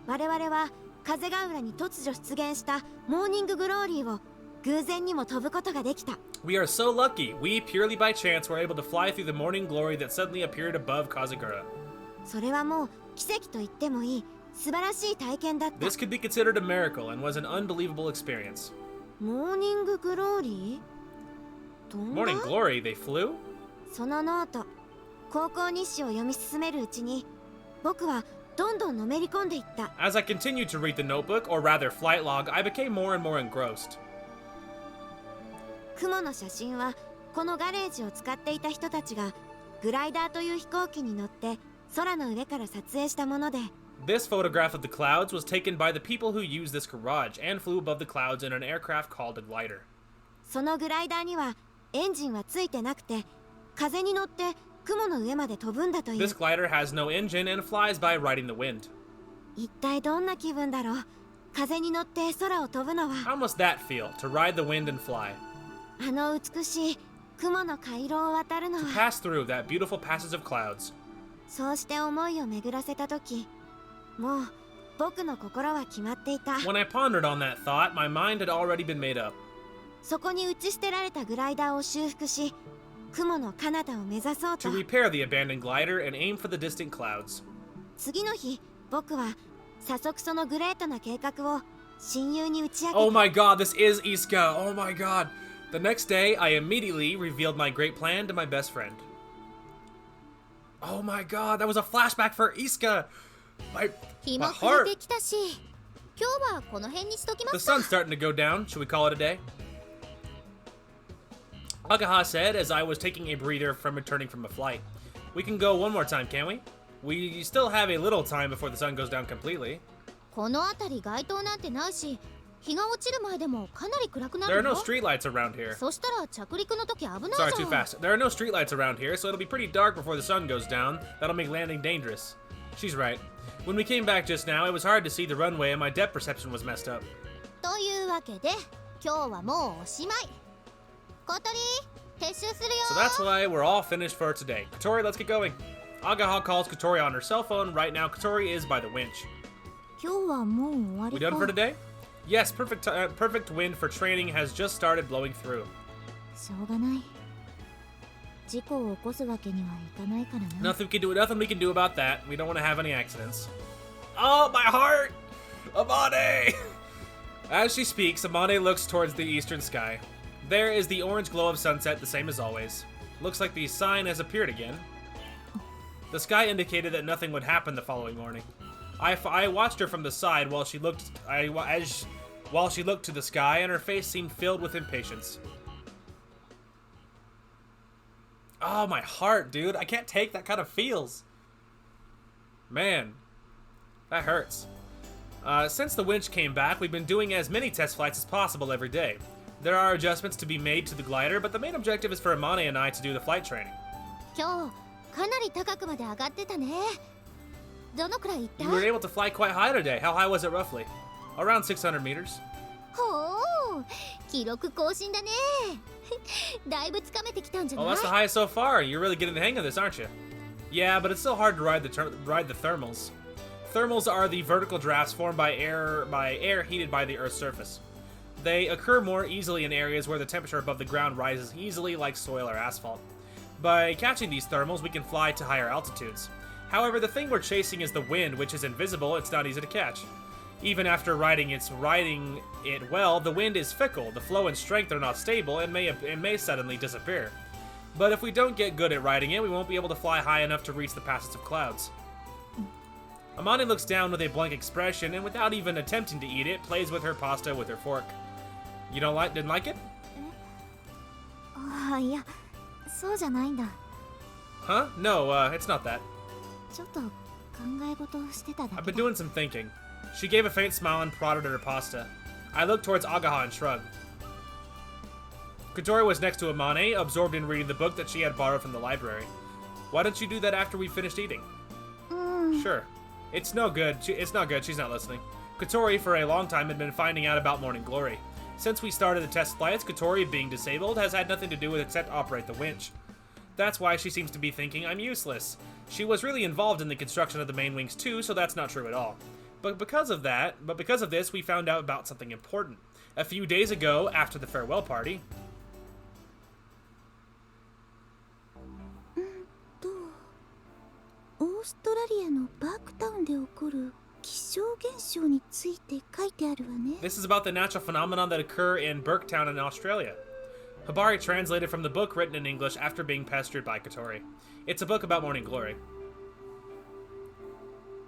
我々は風ヶ浦に突如出現したモーニンググローリーを偶然にも飛ぶことができた。 We are so lucky. We, purely by chance, were able to fly through the morning glory that suddenly appeared above Kazagura. それはもう奇跡と言ってもいい素晴らしい体験だった。 This could be considered a miracle and was an unbelievable experience. モーニンググローリー？飛んだ？ Morning glory, they flew? そのノート、高校日誌を読み進めるうちに、僕はどんどんのめり込んでいった。 As I continued to read the notebook, or rather flight log, I became more and more engrossed. 雲の写真はこのガレージを使っていた人たちがグライダーという飛行機に乗って空の上から撮影したもので、 This photograph of the clouds was taken by the people who used this garage and flew above the clouds in an aircraft called a glider. そのグライダーにはエンジンはついてなくて、風に乗って雲の上まで飛ぶんだという。 This glider has no engine and flies by riding the wind. 一体どんな気分だろう。風に乗って空を飛ぶのは。 How must that feel, to ride the wind and fly? あの美しい雲の回廊を渡るの To は。 pass through that beautiful passage of clouds. そうして思いを巡らせたとき、もう僕の心は決まっていた。 When I pondered on that thought, my mind had already been made up. そこに打ち捨てられたグライダーを修復し、雲の彼方を目指そうと。 To repair the abandoned glider and aim for the distant clouds. 次の日、僕は早速そのグレートな計画を親友に打ち明けた。 Oh my god, this is Isuka! Oh my god! The next day, I immediately revealed my great plan to my best friend. Oh my god, that was a flashback for Isuka! My 日も my 暮れ heart! てきたし、今日はこの辺にしときま The すか。 sun's starting to go down. Should we call it a day? Agaha said as I was taking a breather from returning from a flight. We can go one more time, can't we? We still have a little time before the sun goes down completely. この辺り街灯なんてないし、日が落ちる前でもかなり暗くな There are る no よ。 streetlights around here. そしたら着陸の時危ない Sorry, じゃ too ん。 fast. There are no streetlights around here, so it'll be pretty dark before the sun goes down. That'll make landing dangerous. She's right. When we came back just now, it was hard to see the runway and my depth perception was messed up. というわけで、今日はもうおしまい。小鳥、撤収するよ。 So that's why we're all finished for today. Kotori, let's get going. Agaha calls Kotori on her cell phone. Right now, Kotori is by the winch. 今日はもう終わ We り done for か。 today? Yes, perfect wind for training has just started blowing through. しょうがない。事故を起こすわけにはいかないからな。 Nothing we can do about that. We don't want to have any accidents. Oh, my heart! Amane! As she speaks, Amane looks towards the eastern sky. There is the orange glow of sunset, the same as always. Looks like the sign has appeared again. The sky indicated that nothing would happen the following morning. I watched her from the side while she looked while she looked to the sky, and her face seemed filled with impatience. Oh, my heart, dude. I can't take that kind of feels. Man, that hurts. Since the winch came back, we've been doing as many test flights as possible every day. There are adjustments to be made to the glider, but the main objective is for Amane and I to do the flight training. 今日かなり高くまで上がってたね。どのくらい行った？ You were able to fly quite high today. How high was it roughly? Around 600 meters. ほう、記録更新だね。だいぶつかめてきたんじゃない？ Oh, that's the highest so far. You're really getting the hang of this, aren't you? Yeah, but it's still hard to ride the thermals. Thermals are the vertical drafts formed by air heated by the Earth's surface. They occur more easily in areas where the temperature above the ground rises easily, like soil or asphalt. By catching these thermals, we can fly to higher altitudes. However, the thing we're chasing is the wind, which is invisible. It's not easy to catch. Even after riding it well, the wind is fickle. The flow and strength are not stable and may suddenly disappear. But if we don't get good at riding it, we won't be able to fly high enough to reach the passage of clouds. Amane looks down with a blank expression and, without even attempting to eat it, plays with her pasta with her fork. You didn't like it? ああ、いや、そうじゃないんだ。 Huh? No, it's not that. ちょっと考え事をしてただけだ。 I've been doing some thinking. She gave a faint smile and prodded at her pasta. I looked towards Agaha and shrugged. Kotori was next to Amane, absorbed in reading the book that she had borrowed from the library. Why don't you do that after we finished eating? Sure. It's no good. It's not good. She's not listening. Kotori, for a long time, had been finding out about Morning Glory. Since we started the test flights, Kotori, being disabled, has had nothing to do with except operate the winch. That's why she seems to be thinking I'm useless. She was really involved in the construction of the main wings too, so that's not true at all. But because of this, we found out about something important. A few days ago, after the farewell party... オーストラリアのバークタウンで起こる気象現象について書いてあるわね。 This is about the natural phenomenon that occur in Burketown in Australia. Hibari translated from the book written in English after being pestered by Kotori. It's a book about Morning Glory.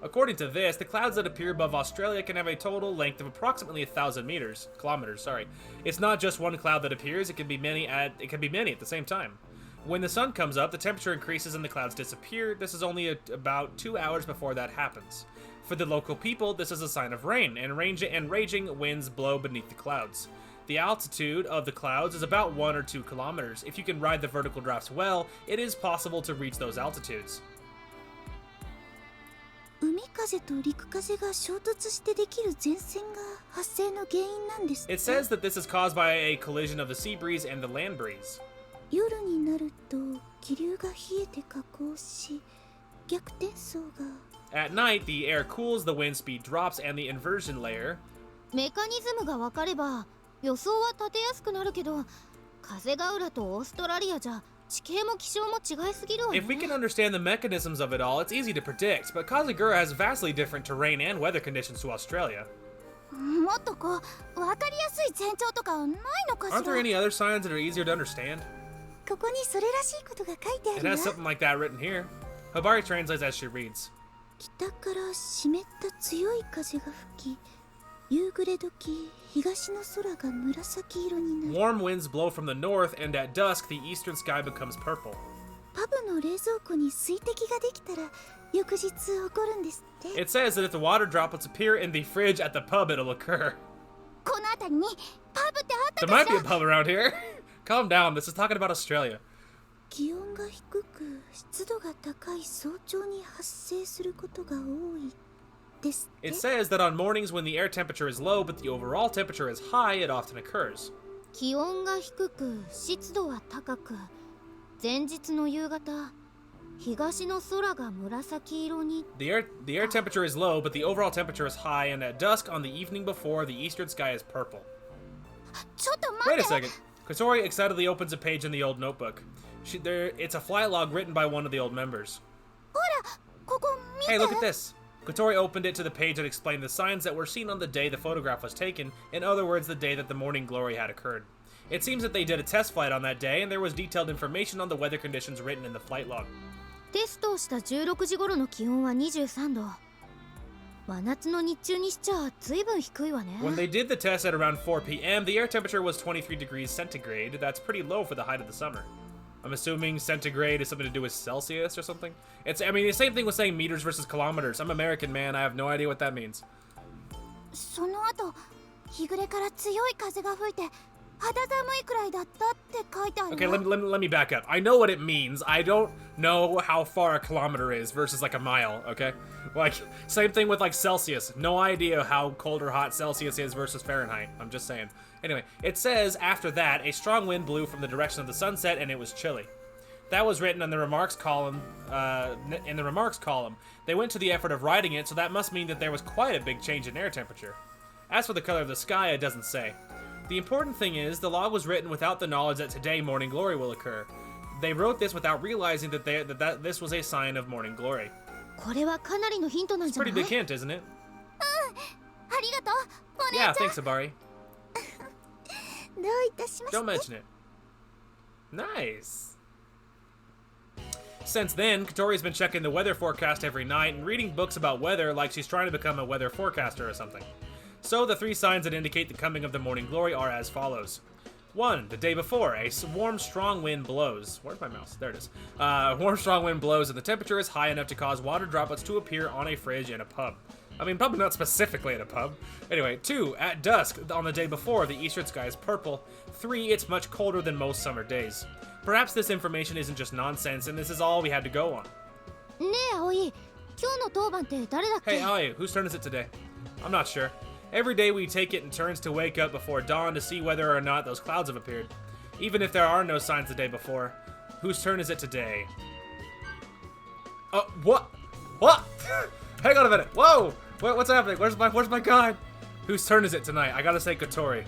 According to this, the clouds that appear above Australia can have a total length of approximately 1,000 kilometers. Sorry. It's not just one cloud that appears, it can be many at the same time. When the sun comes up, the temperature increases and the clouds disappear. This is only about 2 hours before that happens. For the local people, this is a sign of rain, and raging winds blow beneath the clouds. The altitude of the clouds is about 1 or 2 kilometers. If you can ride the vertical drafts well, it is possible to reach those altitudes. 海風と陸風が衝突してできる前線が発生の原因なんですって。 It says that this is caused by a collision of the sea breeze and the land breeze. 夜になると気流が冷えて下降し、逆転層が At night, the air cools, the wind speed drops, and the inversion layer. メカニズムが分かれば予想は立てやすくなるけど、風が浦とオーストラリアじゃ地形も気象も違いすぎるわね。 If we can understand the mechanisms of it all, it's easy to predict, but Kazagura has vastly different terrain and weather conditions to Australia. もっとこう分かりやすい前兆とかないのかしら。 Aren't there any other signs that are easier to understand? ここにそれらしいことが書いてあ It るわ。 has something like that written here. Hibari translates as she reads. 北から湿った強い風が吹き、夕暮れ時東の空が紫色になる。 Warm winds blow from the north, and at dusk, the eastern sky becomes purple. パブの冷蔵庫に水滴ができたら翌日起こるんですって。 It says that if the water droplets appear in the fridge at the pub, it'll occur. この辺りにパブってあった There か might し be a ら。 pub around here. Calm down, this is talking about Australia. 気温が低く湿度が高い早朝に発生することが多いですって。 It says that on mornings when the air temperature is low but the overall temperature is high, it often occurs. 気温が低く湿度は高く、前日の夕方東の空が紫色に。 The air temperature is low, but the overall temperature is high, and at dusk on the evening before, the eastern sky is purple. ちょっと待 Wait って。 a second. Kotori excitedly opens a page in the old notebook. It's a flight log written by one of the old members. ほら、ここ見て。 Hey, look at this. Kotori opened it to the page that explained the signs that were seen on the day the photograph was taken, in other words, the day that the morning glory had occurred. It seems that they did a test flight on that day, and there was detailed information on the weather conditions written in the flight log. テストをした16時頃の気温は23度。真夏の日中にしちゃ随分低いわね。 When they did the test at around 4 p.m., the air temperature was 23 degrees centigrade. That's pretty low for the height of the summer. I'm assuming centigrade is something to do with Celsius or something. I mean, the same thing with saying meters versus kilometers. I'm American, man. I have no idea what that means. その後、日暮れから強い風が吹いて肌寒いくらいだったって書いてある。 Okay, let me back up. I know what it means. I don't know how far a kilometer is versus like a mile, okay? Like, same thing with like Celsius. No idea how cold or hot Celsius is versus Fahrenheit. I'm just saying. Anyway, it says, after that, a strong wind blew from the direction of the sunset and it was chilly. That was written in the remarks column. They went to the effort of writing it, so that must mean that there was quite a big change in air temperature. As for the color of the sky, it doesn't say. The important thing is, the log was written without the knowledge that today morning glory will occur. They wrote this without realizing that this was a sign of morning glory. これはかなりのヒントなん It's じゃ a ない？ pretty big hint, isn't it? ありがとう、お姉 Yeah, ちゃん。 thanks, Abari. どういたしまして。 Don't mention it. Nice. Since then, Kotori's been checking the weather forecast every night and reading books about weather like she's trying to become a weather forecaster or something. So the three signs that indicate the coming of the morning glory are as follows. 1. The day before, a warm, strong wind blows. Where's my mouse? There it is. Warm, strong wind blows and the temperature is high enough to cause water droplets to appear on a fridge in a pub. I mean, probably not specifically at a pub. Anyway, 2. At dusk, on the day before, the eastern sky is purple. 3. It's much colder than most summer days. Perhaps this information isn't just nonsense, and this is all we had to go on. ねえ葵、今日の当番って誰だっけ？ Hey, Ayu, whose turn is it today? I'm not sure. Every day we take it in turns to wake up before dawn to see whether or not those clouds have appeared. Even if there are no signs the day before. Whose turn is it today? What? What? Hang on a minute. Whoa! What's happening? Where's my guide? Whose turn is it tonight? I gotta say Kotori.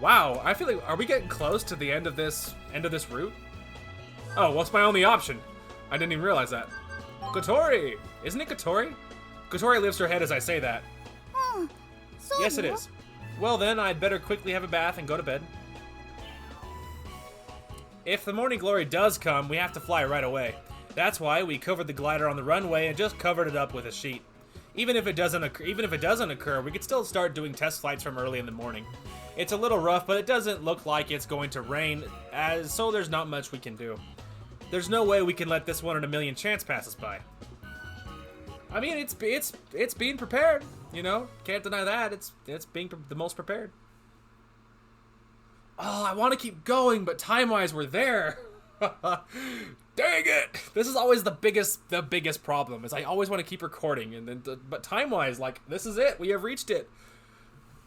Wow, I feel like, are we getting close to the end of this route? Oh, what's my only option? I didn't even realize that. Kotori! Isn't it Kotori? Kotori lifts her head as I say that. うん、そうよ。 Yes, it is. Well then, I'd better quickly have a bath and go to bed. If the morning glory does come, we have to fly right away. That's why we covered the glider on the runway and just covered it up with a sheet. Even if it doesn't occur, we could still start doing test flights from early in the morning. It's a little rough, but it doesn't look like it's going to rain, so there's not much we can do. There's no way we can let this 1 in a million chance pass us by. I mean, it's being prepared, you know? Can't deny that. It's being the most prepared. Oh, I want to keep going, but time-wise, we're there. Dang it! This is always the biggest problem. Is I always want to keep recording, and then but time-wise, like this is it. We have reached it.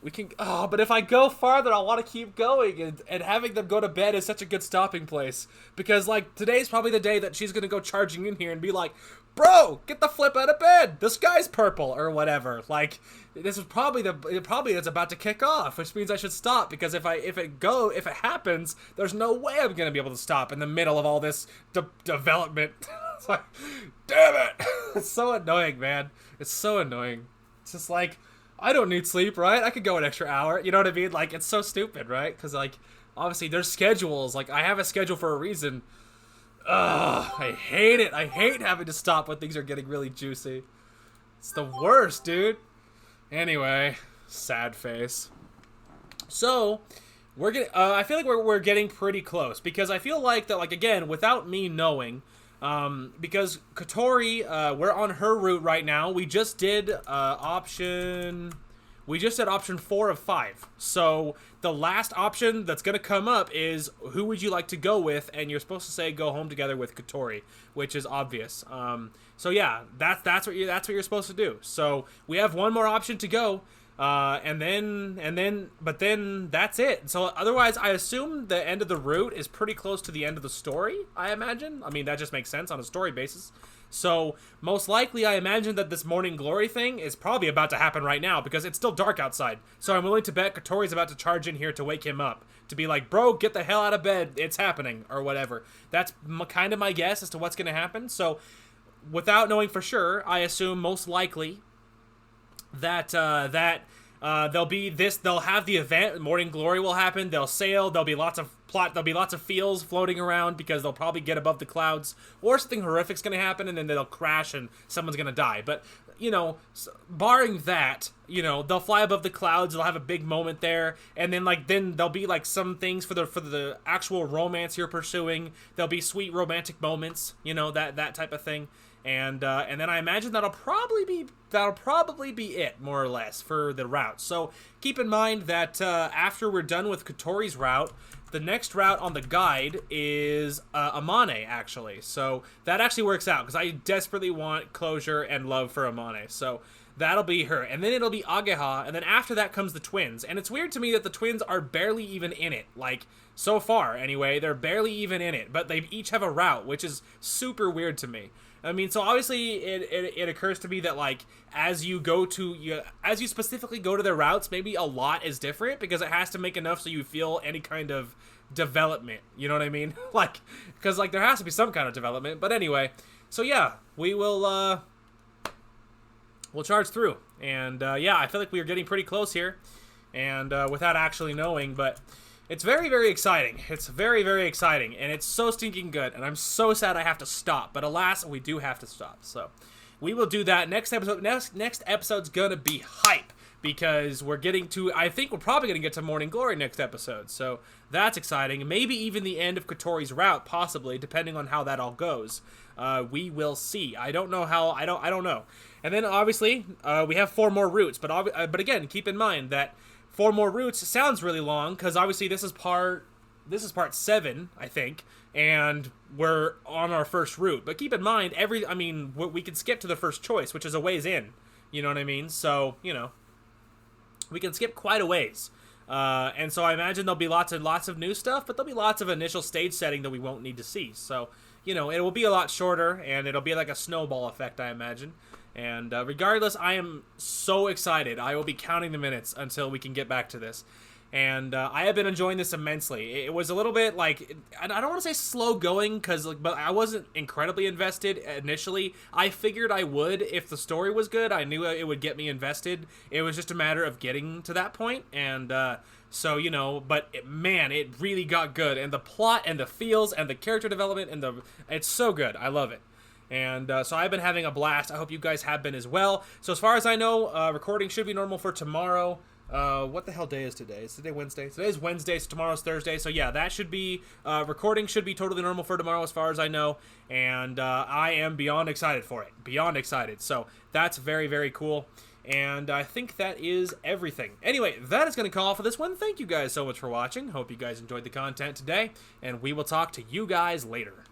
We can. Oh, but if I go farther, I want to keep going, and having them go to bed is such a good stopping place because like today's probably the day that she's gonna go charging in here and be like, "Bro, get the flip out of bed. The sky's purple or whatever." Like this is probably it's about to kick off, which means I should stop because if it happens, there's no way I'm gonna be able to stop in the middle of all this development. It's like, damn it! It's so annoying, man. It's so annoying. It's just like, I don't need sleep, right? I could go an extra hour. You know what I mean? Like, it's so stupid, right? Because, like, obviously there's schedules. Like, I have a schedule for a reason. Ugh, I hate it. I hate having to stop when things are getting really juicy. It's the worst, dude. Anyway, sad face. So, we're getting, I feel like we're getting pretty close. Because I feel like that, like, again, without me knowing, because Kotori, we're on her route right now. We just did option 4 of 5. So the last option that's gonna come up is who would you like to go with, and you're supposed to say go home together with Kotori, which is obvious. So yeah, that's what you're supposed to do. So we have one more option to go. But then that's it. So otherwise, I assume the end of the route is pretty close to the end of the story, I imagine. I mean, that just makes sense on a story basis. So most likely, I imagine that this morning glory thing is probably about to happen right now because it's still dark outside. So I'm willing to bet Kotori's about to charge in here to wake him up. To be like, bro, get the hell out of bed. It's happening, or whatever. That's kind of my guess as to what's going to happen. So without knowing for sure, I assume most likely that they'll have the event. Morning Glory will happen. They'll sail. There'll be lots of feels floating around because they'll probably get above the clouds, or something horrific's gonna happen, and then they'll crash and someone's gonna die. But barring that, they'll fly above the clouds. They'll have a big moment there, and then there'll be some things for the actual romance you're pursuing. There'll be sweet romantic moments, that type of thing. And then I imagine that'll probably be it, more or less, for the route. So keep in mind that after we're done with Kotori's route, the next route on the guide is Amane, actually. So that actually works out, because I desperately want closure and love for Amane. So that'll be her. And then it'll be Ageha, and then after that comes the twins. And it's weird to me that the twins are barely even in it. So far, anyway, they're barely even in it. But they each have a route, which is super weird to me. I mean, so obviously it occurs to me that as you specifically go to their routes, maybe a lot is different, because it has to make enough so you feel any kind of development. You know what I mean? Because there has to be some kind of development. But anyway, so yeah, we'll charge through, and yeah, I feel like we are getting pretty close here, and without actually knowing, but. It's very, very exciting. It's very, very exciting, and it's so stinking good, and I'm so sad I have to stop, but alas, we do have to stop, so we will do that next episode. Next episode's gonna be hype, because I think we're probably gonna get to Morning Glory next episode, so that's exciting. Maybe even the end of Kotori's route, possibly, depending on how that all goes. We will see. I don't know. And then, obviously, we have 4 more routes, but again, keep in mind that 4 more routes sounds really long, because obviously this is part 7, I think, and we're on our first route. But keep in mind, we can skip to the first choice, which is a ways in. You know what I mean? So, we can skip quite a ways. And so I imagine there'll be lots of new stuff, but there'll be lots of initial stage setting that we won't need to see. So, it will be a lot shorter, and it'll be like a snowball effect, I imagine. And regardless, I am so excited. I will be counting the minutes until we can get back to this. And I have been enjoying this immensely. It was a little bit I don't want to say slow going, but I wasn't incredibly invested initially. I figured I would if the story was good. I knew it would get me invested. It was just a matter of getting to that point. And so, but it really got good. And the plot and the feels and the character development it's so good. I love it. And so I've been having a blast. I hope you guys have been as well. So as far as I know, recording should be normal for tomorrow. What the hell day is today? Is today Wednesday? Today's Wednesday, so tomorrow's Thursday. So yeah, that should be, recording should be totally normal for tomorrow as far as I know. And I am beyond excited for it. Beyond excited. So that's very, very cool. And I think that is everything. Anyway, that is going to call for this one. Thank you guys so much for watching. Hope you guys enjoyed the content today. And we will talk to you guys later.